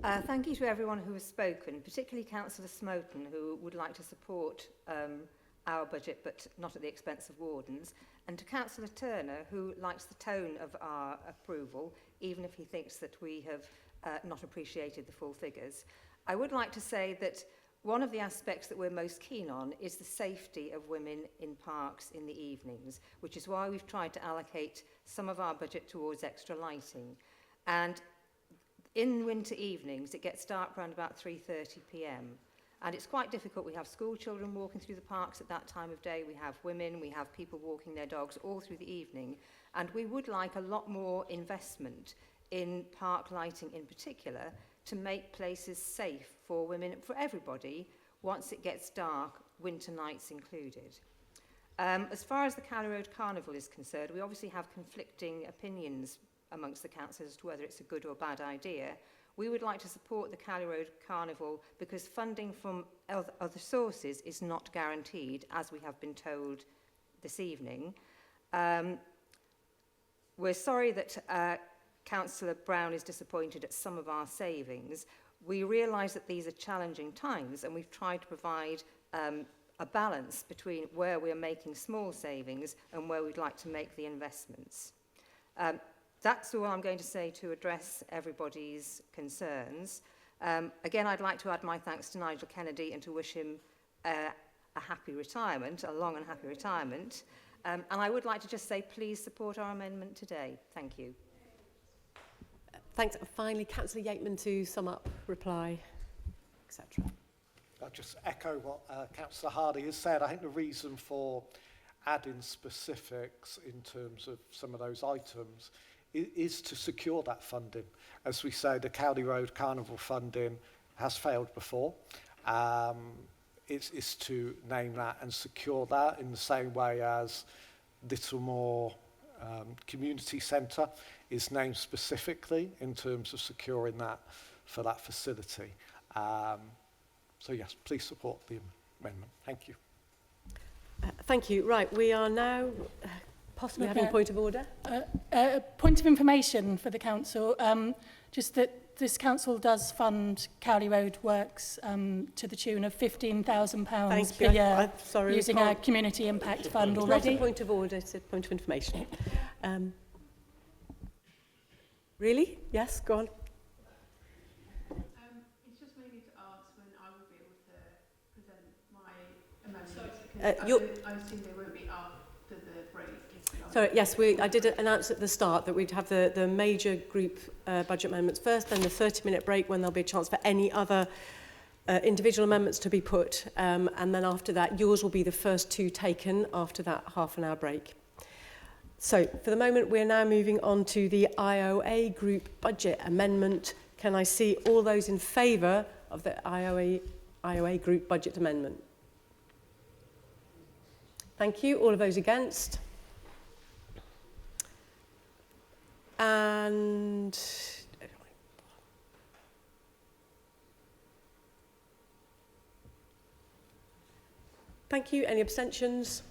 Thank you to everyone who has spoken, particularly Councillor Smoten, who would like to support our budget but not at the expense of wardens, and to Councillor Turner, who likes the tone of our approval, even if he thinks that we have not appreciated the full figures. I would like to say that one of the aspects that we're most keen on is the safety of women in parks in the evenings, which is why we've tried to allocate some of our budget towards extra lighting. And in winter evenings, it gets dark around about 3:30 p.m. And it's quite difficult. We have school children walking through the parks at that time of day. We have women, we have people walking their dogs all through the evening. And we would like a lot more investment in park lighting in particular to make places safe for women, for everybody, once it gets dark, winter nights included. As far as the Cowley Road Carnival is concerned, we obviously have conflicting opinions amongst the councils as to whether it's a good or bad idea. We would like to support the Cowley Road Carnival because funding from other sources is not guaranteed, as we have been told this evening. We're sorry that Councillor Brown is disappointed at some of our savings. We realise that these are challenging times, and we've tried to provide a balance between where we're making small savings and where we'd like to make the investments. That's all I'm going to say to address everybody's concerns. Again, I'd like to add my thanks to Nigel Kennedy and to wish him a happy retirement, a long and happy retirement. And I would like to just say, please support our amendment today. Thank you. Thanks. And finally, Councillor Yateman to sum up, reply, etc. I'll just echo what Councillor Hardy has said. I think the reason for adding specifics in terms of some of those items is to secure that funding. As we say, the Cowley Road Carnival funding has failed before. It's to name that and secure that in the same way as Littlemore Community Centre is named specifically in terms of securing that for that facility. So yes, please support the amendment. Thank you. Thank you. Right, we are now possibly having a point of order. Point of information for the council, just that this council does fund Cowley Road works to the tune of £15,000 per year using our community impact fund already. Not a point of order, it's a point of information. Really? Yes, go on. It's just mainly to ask when I will be able to present my amendments. I assume they won't be after the break. Sorry, yes, I did announce at the start that we'd have the major group budget amendments first, then the 30-minute break when there'll be a chance for any other individual amendments to be put, and then after that, yours will be the first two taken after that half-an-hour break. So, for the moment, we're now moving on to the IOA group budget amendment. Can I see all those in favour of the IOA group budget amendment? Thank you. All of those against? And thank you. Any abstentions?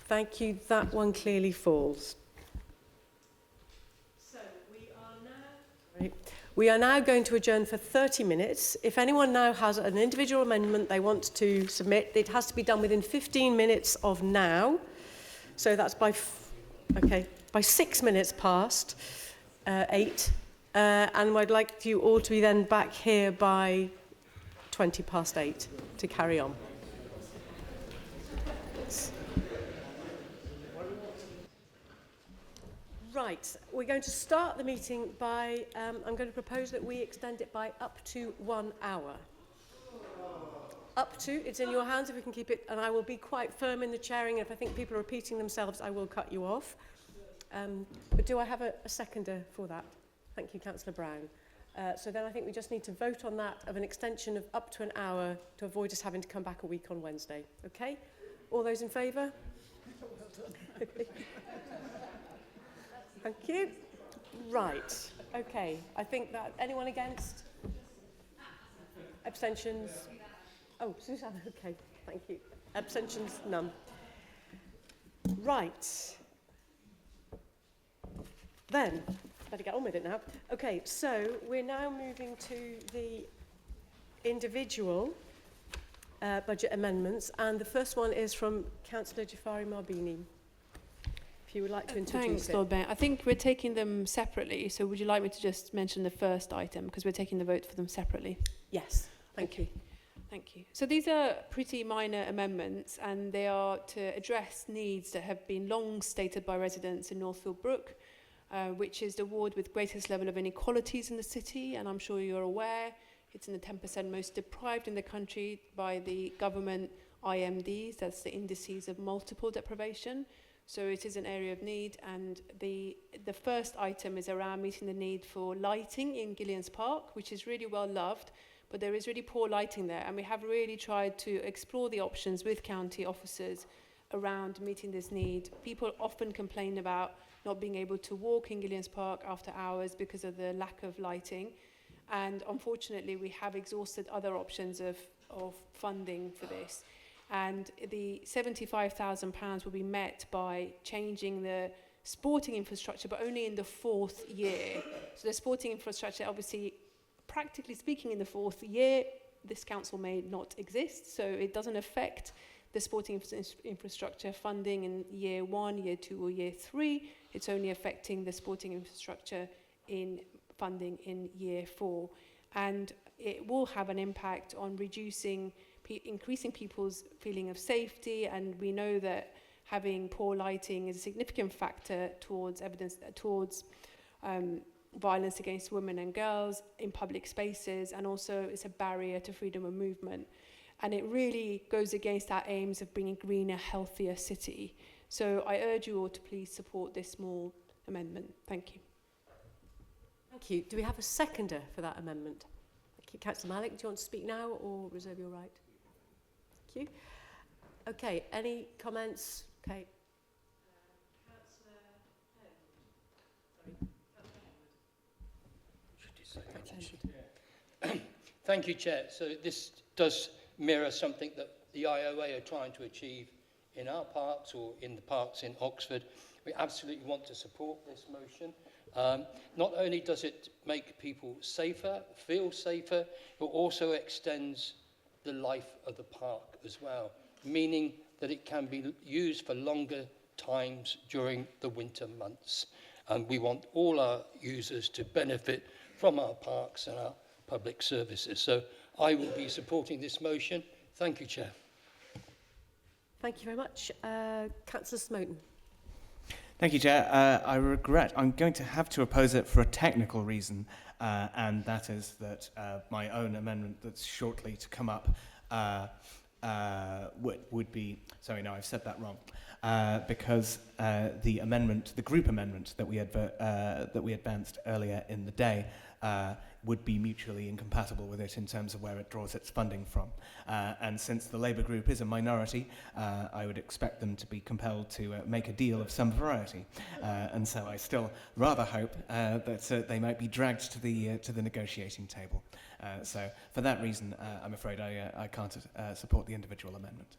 Thank you. That one clearly falls. So we are now going to adjourn for 30 minutes. If anyone now has an individual amendment they want to submit, it has to be done within 15 minutes of now. So that's by 6 minutes past 8. And I'd like you all to be then back here by 20 past 8 to carry on. Right, we're going to start the meeting by, I'm going to propose that we extend it by up to 1 hour. Up to, it's in your hands if we can keep it, and I will be quite firm in the chairing. If I think people are repeating themselves, I will cut you off. But do I have a seconder for that? Thank you, Councillor Brown. So then I think we just need to vote on that of an extension of up to an hour to avoid us having to come back a week on Wednesday. Okay? All those in favour? Thank you. Right. Okay. I think that anyone against? Abstentions? Oh, Susanna. Okay. Thank you. Abstentions? None. Right. Then, better get on with it now. Okay, so we're now moving to the individual budget amendments, and the first one is from Councillor Jafari Marbini. If you would like to introduce Thanks, it. Lord Mayor. I think we're taking them separately, so would you like me to just mention the first item, because we're taking the vote for them separately? Yes, thank you. Thank you. So these are pretty minor amendments, and they are to address needs that have been long stated by residents in Northfield Brook, which is the ward with greatest level of inequalities in the city, and I'm sure you're aware it's in the 10% most deprived in the country by the government IMDs, that's the indices of multiple deprivation. So it is an area of need, and the first item is around meeting the need for lighting in Gillian's Park, which is really well loved, but there is really poor lighting there, and we have really tried to explore the options with county officers around meeting this need. People often complain about not being able to walk in Gillian's Park after hours because of the lack of lighting, and unfortunately we have exhausted other options of funding for this. And the £75,000 will be met by changing the sporting infrastructure, but only in the 4th year. So the sporting infrastructure, obviously, practically speaking, in the 4th year, this council may not exist, so it doesn't affect the sporting infrastructure funding in year 1, year 2, or year 3. It's only affecting the sporting infrastructure in funding in year 4. And it will have an impact on increasing people's feeling of safety, and we know that having poor lighting is a significant factor towards violence against women and girls in public spaces, and also it's a barrier to freedom of movement. And it really goes against our aims of bringing a greener, healthier city. So I urge you all to please support this small amendment. Thank you. Thank you. Do we have a seconder for that amendment? Thank you. Councillor Malik, do you want to speak now or reserve your right? Thank you. Okay, any comments? Okay. Thank you, Chair. So this does mirror something that the IOA are trying to achieve in our parks or in the parks in Oxford. We absolutely want to support this motion. Not only does it make people safer, feel safer, it also extends the life of the park as well, meaning that it can be used for longer times during the winter months. And we want all our users to benefit from our parks and our public services. So I will be supporting this motion. Thank you, Chair. Thank you very much. Councillor Smoten. Thank you, Chair. I regret I'm going to have to oppose it for a technical reason, and that is that my own amendment that's shortly to come up would be, sorry, no, I've said that wrong, because the group amendment that we advanced earlier in the day would be mutually incompatible with it in terms of where it draws its funding from. And since the Labour group is a minority, I would expect them to be compelled to make a deal of some variety. And so I still rather hope that they might be dragged to the negotiating table. So for that reason, I'm afraid I can't support the individual amendment.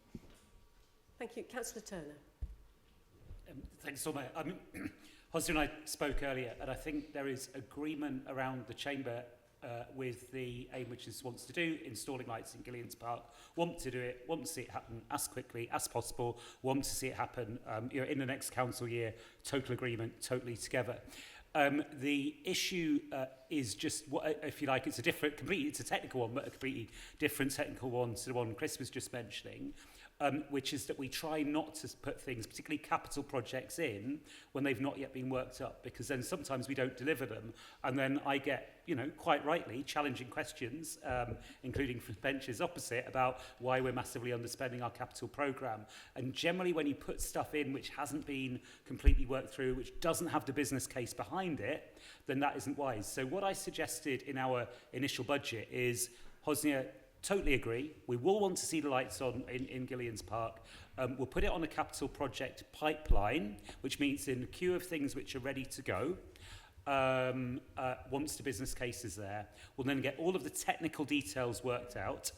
Thank you. Councillor Turner. Thanks, Mayor. Hosni and I spoke earlier, and I think there is agreement around the Chamber with the aim which it wants to do, installing lights in Gillian's Park. Want to do it, want to see it happen as quickly as possible, want to see it happen in the next council year. Total agreement, totally together. The issue is just, if you like, it's a technical one, but a completely different technical one to the one Chris was just mentioning. Which is that we try not to put things, particularly capital projects, in when they've not yet been worked up, because then sometimes we don't deliver them, and then I get, quite rightly, challenging questions, including from benches opposite, about why we're massively underspending our capital programme. And generally when you put stuff in which hasn't been completely worked through, which doesn't have the business case behind it, then that isn't wise. So what I suggested in our initial budget is, Hosnia totally agree. We will want to see the lights on in Gillian's Park. We'll put it on a capital project pipeline, which means in a queue of things which are ready to go. Once the business case is there, we'll then get all of the technical details worked out.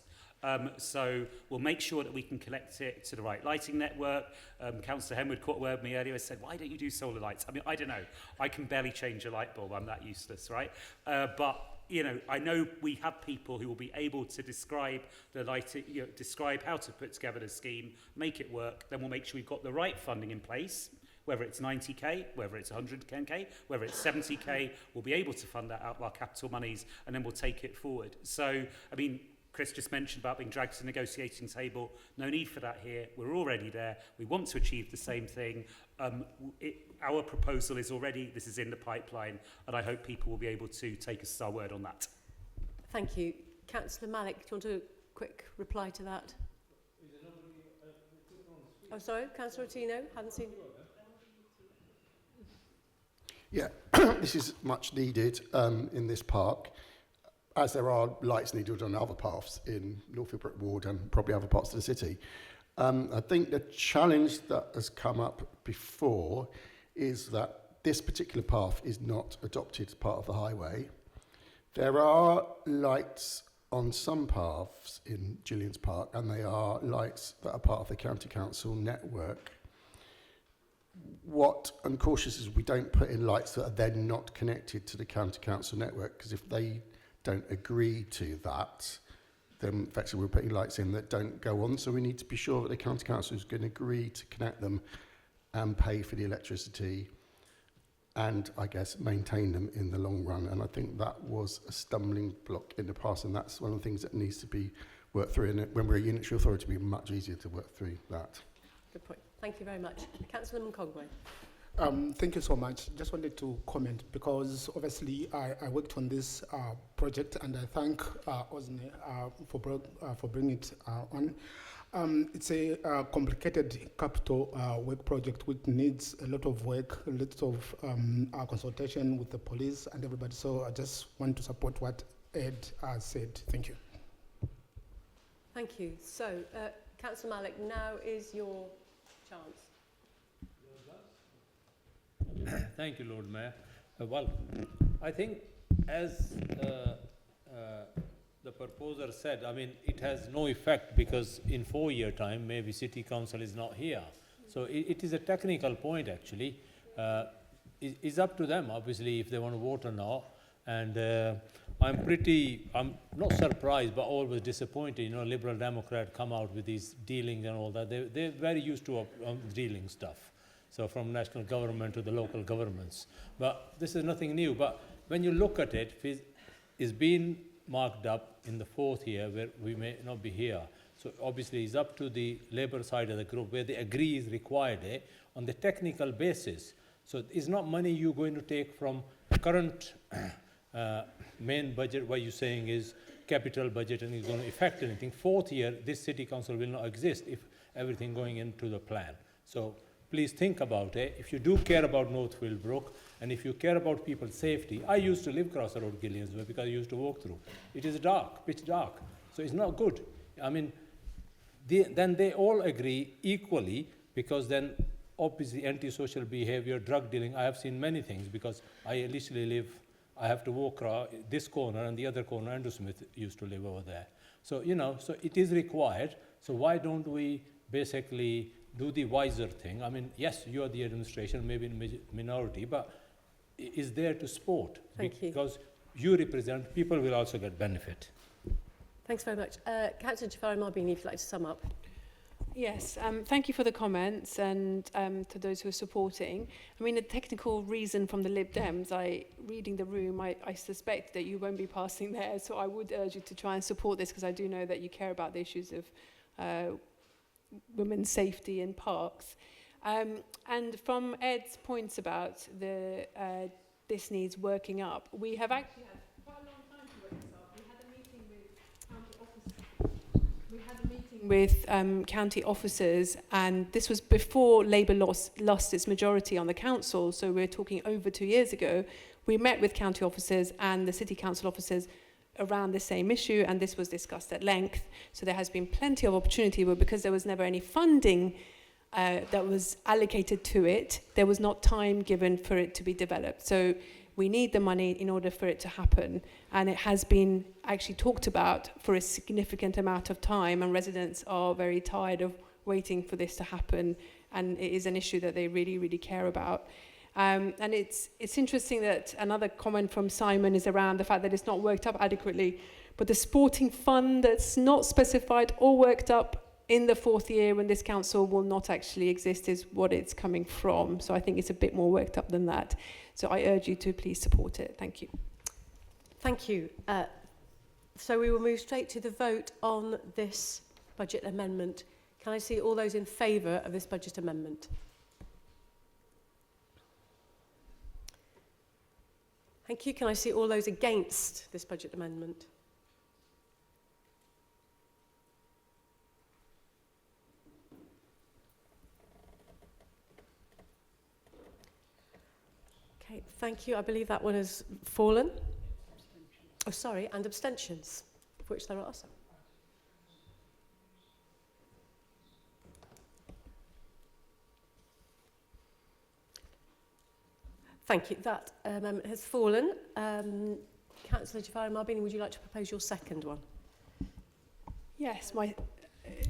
So we'll make sure that we can connect it to the right lighting network. Councillor Henwood caught a word with me earlier and said, why don't you do solar lights? I mean, I don't know. I can barely change a light bulb. I'm that useless, right? But, you know, I know we have people who will be able to describe the lighting, you know, describe how to put together the scheme, make it work. Then we'll make sure we've got the right funding in place. Whether it's 90k, whether it's 110k, whether it's 70k, we'll be able to fund that out of our capital monies, and then we'll take it forward. So, I mean, Chris just mentioned about being dragged to the negotiating table. No need for that here. We're already there. We want to achieve the same thing. Our proposal is already, this is in the pipeline, and I hope people will be able to take us our word on that. Thank you. Councillor Malik, do you want to quick reply to that? Oh, sorry, Councillor Ottino, hadn't seen. Yeah, this is much needed in this park, as there are lights needed on other paths in Northfield Brook Ward and probably other parts of the city. I think the challenge that has come up before is that this particular path is not adopted as part of the highway. There are lights on some paths in Gillian's Park, and they are lights that are part of the County Council network. What I'm cautious is we don't put in lights that are then not connected to the County Council network, because if they don't agree to that, then effectively we're putting lights in that don't go on. So we need to be sure that the County Council is going to agree to connect them and pay for the electricity and, I guess, maintain them in the long run. And I think that was a stumbling block in the past, and that's one of the things that needs to be worked through. And when we're a unitary authority, it'll be much easier to work through that. Good point. Thank you very much. Councillor Mkongwe. Thank you so much. Just wanted to comment because obviously I worked on this project, and I thank Osne for bringing it on. It's a complicated capital work project which needs a lot of work, a lot of consultation with the police and everybody. So I just want to support what Ed said. Thank you. Thank you. So, Councillor Malik, now is your chance. Thank you, Lord Mayor. Well, I think as the proposer said, I mean, it has no effect because in 4 year time, maybe City Council is not here. So it is a technical point, actually. It's up to them, obviously, if they want to vote or not. And I'm not surprised, but always disappointed. You know, Liberal Democrat come out with these dealings and all that. They're very used to dealing stuff. So from national government to the local governments. But this is nothing new. But when you look at it, it's been marked up in the 4th year where we may not be here. So obviously it's up to the Labour side of the group where they agree is required on the technical basis. So it's not money you're going to take from current main budget, what you're saying is capital budget and it's going to affect anything. 4th year, this City Council will not exist if everything going into the plan. So please think about it. If you do care about Northfield Brook, and if you care about people's safety, I used to live across the road Gillian's Way because I used to walk through. It is dark, pitch dark, so it's not good. I mean, then they all agree equally because then obviously antisocial behavior, drug dealing, I have seen many things because I literally live, I have to walk around this corner and the other corner, Andrew Smith used to live over there. So, you know, so it is required. So why don't we basically do the wiser thing? I mean, yes, you are the administration, maybe in minority, but is there to support. Thank you. Because you represent, people will also get benefit. Thanks very much. Councillor Jafari Marbini, if you'd like to sum up. Yes, thank you for the comments and to those who are supporting. I mean, the technical reason from the Lib Dems, reading the room, I suspect that you won't be passing there, so I would urge you to try and support this because I do know that you care about the issues of women's safety in parks. And from Ed's points about the this needs working up, we have actually had quite a long time to work this up. We had a meeting with county officers, and this was before Labour lost its majority on the council, so we're talking over 2 years ago. We met with county officers and the city council officers around the same issue, and this was discussed at length. So there has been plenty of opportunity, but because there was never any funding that was allocated to it, there was not time given for it to be developed. So we need the money in order for it to happen, and it has been actually talked about for a significant amount of time, and residents are very tired of waiting for this to happen, and it is an issue that they really, really care about. And it's interesting that another comment from Simon is around the fact that it's not worked up adequately, but the sporting fund that's not specified or worked up in the 4th year when this council will not actually exist is what it's coming from. So I think it's a bit more worked up than that. So I urge you to please support it. Thank you. Thank you. So we will move straight to the vote on this budget amendment. Can I see all those in favour of this budget amendment? Thank you. Can I see all those against this budget amendment? Okay, thank you. I believe that one has fallen. Oh, sorry, and abstentions, of which there are some. Thank you. That amendment has fallen. Councillor Jafari Marbini, would you like to propose your second one? Yes,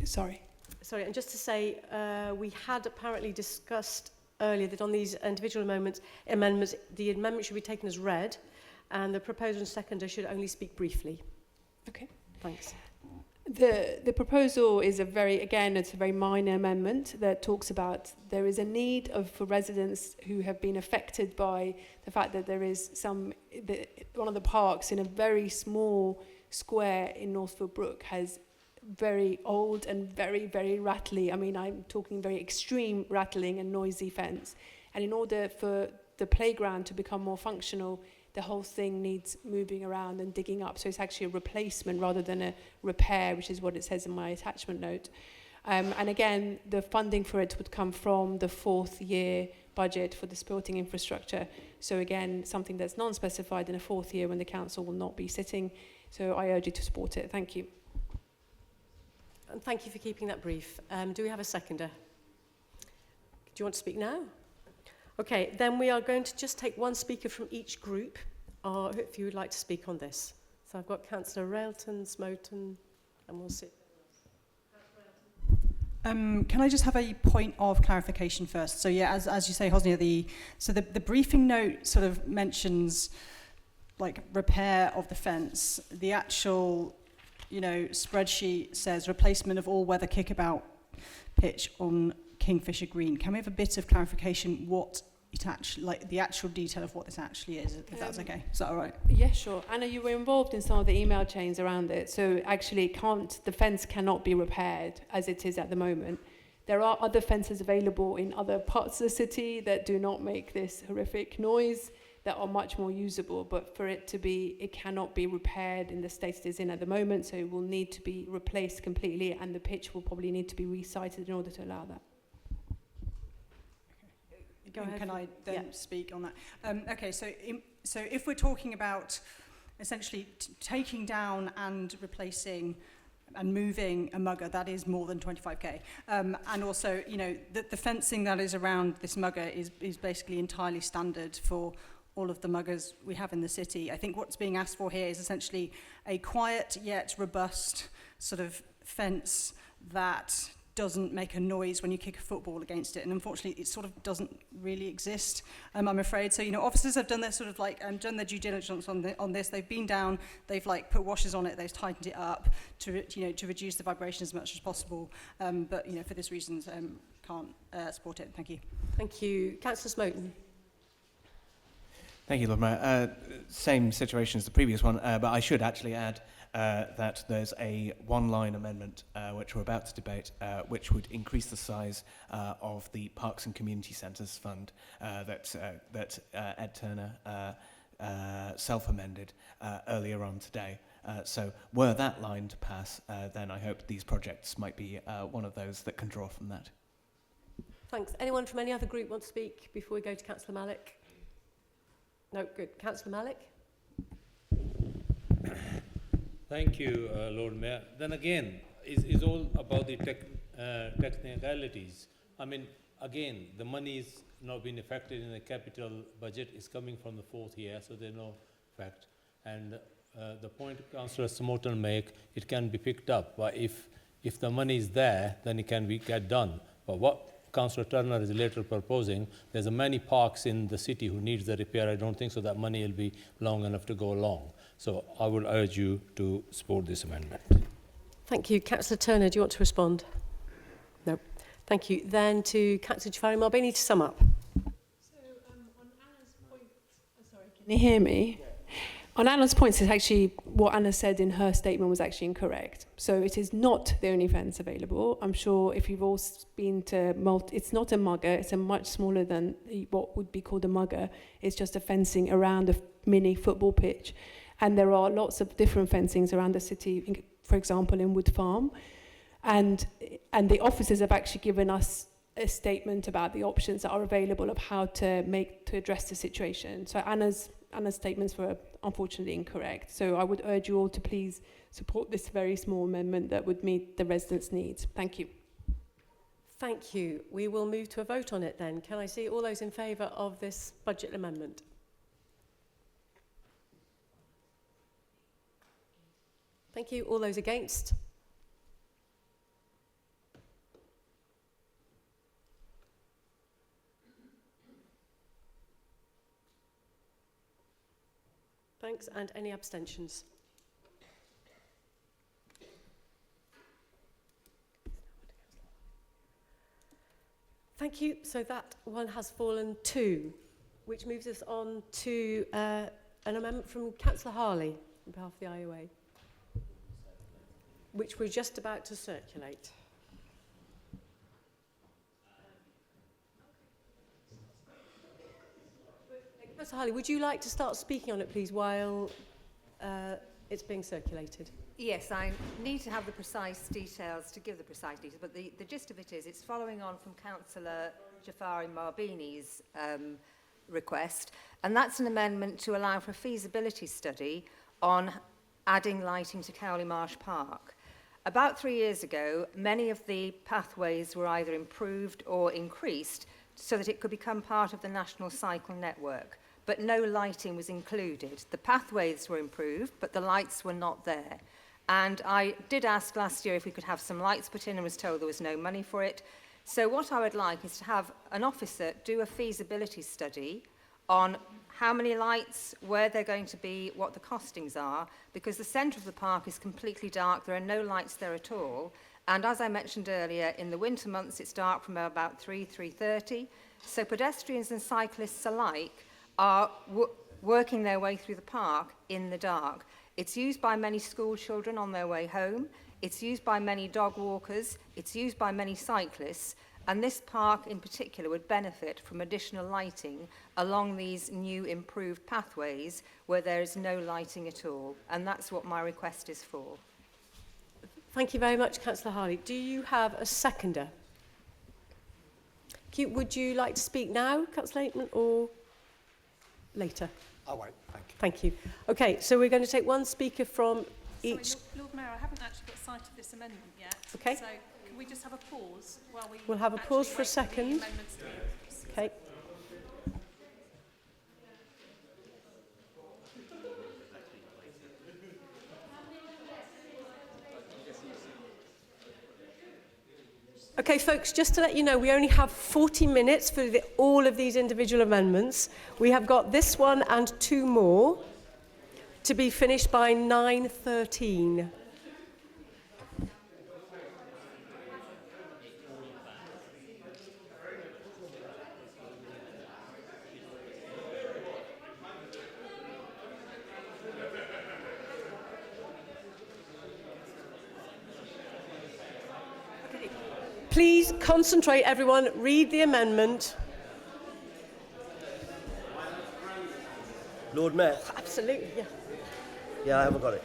sorry. Sorry, and just to say, we had apparently discussed earlier that on these individual amendments, the amendment should be taken as read, and the proposer and seconder should only speak briefly. Okay. Thanks. The proposal is it's a very minor amendment that talks about there is a need for residents who have been affected by the fact that there is one of the parks in a very small square in Northfield Brook has very old and very, very rattly, I'm talking very extreme rattling and noisy fence. And in order for the playground to become more functional, the whole thing needs moving around and digging up. So it's actually a replacement rather than a repair, which is what it says in my attachment note. And again, the funding for it would come from the 4th year budget for the sporting infrastructure. So again, something that's non-specified in a 4th year when the council will not be sitting. So I urge you to support it. Thank you. And thank you for keeping that brief. Do we have a seconder? Do you want to speak now? Okay, then we are going to just take one speaker from each group, if you would like to speak on this. So I've got Councillor Railton, Smoton, and we'll see. Can I just have a point of clarification first? So yeah, as you say, Hosnia, the briefing note sort of mentions like repair of the fence. The actual spreadsheet says replacement of all-weather kickabout pitch on Kingfisher Green. Can we have a bit of clarification what it actually, like the actual detail of what this actually is, if that's okay? Is that all right? Yeah, sure. Anna, you were involved in some of the email chains around it, so actually the fence cannot be repaired as it is at the moment. There are other fences available in other parts of the city that do not make this horrific noise, that are much more usable, but it cannot be repaired in the state it is in at the moment, so it will need to be replaced completely, and the pitch will probably need to be resited in order to allow that. Go ahead. Can I then speak on that? Okay, so if we're talking about essentially taking down and replacing and moving a mugger, that is more than 25k. And also, the fencing that is around this mugger is basically entirely standard for all of the muggers we have in the city. I think what's being asked for here is essentially a quiet yet robust sort of fence that doesn't make a noise when you kick a football against it, and unfortunately it sort of doesn't really exist, I'm afraid. So officers have done their sort of like done their due diligence on this. They've been down, they've like put washers on it, they've tightened it up to to reduce the vibration as much as possible. But for this reason, can't support it. Thank you. Thank you, Councillor Smoton. Thank you, Lord Mayor. Same situation as the previous one, but I should actually add that there's a one-line amendment which we're about to debate, which would increase the size of the Parks and Community Centres Fund that Ed Turner self-amended earlier on today. So were that line to pass, then I hope these projects might be one of those that can draw from that. Thanks. Anyone from any other group want to speak before we go to Councillor Malik? No, good. Councillor Malik? Thank you, Lord Mayor. Then again, is all about the technicalities. I mean, again, the money is not being affected in the capital budget. It's coming from the fourth year, so there's no effect. And the point Councillor Smorton make, it can be picked up. But if the money is there, then it can be get done. But what Councillor Turner is later proposing, there's many parks in the city who needs the repair. I don't think so that money will be long enough to go along. So I would urge you to support this amendment. Thank you. Councillor Turner, do you want to respond? No. Thank you. Then to Councillor Jafari Marbini to sum up. So on Anna's point, can you hear me? On Anna's points, it's actually what Anna said in her statement was actually incorrect. So it is not the only fence available. I'm sure if you've all been to it's not a mugger. It's a much smaller than what would be called a mugger. It's just a fencing around a mini football pitch. And there are lots of different fencings around the city, for example, in Wood Farm. And the officers have actually given us a statement about the options that are available of how to address the situation. So Anna's statements were unfortunately incorrect. So I would urge you all to please support this very small amendment that would meet the residents' needs. Thank you. Thank you. We will move to a vote on it then. Can I see all those in favour of this budget amendment? Thank you. All those against? Thanks. And any abstentions? Thank you. So that one has fallen too, which moves us on to an amendment from Councillor Harley on behalf of the IOA, which we're just about to circulate. Councillor Harley, would you like to start speaking on it, please, while it's being circulated? Yes, I need to have the precise details to give the precise details, but the gist of it is it's following on from Councillor Jafari Marbini's request, and that's an amendment to allow for a feasibility study on adding lighting to Cowley Marsh Park. About 3 years ago, many of the pathways were either improved or increased so that it could become part of the National Cycle Network, but no lighting was included. The pathways were improved, but the lights were not there. And I did ask last year if we could have some lights put in and was told there was no money for it. So what I would like is to have an officer do a feasibility study on how many lights, where they're going to be, what the costings are, because the centre of the park is completely dark. There are no lights there at all. And as I mentioned earlier, in the winter months, it's dark from about 3:30. So pedestrians and cyclists alike are working their way through the park in the dark. It's used by many school children on their way home. It's used by many dog walkers. It's used by many cyclists. And this park in particular would benefit from additional lighting along these new improved pathways where there is no lighting at all. And that's what my request is for. Thank you very much, Councillor Harley. Do you have a seconder? Would you like to speak now, Councillor Aikman, or later? I'll wait, thank you. Thank you. Okay, so we're going to take one speaker from each. Sorry, Lord Mayor, I haven't actually got sight of this amendment yet. Okay. So can we just have a pause while we We'll have a pause for a second. Okay. Okay, folks, just to let you know, we only have 40 minutes for all of these individual amendments. We have got this one and two more to be finished by 9:13. Please concentrate, everyone. Read the amendment. Lord Mayor. Absolutely, yeah. Yeah, I haven't got it.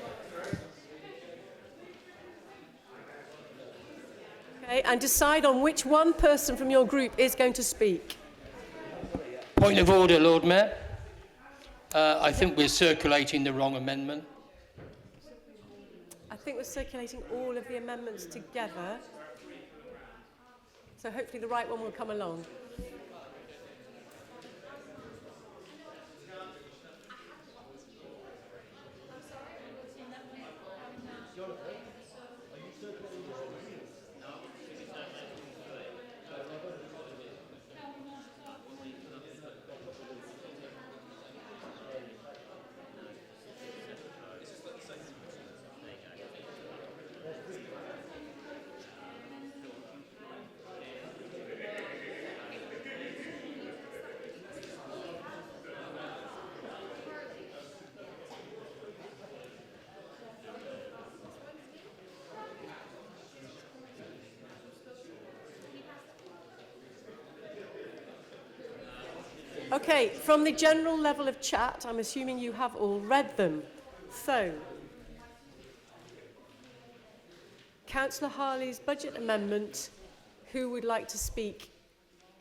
Okay, and decide on which one person from your group is going to speak. Point of order, Lord Mayor. I think we're circulating the wrong amendment. think we're circulating all of the amendments together. So hopefully the right one will come along. Okay, from the general level of chat, I'm assuming you have all read them. So, Councillor Harley's budget amendment, who would like to speak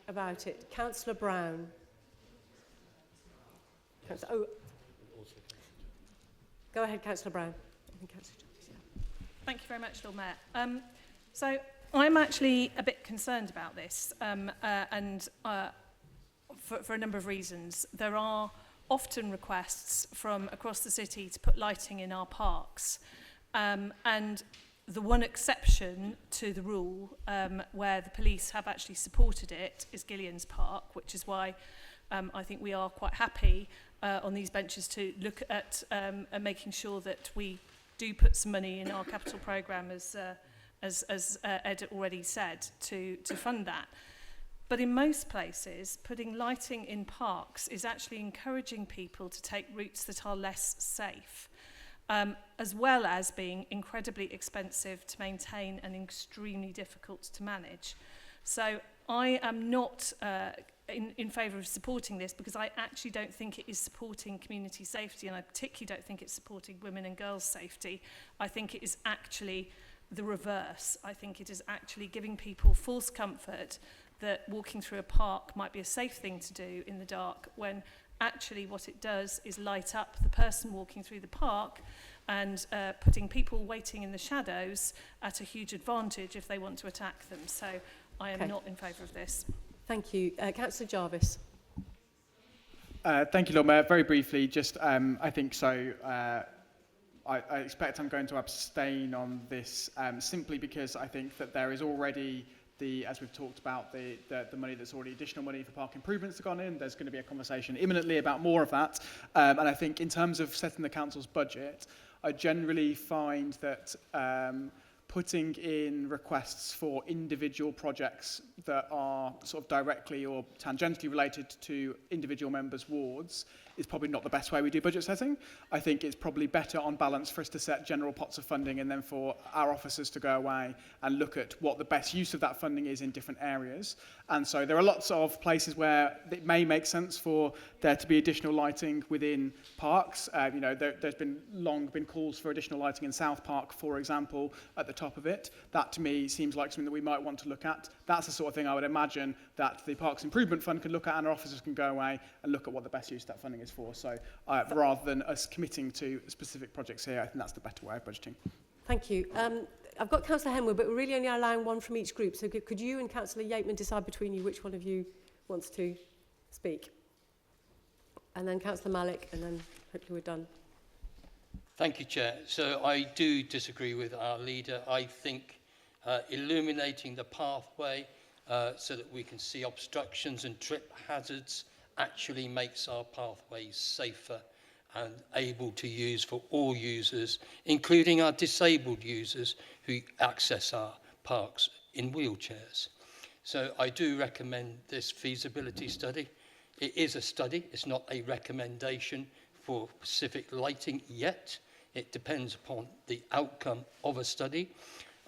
about it? Councillor Brown. Go ahead, Councillor Brown. Thank you very much, Lord Mayor. So I'm actually a bit concerned about this, for a number of reasons. There are often requests from across the city to put lighting in our parks, and the one exception to the rule where the police have actually supported it is Gillian's Park, which is why I think we are quite happy on these benches to look at making sure that we do put some money in our capital programme, as Ed already said, to fund that. But in most places, putting lighting in parks is actually encouraging people to take routes that are less safe, as well as being incredibly expensive to maintain and extremely difficult to manage. So I am not in favour of supporting this, because I actually don't think it is supporting community safety, and I particularly don't think it's supporting women and girls' safety. I think it is actually the reverse. I think it is actually giving people false comfort that walking through a park might be a safe thing to do in the dark, when actually what it does is light up the person walking through the park and putting people waiting in the shadows at a huge advantage if they want to attack them. So I am not in favour of this. Thank you. Councillor Jarvis. Thank you, Lord Mayor. Very briefly, just I think so. I expect I'm going to abstain on this simply because I think that there is already as we've talked about, the money that's already additional money for park improvements that gone in. There's going to be a conversation imminently about more of that. And I think in terms of setting the council's budget, I generally find that putting in requests for individual projects that are sort of directly or tangentially related to individual members' wards is probably not the best way we do budget setting. I think it's probably better on balance for us to set general pots of funding and then for our officers to go away and look at what the best use of that funding is in different areas. And so there are lots of places where it may make sense for there to be additional lighting within parks. There's long been calls for additional lighting in South Park, for example, at the top of it. That to me seems like something that we might want to look at. That's the sort of thing I would imagine that the Parks Improvement Fund can look at, and our officers can go away and look at what the best use of that funding is for. So rather than us committing to specific projects here, I think that's the better way of budgeting. Thank you. I've got Councillor Henwood, but we're really only allowing one from each group. So could you and Councillor Yateman decide between you which one of you wants to speak? And then Councillor Malik, and then hopefully we're done. Thank you, Chair. So I do disagree with our leader. I think illuminating the pathway so that we can see obstructions and trip hazards actually makes our pathways safer and able to use for all users, including our disabled users who access our parks in wheelchairs. So I do recommend this feasibility study. It is a study, it's not a recommendation for specific lighting yet. It depends upon the outcome of a study.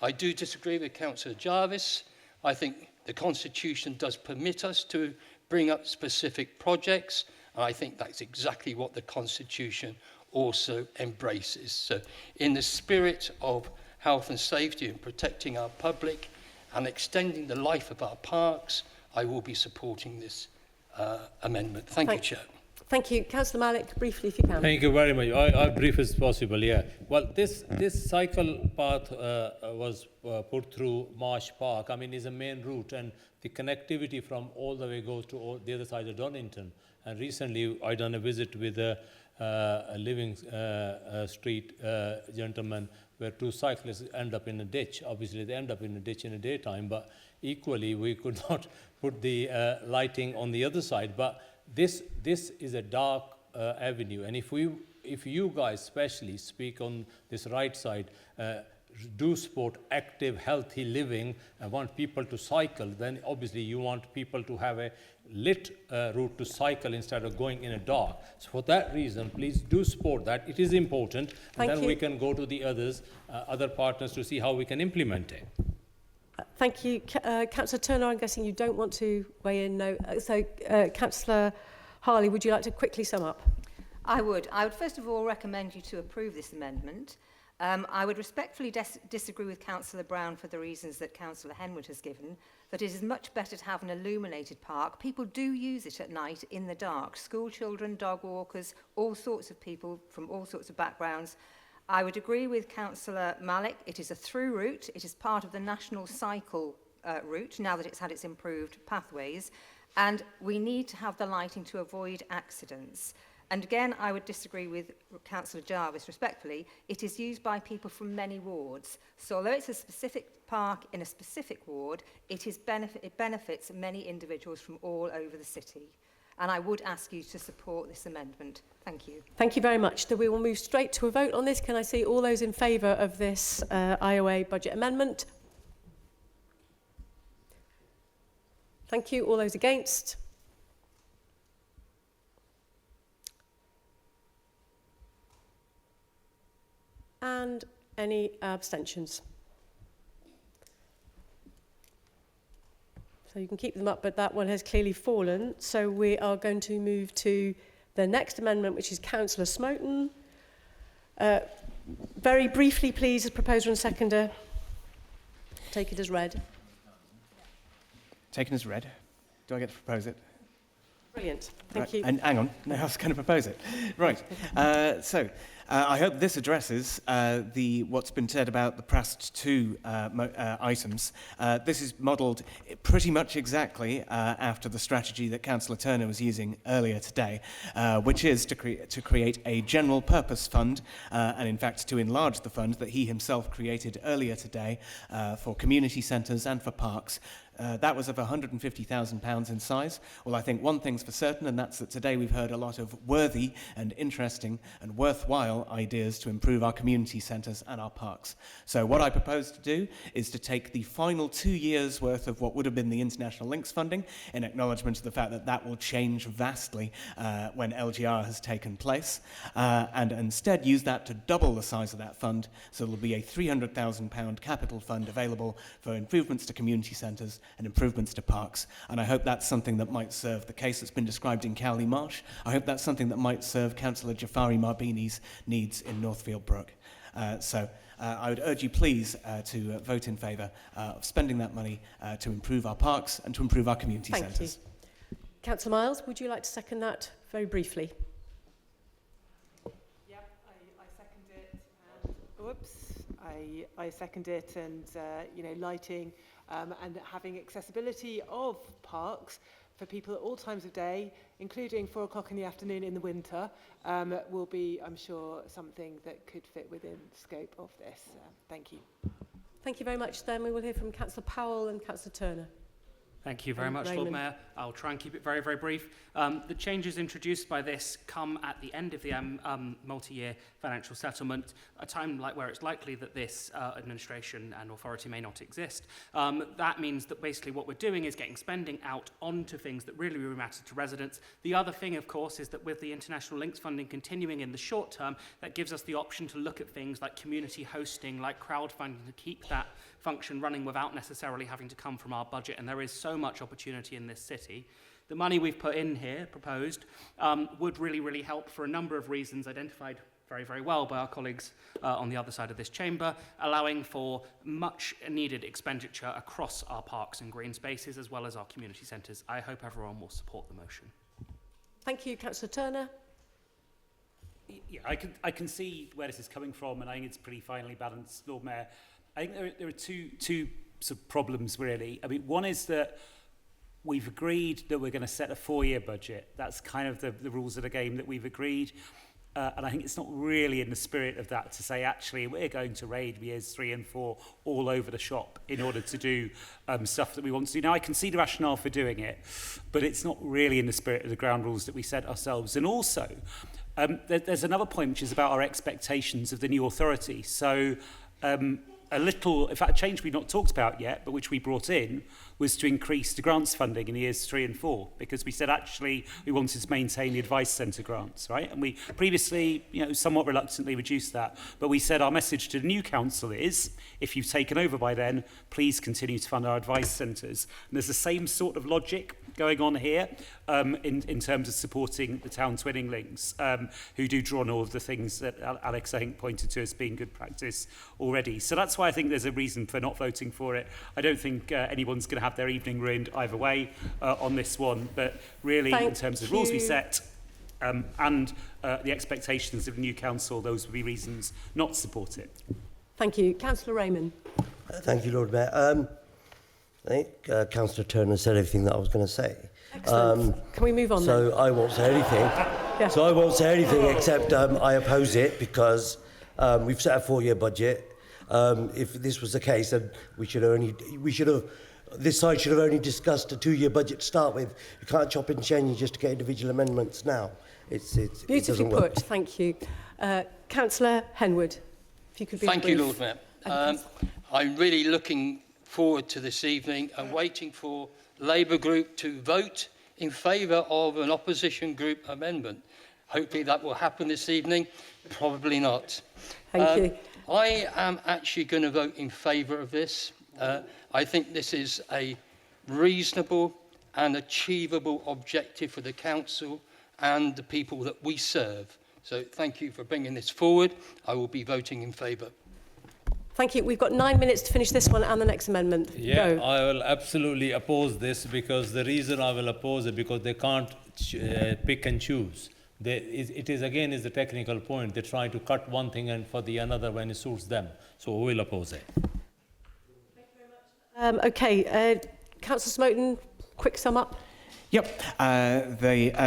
I do disagree with Councillor Jarvis. I think the Constitution does permit us to bring up specific projects, and I think that's exactly what the Constitution also embraces. So in the spirit of health and safety and protecting our public and extending the life of our parks, I will be supporting this amendment. Thank you, Chair. Thank you. Councillor Malik, briefly if you can. Thank you very much. I'll brief as possible, yeah. Well, this cycle path was put through Marsh Park. I mean, it's a main route, and the connectivity from all the way goes to all the other side of Donington. And recently, I done a visit with a living street gentleman where two cyclists end up in a ditch. Obviously, they end up in a ditch in the daytime, but equally, we could not put the lighting on the other side. But this is a dark avenue, and if you guys especially speak on this right side, do support active, healthy living and want people to cycle, then obviously you want people to have a lit route to cycle instead of going in a dark. So for that reason, please do support that. It is important, and then we can go to the other partners to see how we can implement it. Thank you. Councillor Turner, I'm guessing you don't want to weigh in, no. So Councillor Harley, would you like to quickly sum up? I would first of all recommend you to approve this amendment. I would respectfully disagree with Councillor Brown for the reasons that Councillor Henwood has given, that it is much better to have an illuminated park. People do use it at night in the dark. School children, dog walkers, all sorts of people from all sorts of backgrounds. I would agree with Councillor Malik. It is a through route. It is part of the national cycle route now that it's had its improved pathways. And we need to have the lighting to avoid accidents. And again, I would disagree with Councillor Jarvis respectfully. It is used by people from many wards. So although it's a specific park in a specific ward, it benefits many individuals from all over the city. And I would ask you to support this amendment. Thank you. Thank you very much. So we will move straight to a vote on this. Can I see all those in favour of this IOA budget amendment? Thank you. All those against? And any abstentions? So you can keep them up, but that one has clearly fallen. So we are going to move to the next amendment, which is Councillor Smoten. Very briefly, please, as proposer and seconder. Take it as read. Taken as read. Do I get to propose it? Brilliant. Thank you. And hang on, no, I was going to propose it. Right. I hope this addresses what's been said about the PRAST 2 items. This is modelled pretty much exactly after the strategy that Councillor Turner was using earlier today, which is to create a general purpose fund, and in fact to enlarge the fund that he himself created earlier today for community centres and for parks. That was of £150,000 in size. Well, I think one thing's for certain, and that's that today we've heard a lot of worthy and interesting and worthwhile ideas to improve our community centres and our parks. So what I propose to do is to take the final 2 years' worth of what would have been the International Links funding, in acknowledgement of the fact that that will change vastly when LGR has taken place, and instead use that to double the size of that fund, so there'll be a £300,000 capital fund available for improvements to community centres and improvements to parks. And I hope that's something that might serve the case that's been described in Cowley Marsh. I hope that's something that might serve Councillor Jafari Marbini's needs in Northfield Brook. I would urge you please to vote in favour of spending that money to improve our parks and to improve our community centres. Thank you. Councillor Miles, would you like to second that very briefly? Yeah, I second it. I second it, and lighting and having accessibility of parks for people at all times of day, including 4 o'clock in the afternoon in the winter, will be, I'm sure, something that could fit within the scope of this. Thank you. Thank you very much. Then we will hear from Councillor Powell and Councillor Turner. Thank you very much, Lord Mayor. I'll try and keep it very, very brief. The changes introduced by this come at the end of the multi-year financial settlement, a time where it's likely that this administration and authority may not exist. That means that basically what we're doing is getting spending out onto things that really, really matter to residents. The other thing, of course, is that with the International Links funding continuing in the short term, that gives us the option to look at things like community hosting, like crowdfunding, to keep that function running without necessarily having to come from our budget. And there is so much opportunity in this city. The money we've put in here, proposed, would really, really help for a number of reasons identified very, very well by our colleagues on the other side of this chamber, allowing for much needed expenditure across our parks and green spaces as well as our community centres. I hope everyone will support the motion. Thank you, Councillor Turner. Yeah, I can see where this is coming from, and I think it's pretty finely balanced, Lord Mayor. I think there are two sort of problems, really. I mean, one is that we've agreed that we're going to set a 4-year budget. That's kind of the rules of the game that we've agreed. And I think it's not really in the spirit of that to say, actually, we're going to raid years 3 and 4 all over the shop in order to do stuff that we want to do. Now, I can see the rationale for doing it, but it's not really in the spirit of the ground rules that we set ourselves. And also, there's another point, which is about our expectations of the new authority. So a little, in fact, a change we've not talked about yet, but which we brought in, was to increase the grants funding in years 3 and 4, because we said actually we wanted to maintain the advice centre grants, right? And we previously, somewhat reluctantly reduced that. But we said our message to the new council is, if you've taken over by then, please continue to fund our advice centres. And there's the same sort of logic going on here in terms of supporting the town twinning links, who do draw on all of the things that Alex, I think, pointed to as being good practice already. So that's why I think there's a reason for not voting for it. I don't think anyone's going to have their evening ruined either way on this one, but really in terms of rules we set and the expectations of the new council, those would be reasons not to support it. Thank you. Councillor Raymond. Thank you, Lord Mayor. I think Councillor Turner said everything that I was going to say. Can we move on so then? I won't say anything. Yeah. So I won't say anything except I oppose it because we've set a 4-year budget. If this was the case, then this side should have only discussed a 2-year budget to start with. You can't chop and change just to get individual amendments now. Beautifully put. Thank you. Councillor Henwood, if you could be Thank brief. you, Lord Mayor. I'm really looking forward to this evening and waiting for Labour Group to vote in favour of an opposition group amendment. Hopefully that will happen this evening. Probably not. Thank you. I am actually going to vote in favour of this. I think this is a reasonable and achievable objective for the council and the people that we serve. So thank you for bringing this forward. I will be voting in favour. Thank you. We've got 9 minutes to finish this one and the next amendment. Yeah, Go. I will absolutely oppose this, because the reason I will oppose it, because they can't pick and choose. It is the technical point. They're trying to cut one thing and for the another when it suits them. So we will oppose it. Thank you very much. Okay, Councillor Smoten, quick sum up. Yep,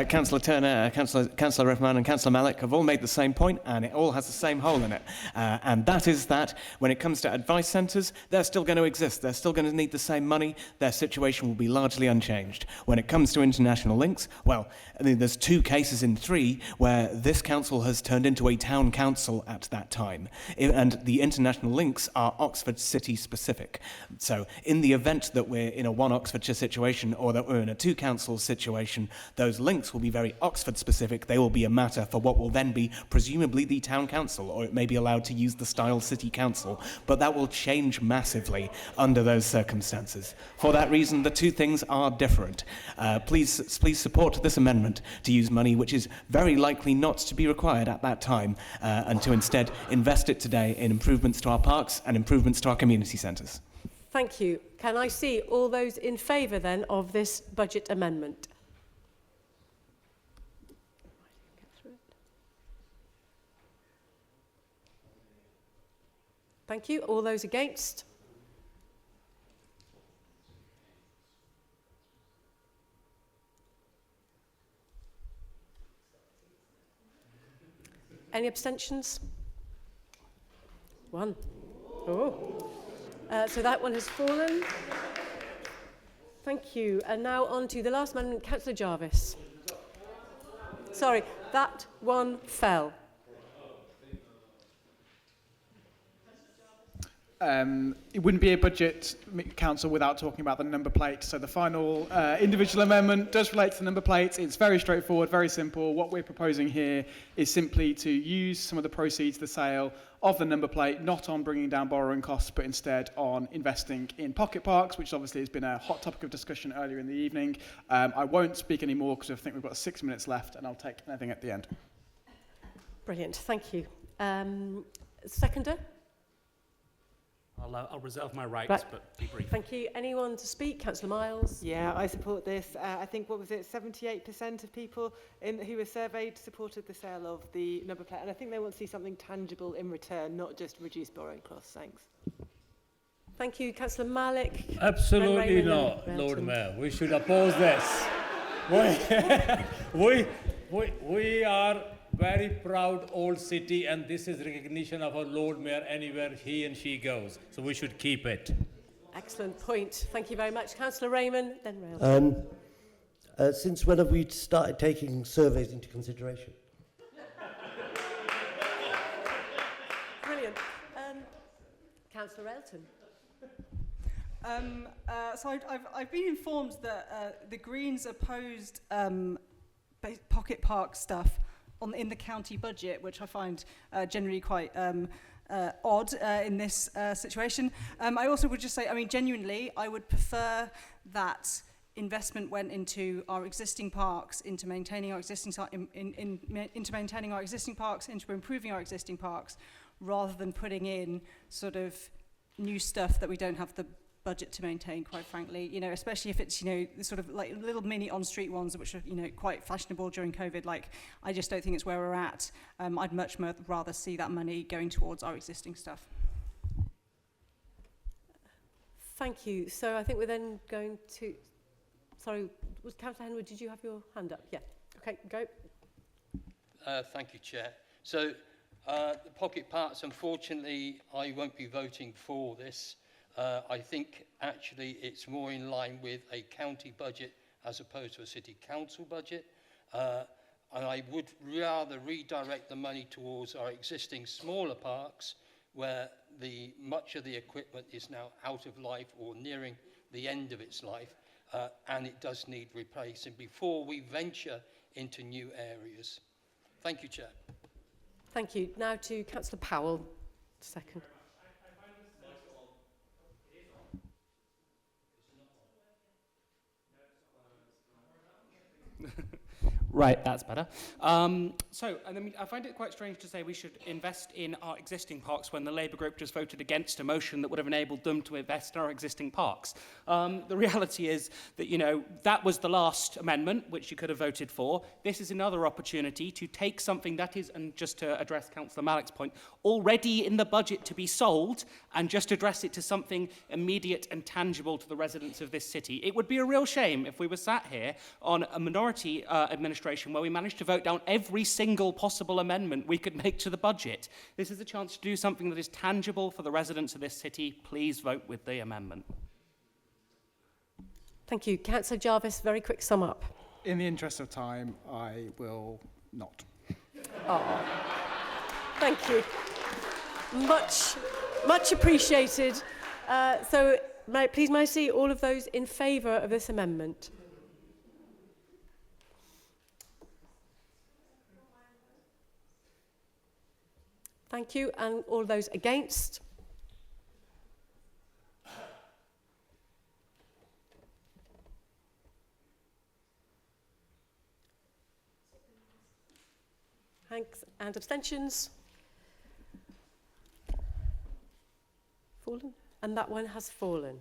Councillor Turner, Councillor Rahman and Councillor Malik have all made the same point, and it all has the same hole in it. And that is that when it comes to advice centres, they're still going to exist. They're still going to need the same money. Their situation will be largely unchanged. When it comes to international links, well, I mean, there's 2 cases in 3 where this council has turned into a town council at that time. And the international links are Oxford City specific. So in the event that we're in a 1 Oxfordshire situation or that we're in a 2 council situation, those links will be very Oxford specific. They will be a matter for what will then be presumably the town council, or it may be allowed to use the style city council, but that will change massively under those circumstances. For that reason, the 2 things are different. Please support this amendment to use money which is very likely not to be required at that time, and to instead invest it today in improvements to our parks and improvements to our community centres. Thank you. Can I see all those in favour then of this budget amendment? Thank you. All those against? Any abstentions? 1. Oh. So that one has fallen. Thank you. And now on to the last amendment, Councillor Jarvis. Sorry, that one fell. It wouldn't be a budget council without talking about the number plate. So the final individual amendment does relate to the number plates. It's very straightforward, very simple. What we're proposing here is simply to use some of the proceeds of the sale of the number plate, not on bringing down borrowing costs, but instead on investing in pocket parks, which obviously has been a hot topic of discussion earlier in the evening. I won't speak anymore because I think we've got 6 minutes left, and I'll take anything at the end. Brilliant. Thank you. Seconder? I'll reserve my rights, Right. but be brief. Thank you. Anyone to speak? Councillor Miles? Yeah, I support this. I think, what was it, 78% of people who were surveyed supported the sale of the number plate. And I think they want to see something tangible in return, not just reduced borrowing costs. Thanks. Thank you. Councillor Malik? Absolutely Raymond not, and Lord Melton. Mayor. We should oppose this. We are very proud old city, and this is recognition of our Lord Mayor anywhere he and she goes. So we should keep it. Excellent point. Thank you very much. Councillor Raymond, then Rail. Since when have we started taking surveys into consideration? Brilliant. Councillor Elton? So I've been informed that the Greens opposed pocket park stuff in the county budget, which I find generally quite odd in this situation. I also would just say, I mean, genuinely, I would prefer that investment went into our existing parks, into maintaining our existing into maintaining our existing parks, into improving our existing parks, rather than putting in sort of new stuff that we don't have the budget to maintain, quite frankly, you know, especially if it's, you know, the sort of like little mini on-street ones, which are, you know, quite fashionable during COVID. Like, I just don't think it's where we're at. I'd much rather see that money going towards our existing stuff. Thank you. So I think we're then going to... Sorry, was Councillor Henwood, did you have your hand up? Yeah. Okay, go. Thank you, Chair. So, the pocket parks, unfortunately, I won't be voting for this. I think actually it's more in line with a county budget as opposed to a city council budget. And I would rather redirect the money towards our existing smaller parks where much of the equipment is now out of life or nearing the end of its life, and it does need replacing before we venture into new areas. Thank you, Chair. Thank you. Now to Councillor Powell, second. Right, that's better. I find it quite strange to say we should invest in our existing parks when the Labour group just voted against a motion that would have enabled them to invest in our existing parks. The reality is that, you know, that was the last amendment which you could have voted for. This is another opportunity to take something that is, and just to address Councillor Malik's point, already in the budget to be sold and just address it to something immediate and tangible to the residents of this city. It would be a real shame if we were sat here on a minority administration where we managed to vote down every single possible amendment we could make to the budget. This is a chance to do something that is tangible for the residents of this city. Please vote with the amendment. Thank you. Councillor Jarvis, very quick sum up. In the interest of time, I will not. Oh, thank you. Much appreciated. So please may I see all of those in favour of this amendment? Thank you. And all those against? Thanks. And abstentions? Fallen? And that one has fallen.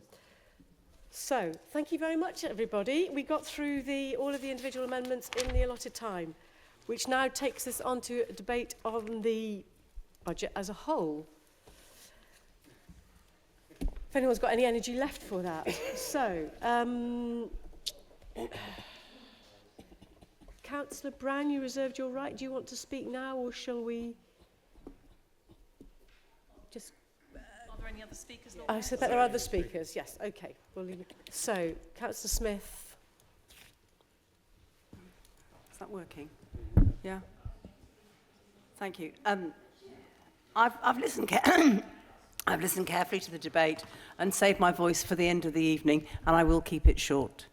So, thank you very much, everybody. We got through all of the individual amendments in the allotted time, which now takes us on to a debate on the budget as a whole. If anyone's got any energy left for that. So, Councillor Brown, you reserved your right. Do you want to speak now, or shall we just... Are there any other speakers? I said that there are other speakers. Yes, okay. We'll leave it. So, Councillor Smith. Is that working? Yeah. Thank you. I've listened I've listened carefully to the debate and saved my voice for the end of the evening, and I will keep it short.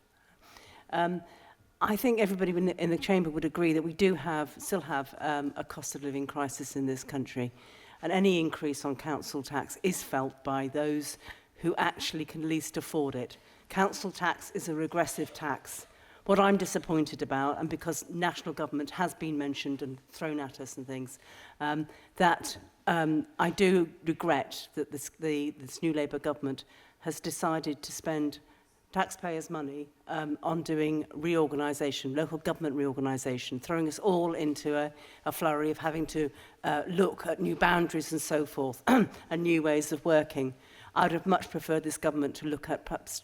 I think everybody in the chamber would agree that we still have a cost of living crisis in this country, and any increase on council tax is felt by those who actually can least afford it. Council tax is a regressive tax. What I'm disappointed about, and because national government has been mentioned and thrown at us and things, that I do regret that this new Labour government has decided to spend taxpayers' money on doing reorganisation, local government reorganisation, throwing us all into a flurry of having to look at new boundaries and so forth, and new ways of working. I would have much preferred this government to look at perhaps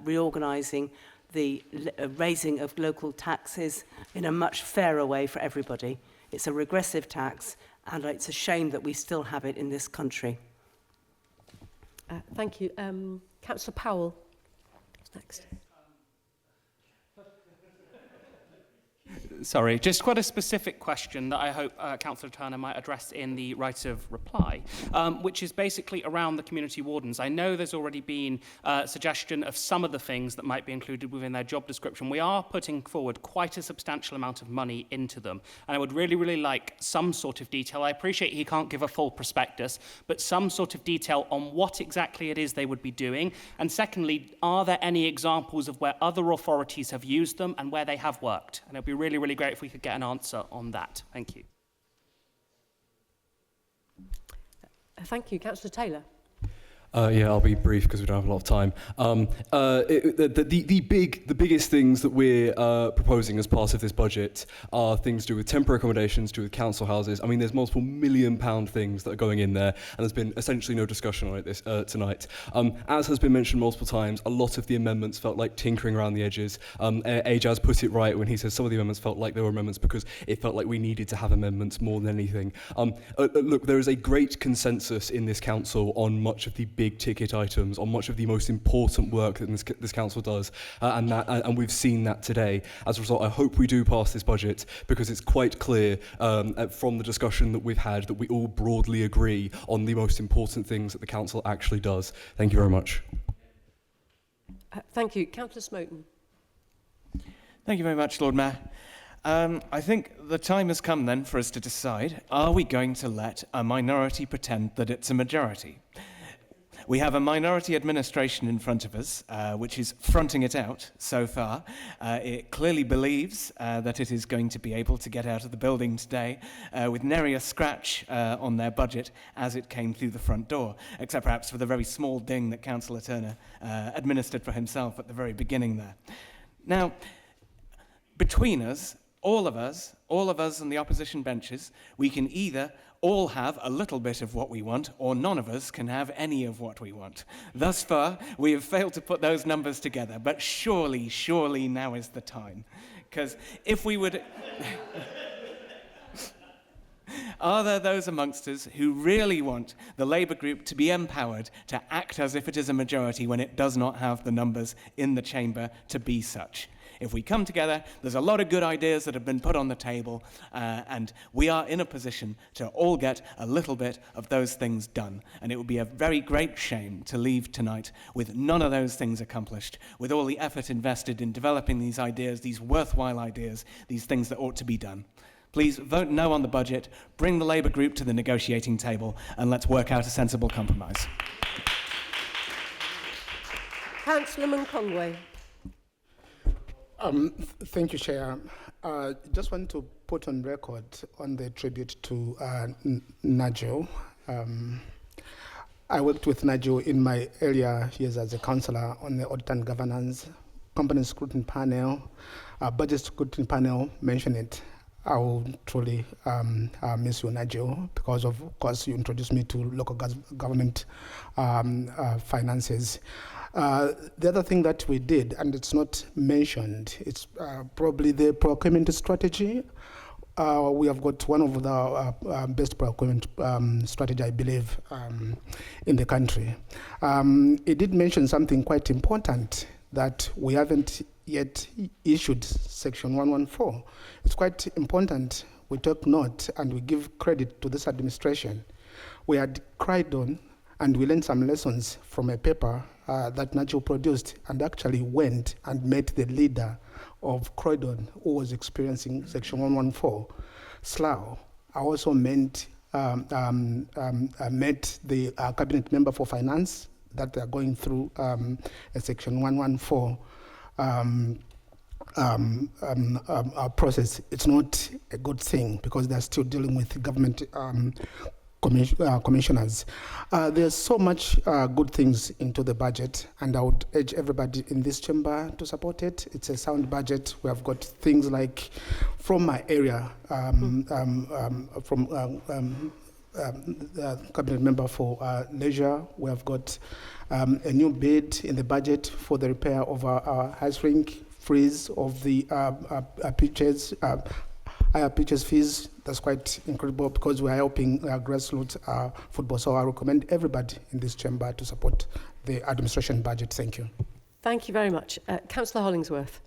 reorganising the raising of local taxes in a much fairer way for everybody. It's a regressive tax, and it's a shame that we still have it in this country. Thank you. Councillor Powell is next. Sorry, just quite a specific question that I hope Councillor Turner might address in the right of reply, which is basically around the community wardens. I know there's already been a suggestion of some of the things that might be included within their job description. We are putting forward quite a substantial amount of money into them, and I would really, really like some sort of detail. I appreciate he can't give a full prospectus, but some sort of detail on what exactly it is they would be doing. And secondly, are there any examples of where other authorities have used them and where they have worked? And it would be really, really great if we could get an answer on that. Thank you. Thank you. Councillor Taylor. Yeah, I'll be brief because we don't have a lot of time. The biggest things that we're proposing as part of this budget are things to do with temporary accommodations, to do with council houses. I mean, there's multiple £1 million things that are going in there, and there's been essentially no discussion on it tonight. As has been mentioned multiple times, a lot of the amendments felt like tinkering around the edges. Ajaz put it right when he says some of the amendments felt like they were amendments because it felt like we needed to have amendments more than anything. Look, there is a great consensus in this council on much of the big ticket items, on much of the most important work that this council does, and we've seen that today. As a result, I hope we do pass this budget because it's quite clear from the discussion that we've had that we all broadly agree on the most important things that the council actually does. Thank you very much. Thank you. Councillor Smoten. Thank you very much, Lord Mayor. I think the time has come then for us to decide, are we going to let a minority pretend that it's a majority? We have a minority administration in front of us, which is fronting it out so far. It clearly believes that it is going to be able to get out of the building today with nary a scratch on their budget as it came through the front door, except perhaps for the very small ding that Councillor Turner administered for himself at the very beginning there. Now, between us, all of us on the opposition benches, we can either all have a little bit of what we want, or none of us can have any of what we want. Thus far, we have failed to put those numbers together, but surely now is the time. Because if we would... Are there those amongst us who really want the Labour group to be empowered to act as if it is a majority when it does not have the numbers in the chamber to be such? If we come together, there's a lot of good ideas that have been put on the table, and we are in a position to all get a little bit of those things done. And it would be a very great shame to leave tonight with none of those things accomplished, with all the effort invested in developing these ideas, these worthwhile ideas, these things that ought to be done. Please vote no on the budget, bring the Labour group to the negotiating table, and let's work out a sensible compromise. Councillor Conway. Thank you, Chair. Just want to put on record on the tribute to Nigel. I worked with Nigel in my earlier years as a councillor on the Audit and Governance, Company Scrutiny Panel, Budget Scrutiny Panel mentioned it. I will truly miss you, Nigel, because of course you introduced me to local government finances. The other thing that we did, and it's not mentioned, it's probably the procurement strategy. We have got one of the best procurement strategy, I believe, in the country. It did mention something quite important, that we haven't yet issued Section 114. It's quite important we take note and we give credit to this administration. We had cried on and we learned some lessons from a paper that Nigel produced, and actually went and met the leader of Croydon who was experiencing Section 114, Slough. I also met the cabinet member for finance that they are going through a Section 114 process. It's not a good thing because they're still dealing with government commissioners. There's so much good things into the budget, and I would urge everybody in this chamber to support it. It's a sound budget. We have got things like, from my area, the cabinet member for leisure, we have got a new bid in the budget for the repair of our ice rink, freeze of the pitches, higher pitches fees. That's quite incredible because we are helping grassroots football. So I recommend everybody in this chamber to support the administration budget. Thank you. Thank you very much. Councillor Hollingsworth.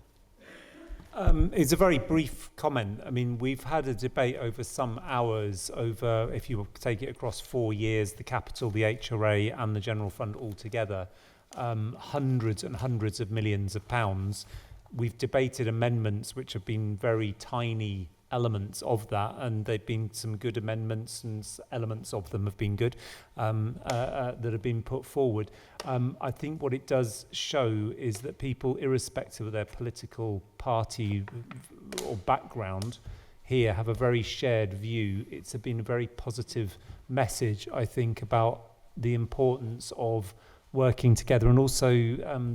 It's a very brief comment. I mean, we've had a debate over some hours over, if you take it across 4 years, the capital, the HRA and the general fund altogether, hundreds and hundreds of millions of pounds. We've debated amendments which have been very tiny elements of that, and there've been some good amendments, and elements of them have been good that have been put forward. I think what it does show is that people, irrespective of their political party or background, here have a very shared view. It's been a very positive message, I think, about the importance of working together, and also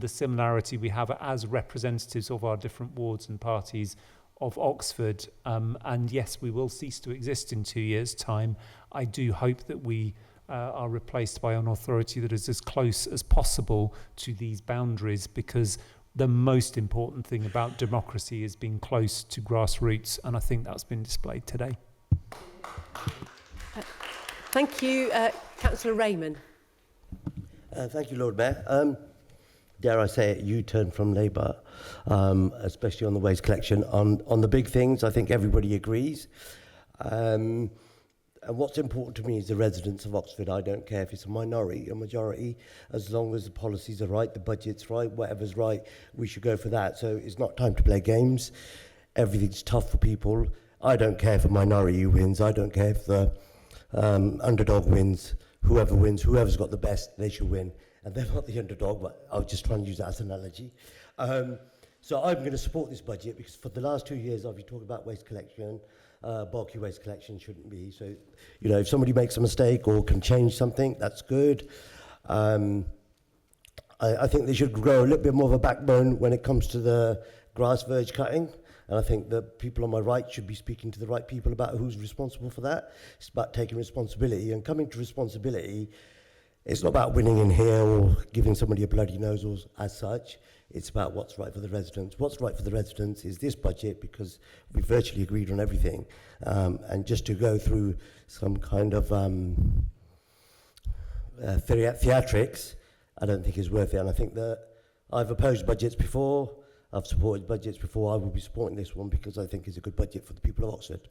the similarity we have as representatives of our different wards and parties of Oxford, and yes, we will cease to exist in 2 years' time. I do hope that we are replaced by an authority that is as close as possible to these boundaries, because the most important thing about democracy is being close to grassroots, and I think that's been displayed today. Thank you. Councillor Raymond. Thank you, Lord Mayor. Dare I say it, U-turn from Labour, especially on the waste collection. On the big things, I think everybody agrees. And what's important to me is the residents of Oxford. I don't care if it's a minority or majority, as long as the policies are right, the budget's right, whatever's right, we should go for that. So it's not time to play games. Everything's tough for people. I don't care if a minority wins. I don't care if the underdog wins. Whoever's got the best, they should win. And they're not the underdog, but I was just trying to use that as an analogy. So I'm going to support this budget because for the last 2 years I've been talking about waste collection. Bulky waste collection shouldn't be. So, you know, if somebody makes a mistake or can change something, that's good. I think they should grow a little bit more of a backbone when it comes to the grass verge cutting. And I think the people on my right should be speaking to the right people about who's responsible for that. It's about taking responsibility and coming to responsibility. It's not about winning in here or giving somebody a bloody nose or as such. It's about what's right for the residents. What's right for the residents is this budget, because we virtually agreed on everything. And just to go through some kind of theatrics, I don't think is worth it. And I think that I've opposed budgets before. I've supported budgets before. I will be supporting this one because I think it's a good budget for the people of Oxford.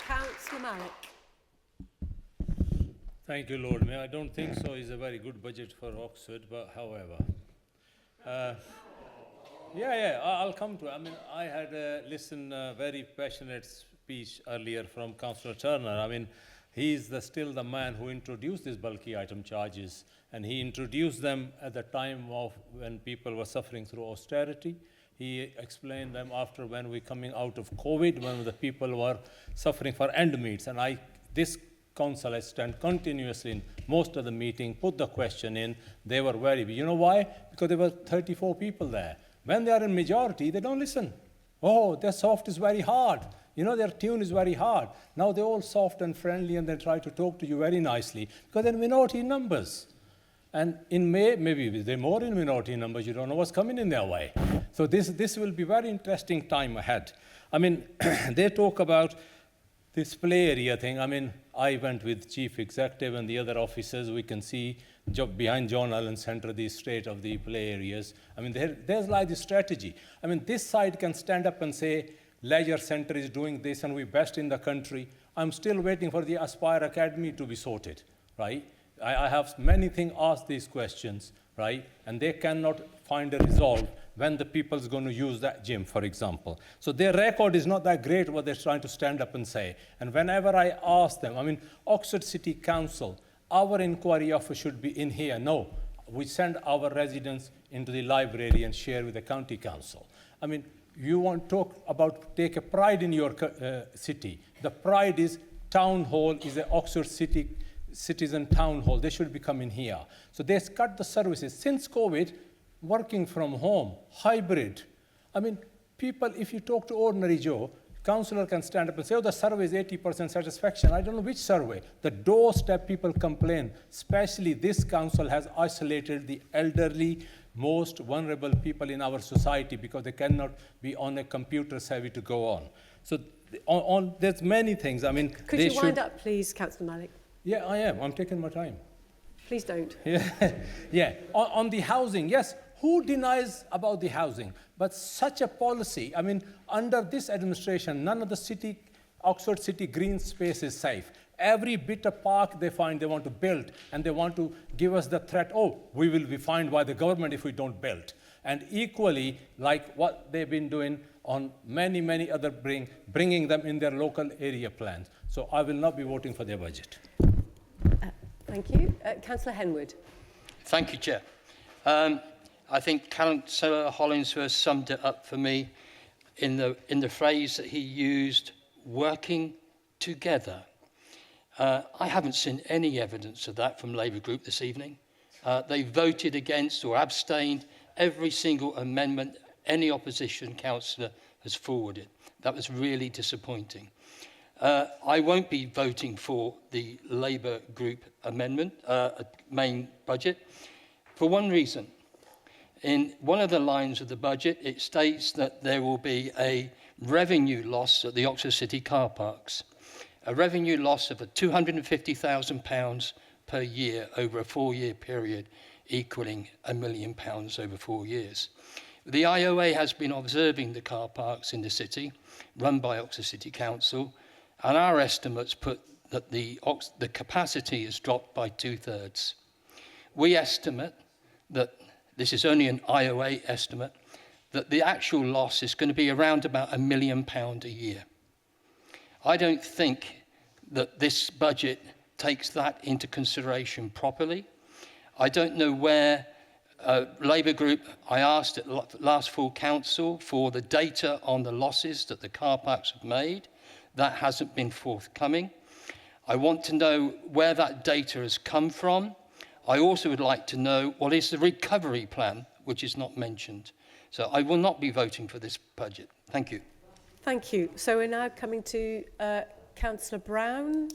Councillor Mallock. Thank you, Lord Mayor. I don't think so. It's a very good budget for Oxford, but however. I'll come to it. I mean, I had listened a very passionate speech earlier from Councillor Turner. I mean, he's still the man who introduced these bulky item charges, and he introduced them at the time of when people were suffering through austerity. He explained them after when we're coming out of COVID, when the people were suffering for end meets. And this council has stand continuously in most of the meeting, put the question in. They were very, you know why? Because there were 34 people there. When they are in majority, they don't listen. Oh, their soft is very hard. You know, their tune is very hard. Now they're all soft and friendly, and they try to talk to you very nicely because they're minority numbers. And in May, maybe they're more in minority numbers. You don't know what's coming in their way. So this will be very interesting time ahead. I mean, they talk about this play area thing. I mean, I went with Chief Executive and the other officers. We can see behind John Allen Centre the state of the play areas. I mean, there's like the strategy. I mean, this side can stand up and say, Leisure Centre is doing this and we're best in the country. I'm still waiting for the Aspire Academy to be sorted, right? I have many things asked these questions, right? And they cannot find a resolve when the people's going to use that gym, for example. So their record is not that great what they're trying to stand up and say. And whenever I ask them, I mean, Oxford City Council, our inquiry office should be in here. No, we send our residents into the library and share with the county council. I mean, you want to talk about take a pride in your city. The pride is town hall, is an Oxford citizen town hall. They should be coming here. So they cut the services. Since COVID, working from home, hybrid. I mean, people, if you talk to ordinary Joe, councillor can stand up and say, oh, the survey is 80% satisfaction. I don't know which survey. The doorstep people complain, especially this council has isolated the elderly, most vulnerable people in our society because they cannot be on a computer savvy to go on. So there's many things. I mean, could you wind up, please, Councillor Malik? Yeah, I am. I'm taking my time. Please don't. Yeah. On the housing, yes. Who denies about the housing? But such a policy, I mean, under this administration, none of the Oxford City green space is safe. Every bit of park they find they want to build, and they want to give us the threat, oh, we will be fined by the government if we don't build. And equally, like what they've been doing on many other bringing them in their local area plans. So I will not be voting for their budget. Thank you. Councillor Henwood. Thank you, Chair. I think Councillor Hollingsworth summed it up for me in the phrase that he used, working together. I haven't seen any evidence of that from Labour Group this evening. They voted against or abstained every single amendment any opposition councillor has forwarded. That was really disappointing. I won't be voting for the Labour Group amendment, main budget, for one reason. In one of the lines of the budget, it states that there will be a revenue loss at the Oxford City car parks, a revenue loss of £250,000 per year over a 4-year period, equaling £1 million over 4 years. The IOA has been observing the car parks in the city, run by Oxford City Council, and our estimates put that the capacity has dropped by 2/3. We estimate that, this is only an IOA estimate, that the actual loss is going to be around about £1 million a year. I don't think that this budget takes that into consideration properly. I don't know where Labour Group, I asked at last full council for the data on the losses that the car parks have made. That hasn't been forthcoming. I want to know where that data has come from. I also would like to know what is the recovery plan, which is not mentioned. So I will not be voting for this budget. Thank you. Thank you. So we're now coming to Councillor Brown,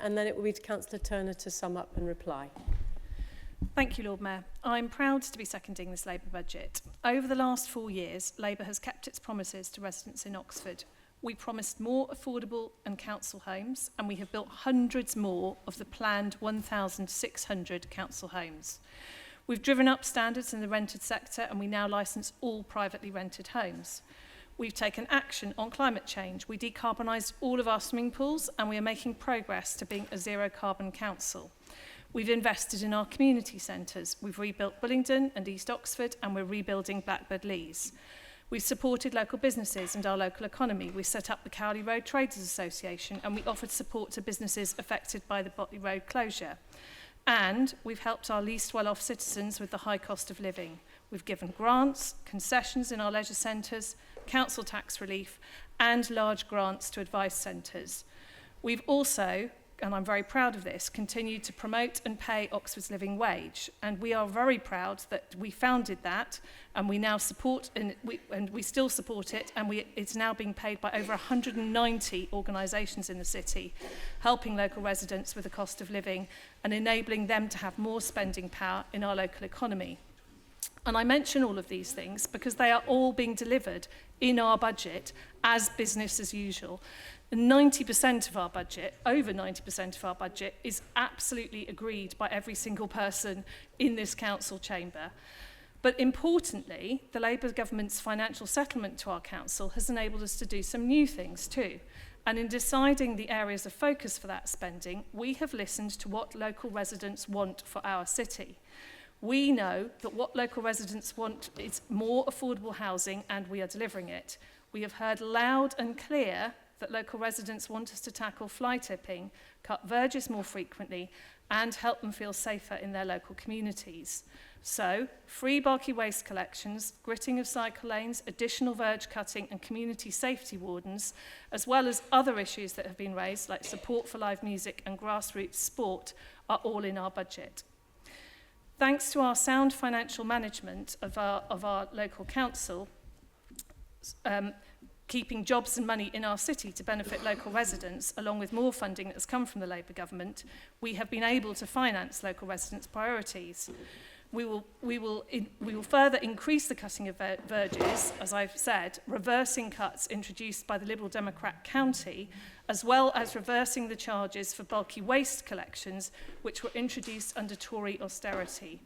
and then it will be to Councillor Turner to sum up and reply. Thank you, Lord Mayor. I'm proud to be seconding this Labour budget. Over the last 4 years, Labour has kept its promises to residents in Oxford. We promised more affordable and council homes, and we have built hundreds more of the planned 1,600 council homes. We've driven up standards in the rented sector, and we now licence all privately rented homes. We've taken action on climate change. We decarbonised all of our swimming pools, and we are making progress to being a zero-carbon council. We've invested in our community centres. We've rebuilt Bullingdon and East Oxford, and we're rebuilding Blackbird Leys. We've supported local businesses and our local economy. We set up the Cowley Road Traders Association, and we offered support to businesses affected by the Botley Road closure. And we've helped our least well-off citizens with the high cost of living. We've given grants, concessions in our leisure centres, council tax relief, and large grants to advice centres. We've also, and I'm very proud of this, continued to promote and pay Oxford's living wage. And we are very proud that we founded that, and we now support, and we still support it, and it's now being paid by over 190 organisations in the city, helping local residents with the cost of living and enabling them to have more spending power in our local economy. And I mention all of these things because they are all being delivered in our budget as business as usual. 90% of our budget, over 90% of our budget, is absolutely agreed by every single person in this council chamber. But importantly, the Labour government's financial settlement to our council has enabled us to do some new things too. And in deciding the areas of focus for that spending, we have listened to what local residents want for our city. We know that what local residents want is more affordable housing, and we are delivering it. We have heard loud and clear that local residents want us to tackle fly tipping, cut verges more frequently, and help them feel safer in their local communities. So, free bulky waste collections, gritting of cycle lanes, additional verge cutting and community safety wardens, as well as other issues that have been raised like support for live music and grassroots sport, are all in our budget. Thanks to our sound financial management of our local council, keeping jobs and money in our city to benefit local residents, along with more funding that has come from the Labour government, we have been able to finance local residents' priorities. We will further increase the cutting of verges, as I've said, reversing cuts introduced by the Liberal Democrat county, as well as reversing the charges for bulky waste collections, which were introduced under Tory austerity.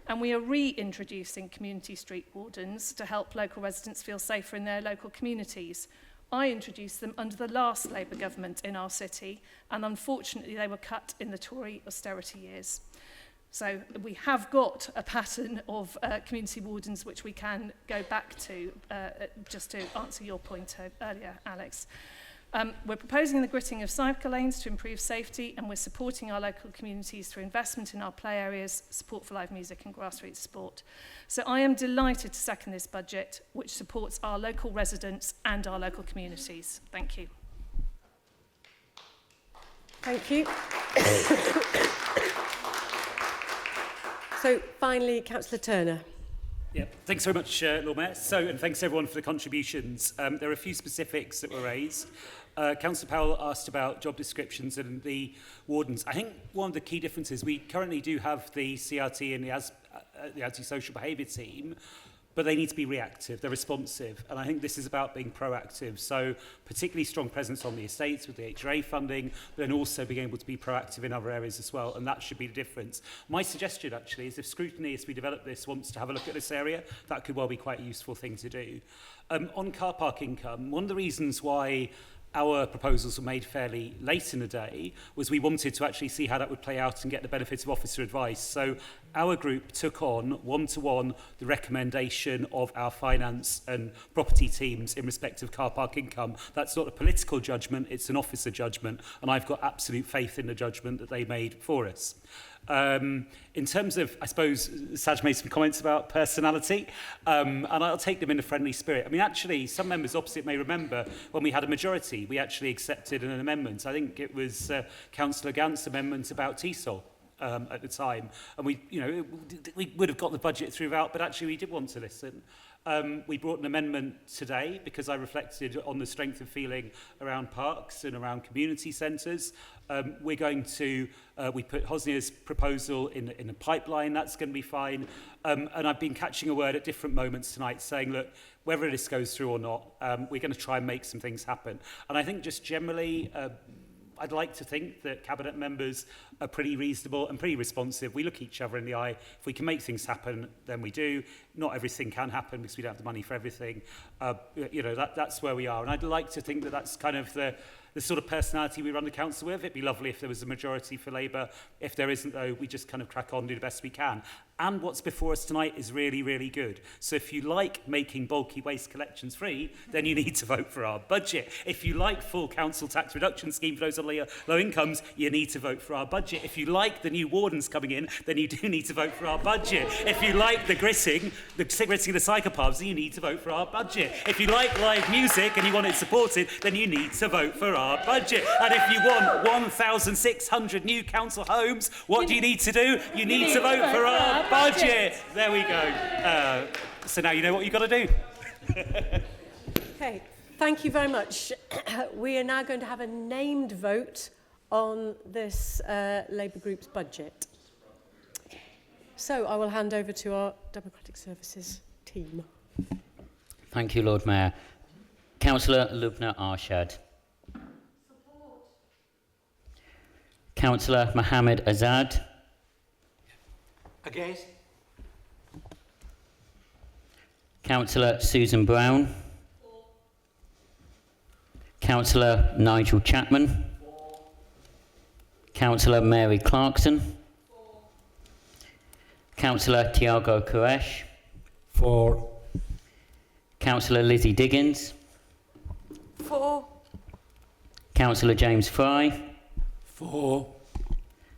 And we are reintroducing community street wardens to help local residents feel safer in their local communities. I introduced them under the last Labour government in our city, and unfortunately they were cut in the Tory austerity years. So we have got a pattern of community wardens which we can go back to, just to answer your point earlier, Alex. We're proposing the gritting of cycle lanes to improve safety, and we're supporting our local communities through investment in our play areas, support for live music and grassroots sport. So I am delighted to second this budget, which supports our local residents and our local communities. Thank you. Thank you. So finally, Councillor Turner. Yeah, thanks very much, Lord Mayor. And thanks everyone for the contributions. There are a few specifics that were raised. Councillor Powell asked about job descriptions and the wardens. I think one of the key differences, we currently do have the CRT and the anti-social behaviour team, but they need to be reactive, they're responsive. And I think this is about being proactive. So particularly strong presence on the estates with the HRA funding, but then also being able to be proactive in other areas as well. And that should be the difference. My suggestion actually is if Scrutiny, as we develop this, wants to have a look at this area, that could well be quite a useful thing to do. On car park income, one of the reasons why our proposals were made fairly late in the day was we wanted to actually see how that would play out and get the benefits of officer advice. So our group took on one-to-one the recommendation of our finance and property teams in respect of car park income. That's not a political judgment, it's an officer judgment, and I've got absolute faith in the judgment that they made for us. In terms of, I suppose, Saj made some comments about personality, and I'll take them in a friendly spirit. I mean, actually, some members opposite may remember when we had a majority, we actually accepted an amendment. I think it was Councillor Gant's amendment about TESOL at the time. And we would have got the budget throughout, but actually we did want to listen. We brought an amendment today because I reflected on the strength of feeling around parks and around community centres. We're going to, we put Hosnia's proposal in a pipeline, that's going to be fine. And I've been catching a word at different moments tonight saying, look, whether this goes through or not, we're going to try and make some things happen. And I think just generally, I'd like to think that cabinet members are pretty reasonable and pretty responsive. We look each other in the eye. If we can make things happen, then we do. Not everything can happen because we don't have the money for everything. That's where we are. And I'd like to think that that's kind of the sort of personality we run the council with. It'd be lovely if there was a majority for Labour. If there isn't, though, we just kind of crack on, do the best we can. And what's before us tonight is really, really good. So if you like making bulky waste collections free, then you need to vote for our budget. If you like full council tax reduction scheme for those on low incomes, you need to vote for our budget. If you like the new wardens coming in, then you do need to vote for our budget. If you like the gritting of the psychopaths, then you need to vote for our budget. If you like live music and you want it supported, then you need to vote for our budget. And if you want 1,600 new council homes, what do you need to do? You need to vote for our budget. There we go. So now you know what you've got to do. Okay, thank you very much. We are now going to have a named vote on this Labour group's budget. So I will hand over to our Democratic Services team. Thank you, Lord Mayor. Councillor Lubna Arshad. Support. Councillor Mohammed Azad. Against. Councillor Susan Brown. Councillor Nigel Chapman. Councillor Mary Clarkson. Councillor Tiago Koresh. For. Councillor Lizzie Diggins. For. Councillor James Fry. For.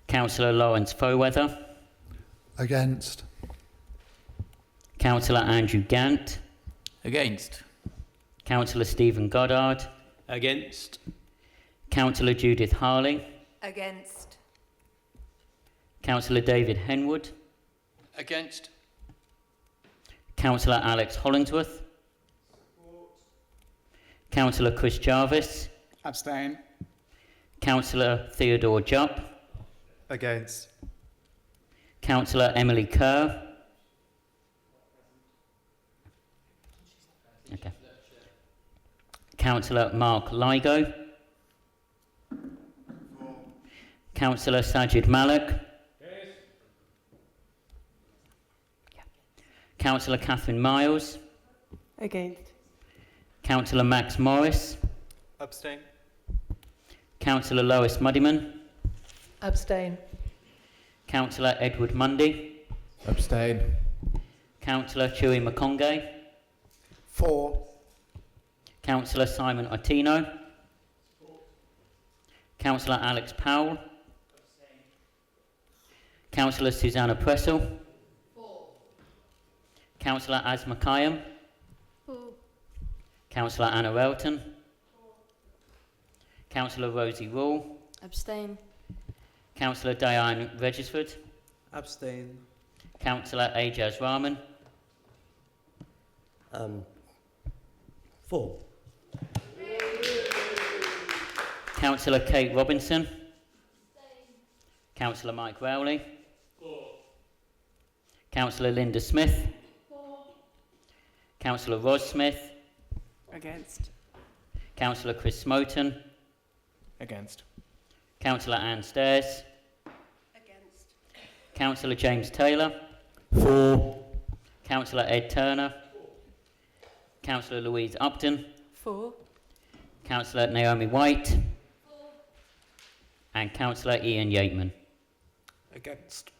Councillor Lawrence Foweather. Against. Councillor Andrew Gant. Against. Councillor Stephen Goddard. Against. Councillor Judith Harley. Against. Councillor David Henwood. Against. Councillor Alex Hollingsworth. Councillor Chris Jarvis. Abstain. Councillor Theodore Jupp. Against. Councillor Emily Kerr. Okay. Councillor Mark Ligo. Councillor Sajid Malik. Councillor Catherine Miles. Against. Councillor Max Morris. Abstain. Councillor Lois Muddyman. Abstain. Councillor Edward Mundy. Abstain. Councillor Chewy Makonge. For. Councillor Simon Ottino. Councillor Alex Powell. Councillor Susanna Pressel. Councillor Asma Kayam. Councillor Anna Relton. Councillor Rosie Rule. Abstain. Councillor Diane Regisford. Abstain. Councillor Ajaz Rahman. For. Councillor Kate Robinson. Councillor Mike Rowley. Councillor Linda Smith. Councillor Ros Smith. Against. Councillor Chris Smoten. Against. Councillor Anne Stairs. Against. Councillor James Taylor. For. Councillor Ed Turner. Councillor Louise Upton. For. Councillor Naomi White. And Councillor Ian Yateman. Against.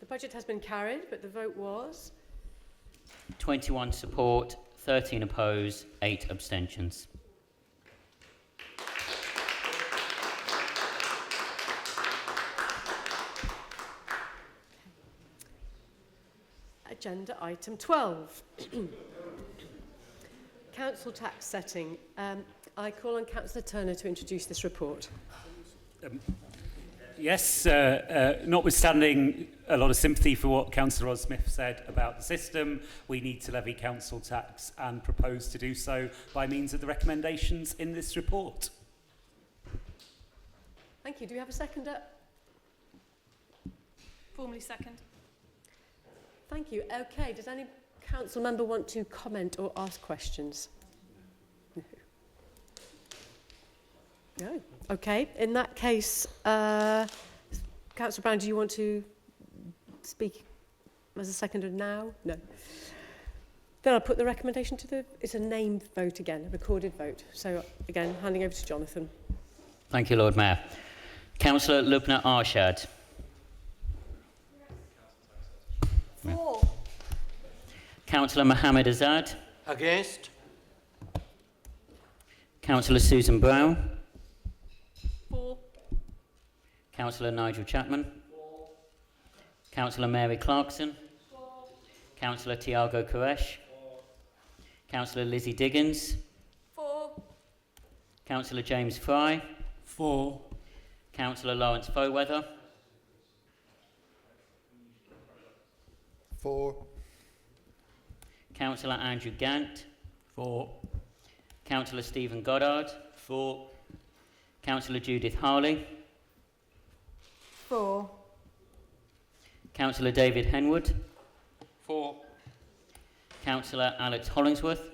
The budget has been carried, but the vote was 21 support, 13 oppose, 8 abstentions. agenda item 12. Council tax setting. I call on Councillor Turner to introduce this report. Yes, notwithstanding a lot of sympathy for what Councillor Ros Smith said about the system, we need to levy council tax and propose to do so by means of the recommendations in this report. Thank you. Do we have a seconder? Formally second. Thank you. Okay, does any council member want to comment or ask questions? No. No. Okay, in that case, Councillor Brown, do you want to speak as a seconder now? No. Then I'll put the recommendation to the... It's a named vote again, a recorded vote. So, again, handing over to Jonathan. Thank you, Lord Mayor. Councillor Lubna Arshad. For. Councillor Mohammed Azad. Against. Councillor Susan Brown. For. Councillor Nigel Chapman. Councillor Mary Clarkson. Councillor Tiago Koresh. Councillor Lizzie Diggins. For. Councillor James Fry. For. Councillor Lawrence Foweather. For. Councillor Andrew Gant. For. Councillor Stephen Goddard. For. Councillor Judith Harley. 4. Councillor David Henwood. 4. Councillor Alex Hollingsworth.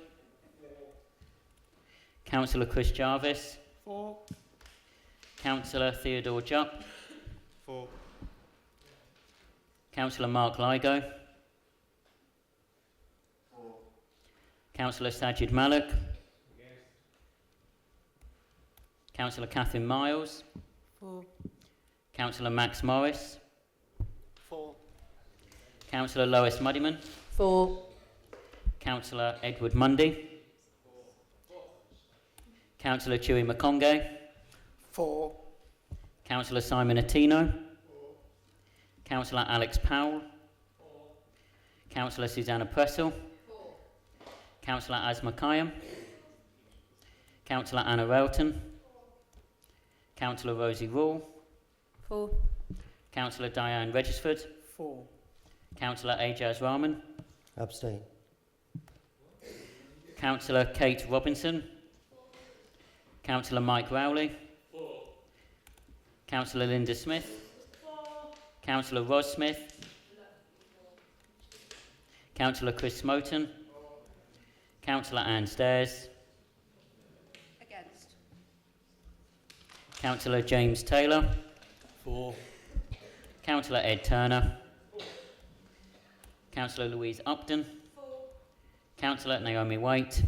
Councillor Chris Jarvis. 4. Councillor Theodore Jupp. 4. Councillor Mark Ligo. 4. Councillor Sajid Malik. Councillor Catherine Miles. 4. Councillor Max Morris. 4. Councillor Lois Muddyman. 4. Councillor Edward Mundy. Councillor Chewy Makonge. 4. Councillor Simon Attino. Councillor Alex Powell. Councillor Susanna Pressel. Councillor Asma Kayam. Councillor Anna Railton. Councillor Rosie Rule. 4. Councillor Diane Regisford. 4. Councillor Ajaz Rahman. Abstain. Councillor Kate Robinson. Councillor Mike Rowley. Councillor Linda Smith. Councillor Ros Smith. Councillor Chris Smoten. Councillor Anne Stairs. Against. Councillor James Taylor. 4. Councillor Ed Turner. Councillor Louise Upton. Councillor Naomi Waite.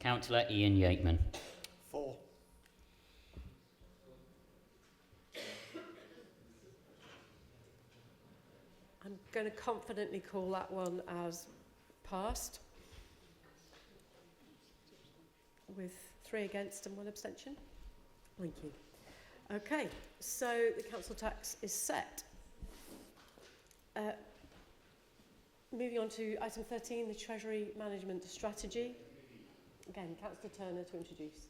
Councillor Ian Yateman. 4. I'm going to confidently call that one as passed, with 3 against and 1 abstention. Thank you. Okay, so the council tax is set. Moving on to item 13, the Treasury Management Strategy. Again, Councillor Turner to introduce.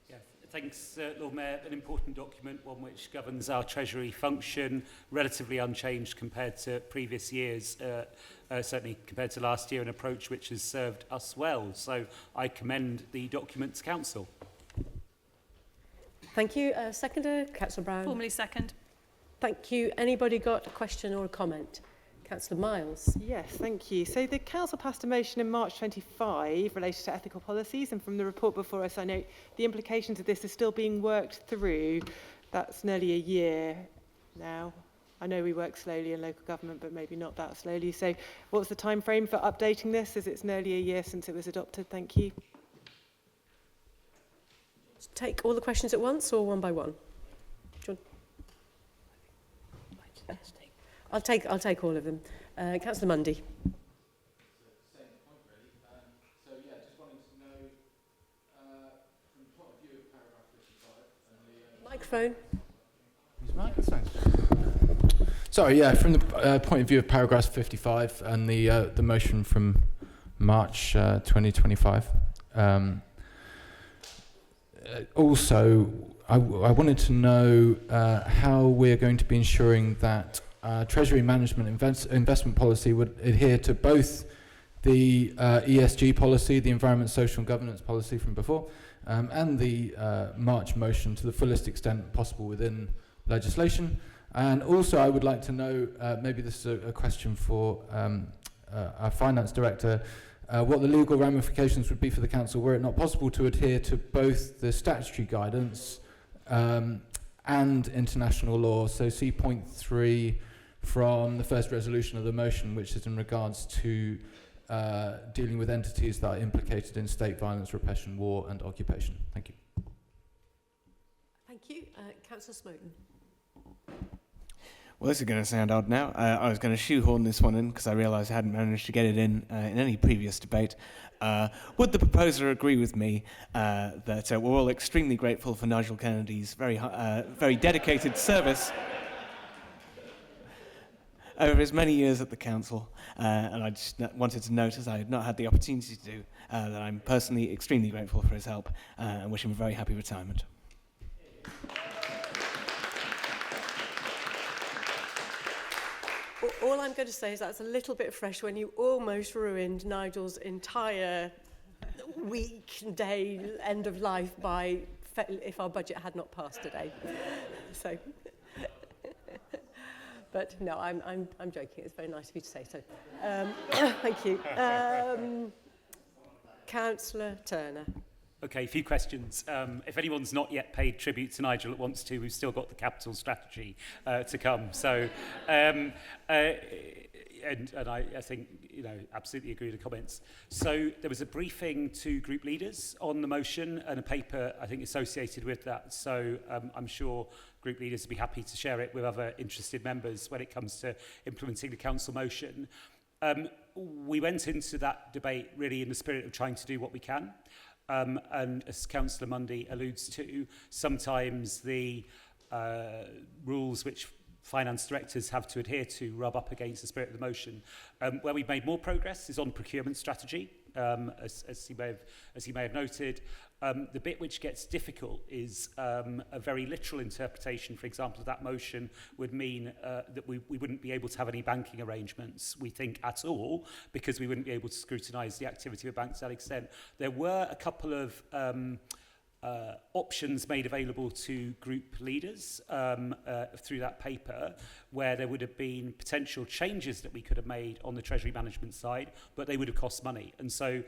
Yeah, thanks, Lord Mayor. An important document, one which governs our Treasury function, relatively unchanged compared to previous years, certainly compared to last year, an approach which has served us well. So I commend the document to Council. Thank you. Seconder, Councillor Brown. Formally second. Thank you. Anybody got a question or a comment? Councillor Miles. Yes, thank you. So the Council passed a motion in March 25 related to ethical policies, and from the report before us, I know the implications of this are still being worked through. That's nearly a year now. I know we work slowly in local government, but maybe not that slowly. So what's the time frame for updating this, as it's nearly a year since it was adopted? Thank you. Take all the questions at once or one by one? I'll take all of them. Councillor Mundy. Microphone. Sorry, yeah, from the point of view of paragraph 55 and the motion from March 2025. Also, I wanted to know how we're going to be ensuring that Treasury management investment policy would adhere to both the ESG policy, the environment, social and governance policy from before, and the March motion to the fullest extent possible within legislation. And also I would like to know, maybe this is a question for our finance director, what the legal ramifications would be for the council were it not possible to adhere to both the statutory guidance and international law. So see point 3 from the first resolution of the motion, which is in regards to dealing with entities that are implicated in state violence, repression, war and occupation. Thank you. Thank you. Councillor Smoten. Well, this is going to sound odd now. I was going to shoehorn this one in because I realised I hadn't managed to get it in any previous debate. Would the proposer agree with me that we're all extremely grateful for Nigel Kennedy's very dedicated service over his many years at the council, and I just wanted to note, as I had not had the opportunity to do, that I'm personally extremely grateful for his help and wish him a very happy retirement. All I'm going to say is that's a little bit fresh when you almost ruined Nigel's entire week, day, end of life if our budget had not passed today. So, but no, I'm joking. It's very nice of you to say so. Thank you. Councillor Turner. Okay, a few questions. If anyone's not yet paid tribute to Nigel that wants to, we've still got the capital strategy to come. So, and I think, you know, absolutely agree with the comments. So there was a briefing to group leaders on the motion and a paper, I think, associated with that. So I'm sure group leaders would be happy to share it with other interested members when it comes to implementing the council motion. We went into that debate really in the spirit of trying to do what we can. And as Councillor Mundy alludes to, sometimes the rules which finance directors have to adhere to rub up against the spirit of the motion. Where we've made more progress is on procurement strategy, as he may have noted. The bit which gets difficult is a very literal interpretation, for example, of that motion would mean that we wouldn't be able to have any banking arrangements, we think, at all, because we wouldn't be able to scrutinise the activity of banks to that extent. There were a couple of options made available to group leaders through that paper, where there would have been potential changes that we could have made on the Treasury management side, but they would have cost money. And so,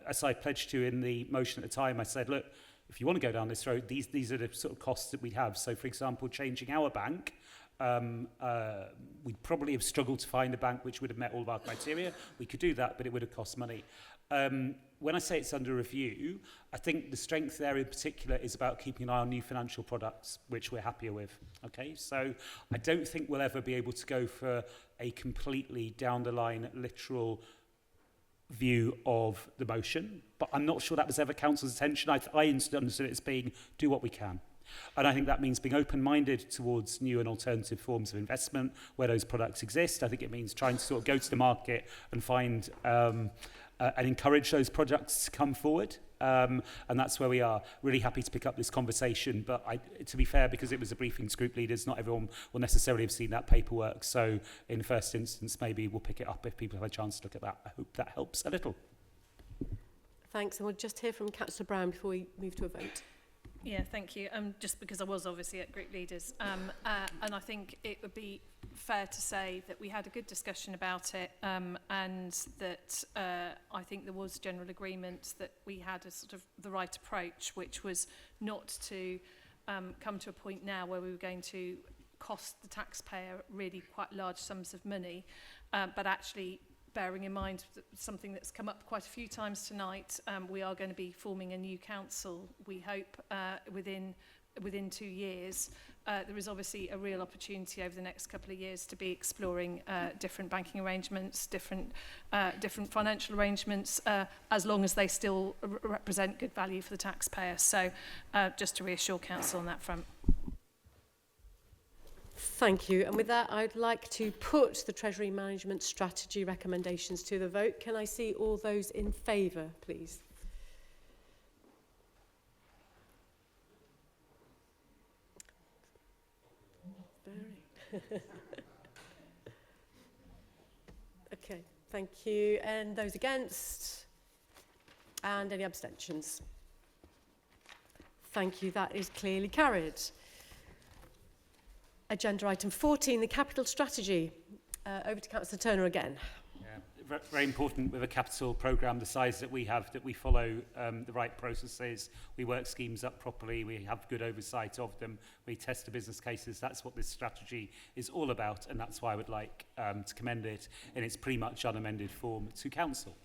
as I pledged to in the motion at the time, I said, look, if you want to go down this road, these are the sort of costs that we'd have. So, for example, changing our bank, we'd probably have struggled to find a bank which would have met all of our criteria. We could do that, but it would have cost money. When I say it's under review, I think the strength there in particular is about keeping an eye on new financial products, which we're happier with. Okay, so I don't think we'll ever be able to go for a completely down the line, literal view of the motion, but I'm not sure that was ever council's attention. I understood it as being do what we can. And I think that means being open-minded towards new and alternative forms of investment where those products exist. I think it means trying to sort of go to the market and find and encourage those products to come forward. And that's where we are. Really happy to pick up this conversation. But to be fair, because it was a briefing to group leaders, not everyone will necessarily have seen that paperwork. So in the first instance, maybe we'll pick it up if people have a chance to look at that. I hope that helps a little. Thanks. And we'll just hear from Councillor Brown before we move to a vote. Yeah, thank you. Just because I was obviously at group leaders, and I think it would be fair to say that we had a good discussion about it, and that I think there was general agreement that we had a sort of the right approach, which was not to come to a point now where we were going to cost the taxpayer really quite large sums of money, but actually bearing in mind that something that's come up quite a few times tonight, we are going to be forming a new council, we hope, within 2 years. There is obviously a real opportunity over the next couple of years to be exploring different banking arrangements, different financial arrangements, as long as they still represent good value for the taxpayer. So just to reassure council on that front. Thank you. And with that, I'd like to put the Treasury Management Strategy recommendations to the vote. Can I see all those in favour, please? Okay, thank you. And those against? And any abstentions? Thank you. That is clearly carried. Agenda item 14, the capital strategy. Over to Councillor Turner again. Yeah, very important with a capital programme the size that we have, that we follow the right processes, we work schemes up properly, we have good oversight of them, we test the business cases. That's what this strategy is all about, and that's why I would like to commend it in its pretty much unamended form to council.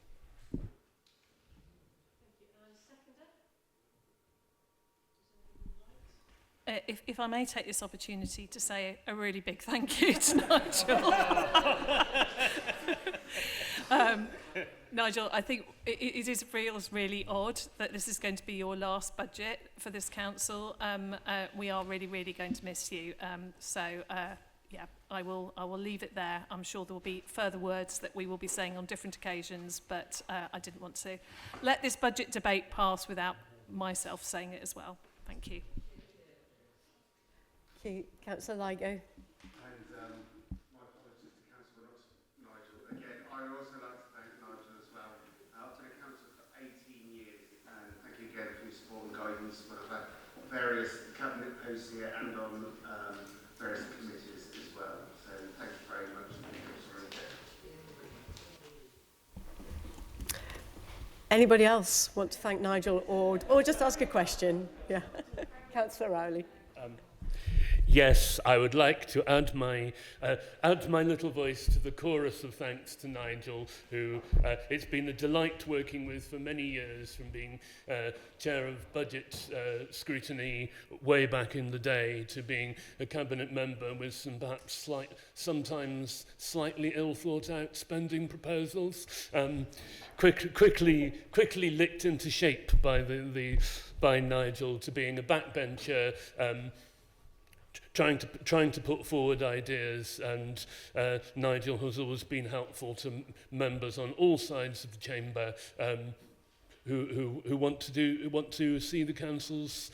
If I may take this opportunity to say a really big thank you to Nigel. Nigel, I think it feels really odd that this is going to be your last budget for this council. We are really, really going to miss you. Yeah, I will leave it there. I'm sure there will be further words that we will be saying on different occasions, but I didn't want to let this budget debate pass without myself saying it as well. Thank you. Thank you. Councillor Ligo. And my apologies to Councillor Nigel. Again, I would also like to thank Nigel as well. I've been a councillor for 18 years. here and on various committees as well. So thank you very much. Anybody else want to thank Nigel or just ask a question? Yeah. Councillor Rowley. Yes, I would like to add my little voice to the chorus of thanks to Nigel, who it's been a delight working with for many years, from being chair of budget scrutiny way back in the day to being a cabinet member with some perhaps sometimes slightly ill thought out spending proposals, quickly licked into shape by Nigel to being a backbencher. Trying to put forward ideas, and Nigel has always been helpful to members on all sides of the chamber who want to see the councils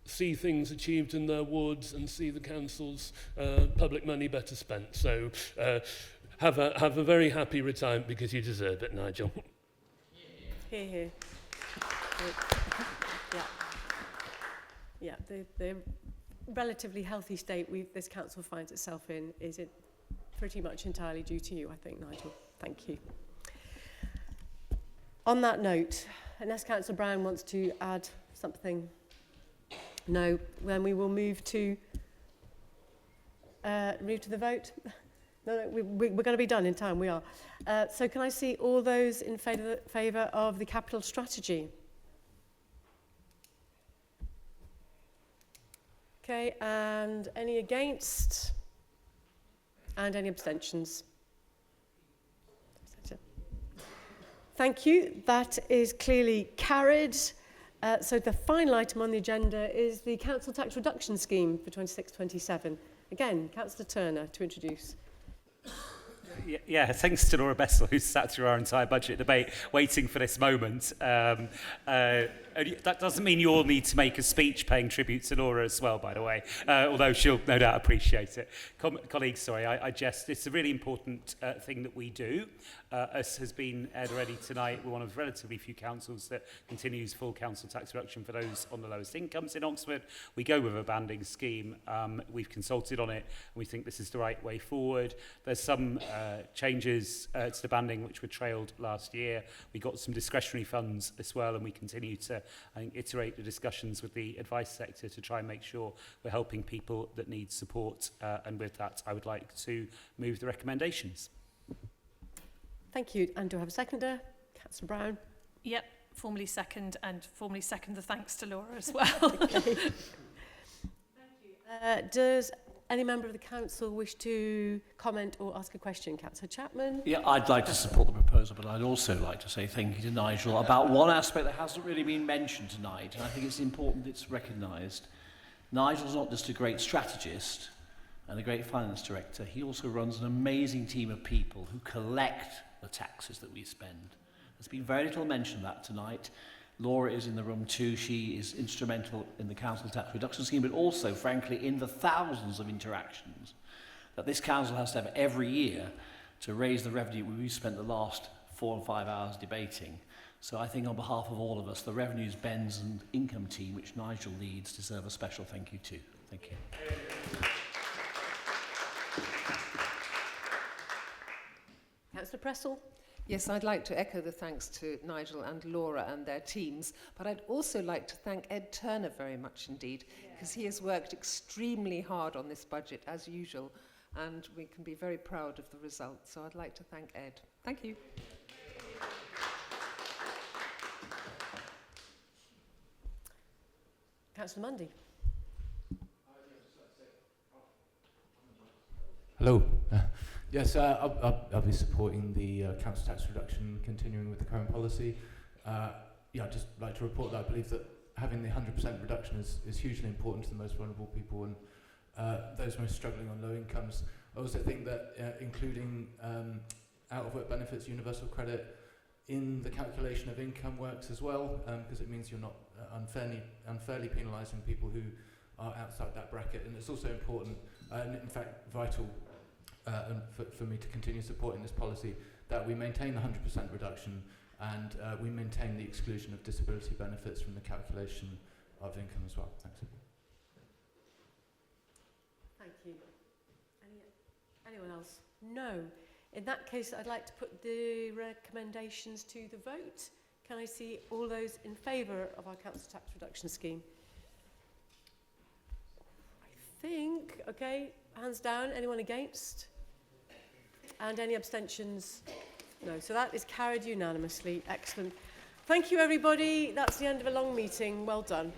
see things achieved in their wards and see the council's public money better spent. So have a very happy retirement, because you deserve it, Nigel. Hear, hear. Yeah, the relatively healthy state this council finds itself in is it pretty much entirely due to you, I think, Nigel. Thank you. On that note, unless Councillor Brown wants to add something, no, then we will move to the vote. No, we're going to be done in time. We are. So can I see all those in favour of the capital strategy? Okay, and any against? And any abstentions? Thank you. That is clearly carried. So the final item on the agenda is the council tax reduction scheme for 26-27. Again, Councillor Turner to introduce. Yeah, thanks to Laura Bessel, who's sat through our entire budget debate, waiting for this moment. That doesn't mean you all need to make a speech paying tribute to Laura as well, by the way, although she'll no doubt appreciate it. Colleagues, sorry, I jest. It's a really important thing that we do. As has been aired already tonight, we're one of relatively few councils that continues full council tax reduction for those on the lowest incomes in Oxford. We go with a banding scheme. We've consulted on it, and we think this is the right way forward. There's some changes to the banding which were trailed last year. We got some discretionary funds as well, and we continue to, I think, iterate the discussions with the advice sector to try and make sure we're helping people that need support. And with that, I would like to move the recommendations. Thank you. And do I have a seconder? Councillor Brown. Yep, formally second, and formally second the thanks to Laura as well. Okay. Thank you. Does any member of the council wish to comment or ask a question? Councillor Chapman? Yeah, I'd like to support the proposal, but I'd also like to say thank you to Nigel about one aspect that hasn't really been mentioned tonight, and I think it's important it's recognised. Nigel's not just a great strategist and a great finance director, he also runs an amazing team of people who collect the taxes that we spend. There's been very little mention of that tonight. Laura is in the room too. She is instrumental in the council tax reduction scheme, but also, frankly, in the thousands of interactions that this council has to have every year to raise the revenue we've spent the last 4 and 5 hours debating. So I think on behalf of all of us, the Revenues, Bends and Income team, which Nigel leads, deserve a special thank you too. Thank you. Councillor Pressel? Yes, I'd like to echo the thanks to Nigel and Laura and their teams, but I'd also like to thank Ed Turner very much indeed, because he has worked extremely hard on this budget, as usual, and we can be very proud of the results. So I'd like to thank Ed. Thank you. Councillor Mundy. Hello. Yes, I'll be supporting the council tax reduction, continuing with the current policy. I'd just like to report that I believe that having the 100% reduction is hugely important to the most vulnerable people and those most struggling on low incomes. I also think that including out-of-work benefits, universal credit, in the calculation of income works as well, because it means you're not unfairly penalising people who are outside that bracket. And it's also important, and in fact vital, for me to continue supporting this policy, that we maintain the 100% reduction and we maintain the exclusion of disability benefits from the calculation of income as well. Thanks. Thank you. Anyone else? No. In that case, I'd like to put the recommendations to the vote. Can I see all those in favour of our council tax reduction scheme? I think, okay, hands down. Anyone against? And any abstentions? No. So that is carried unanimously. Excellent. Thank you, everybody. That's the end of a long meeting. Well done.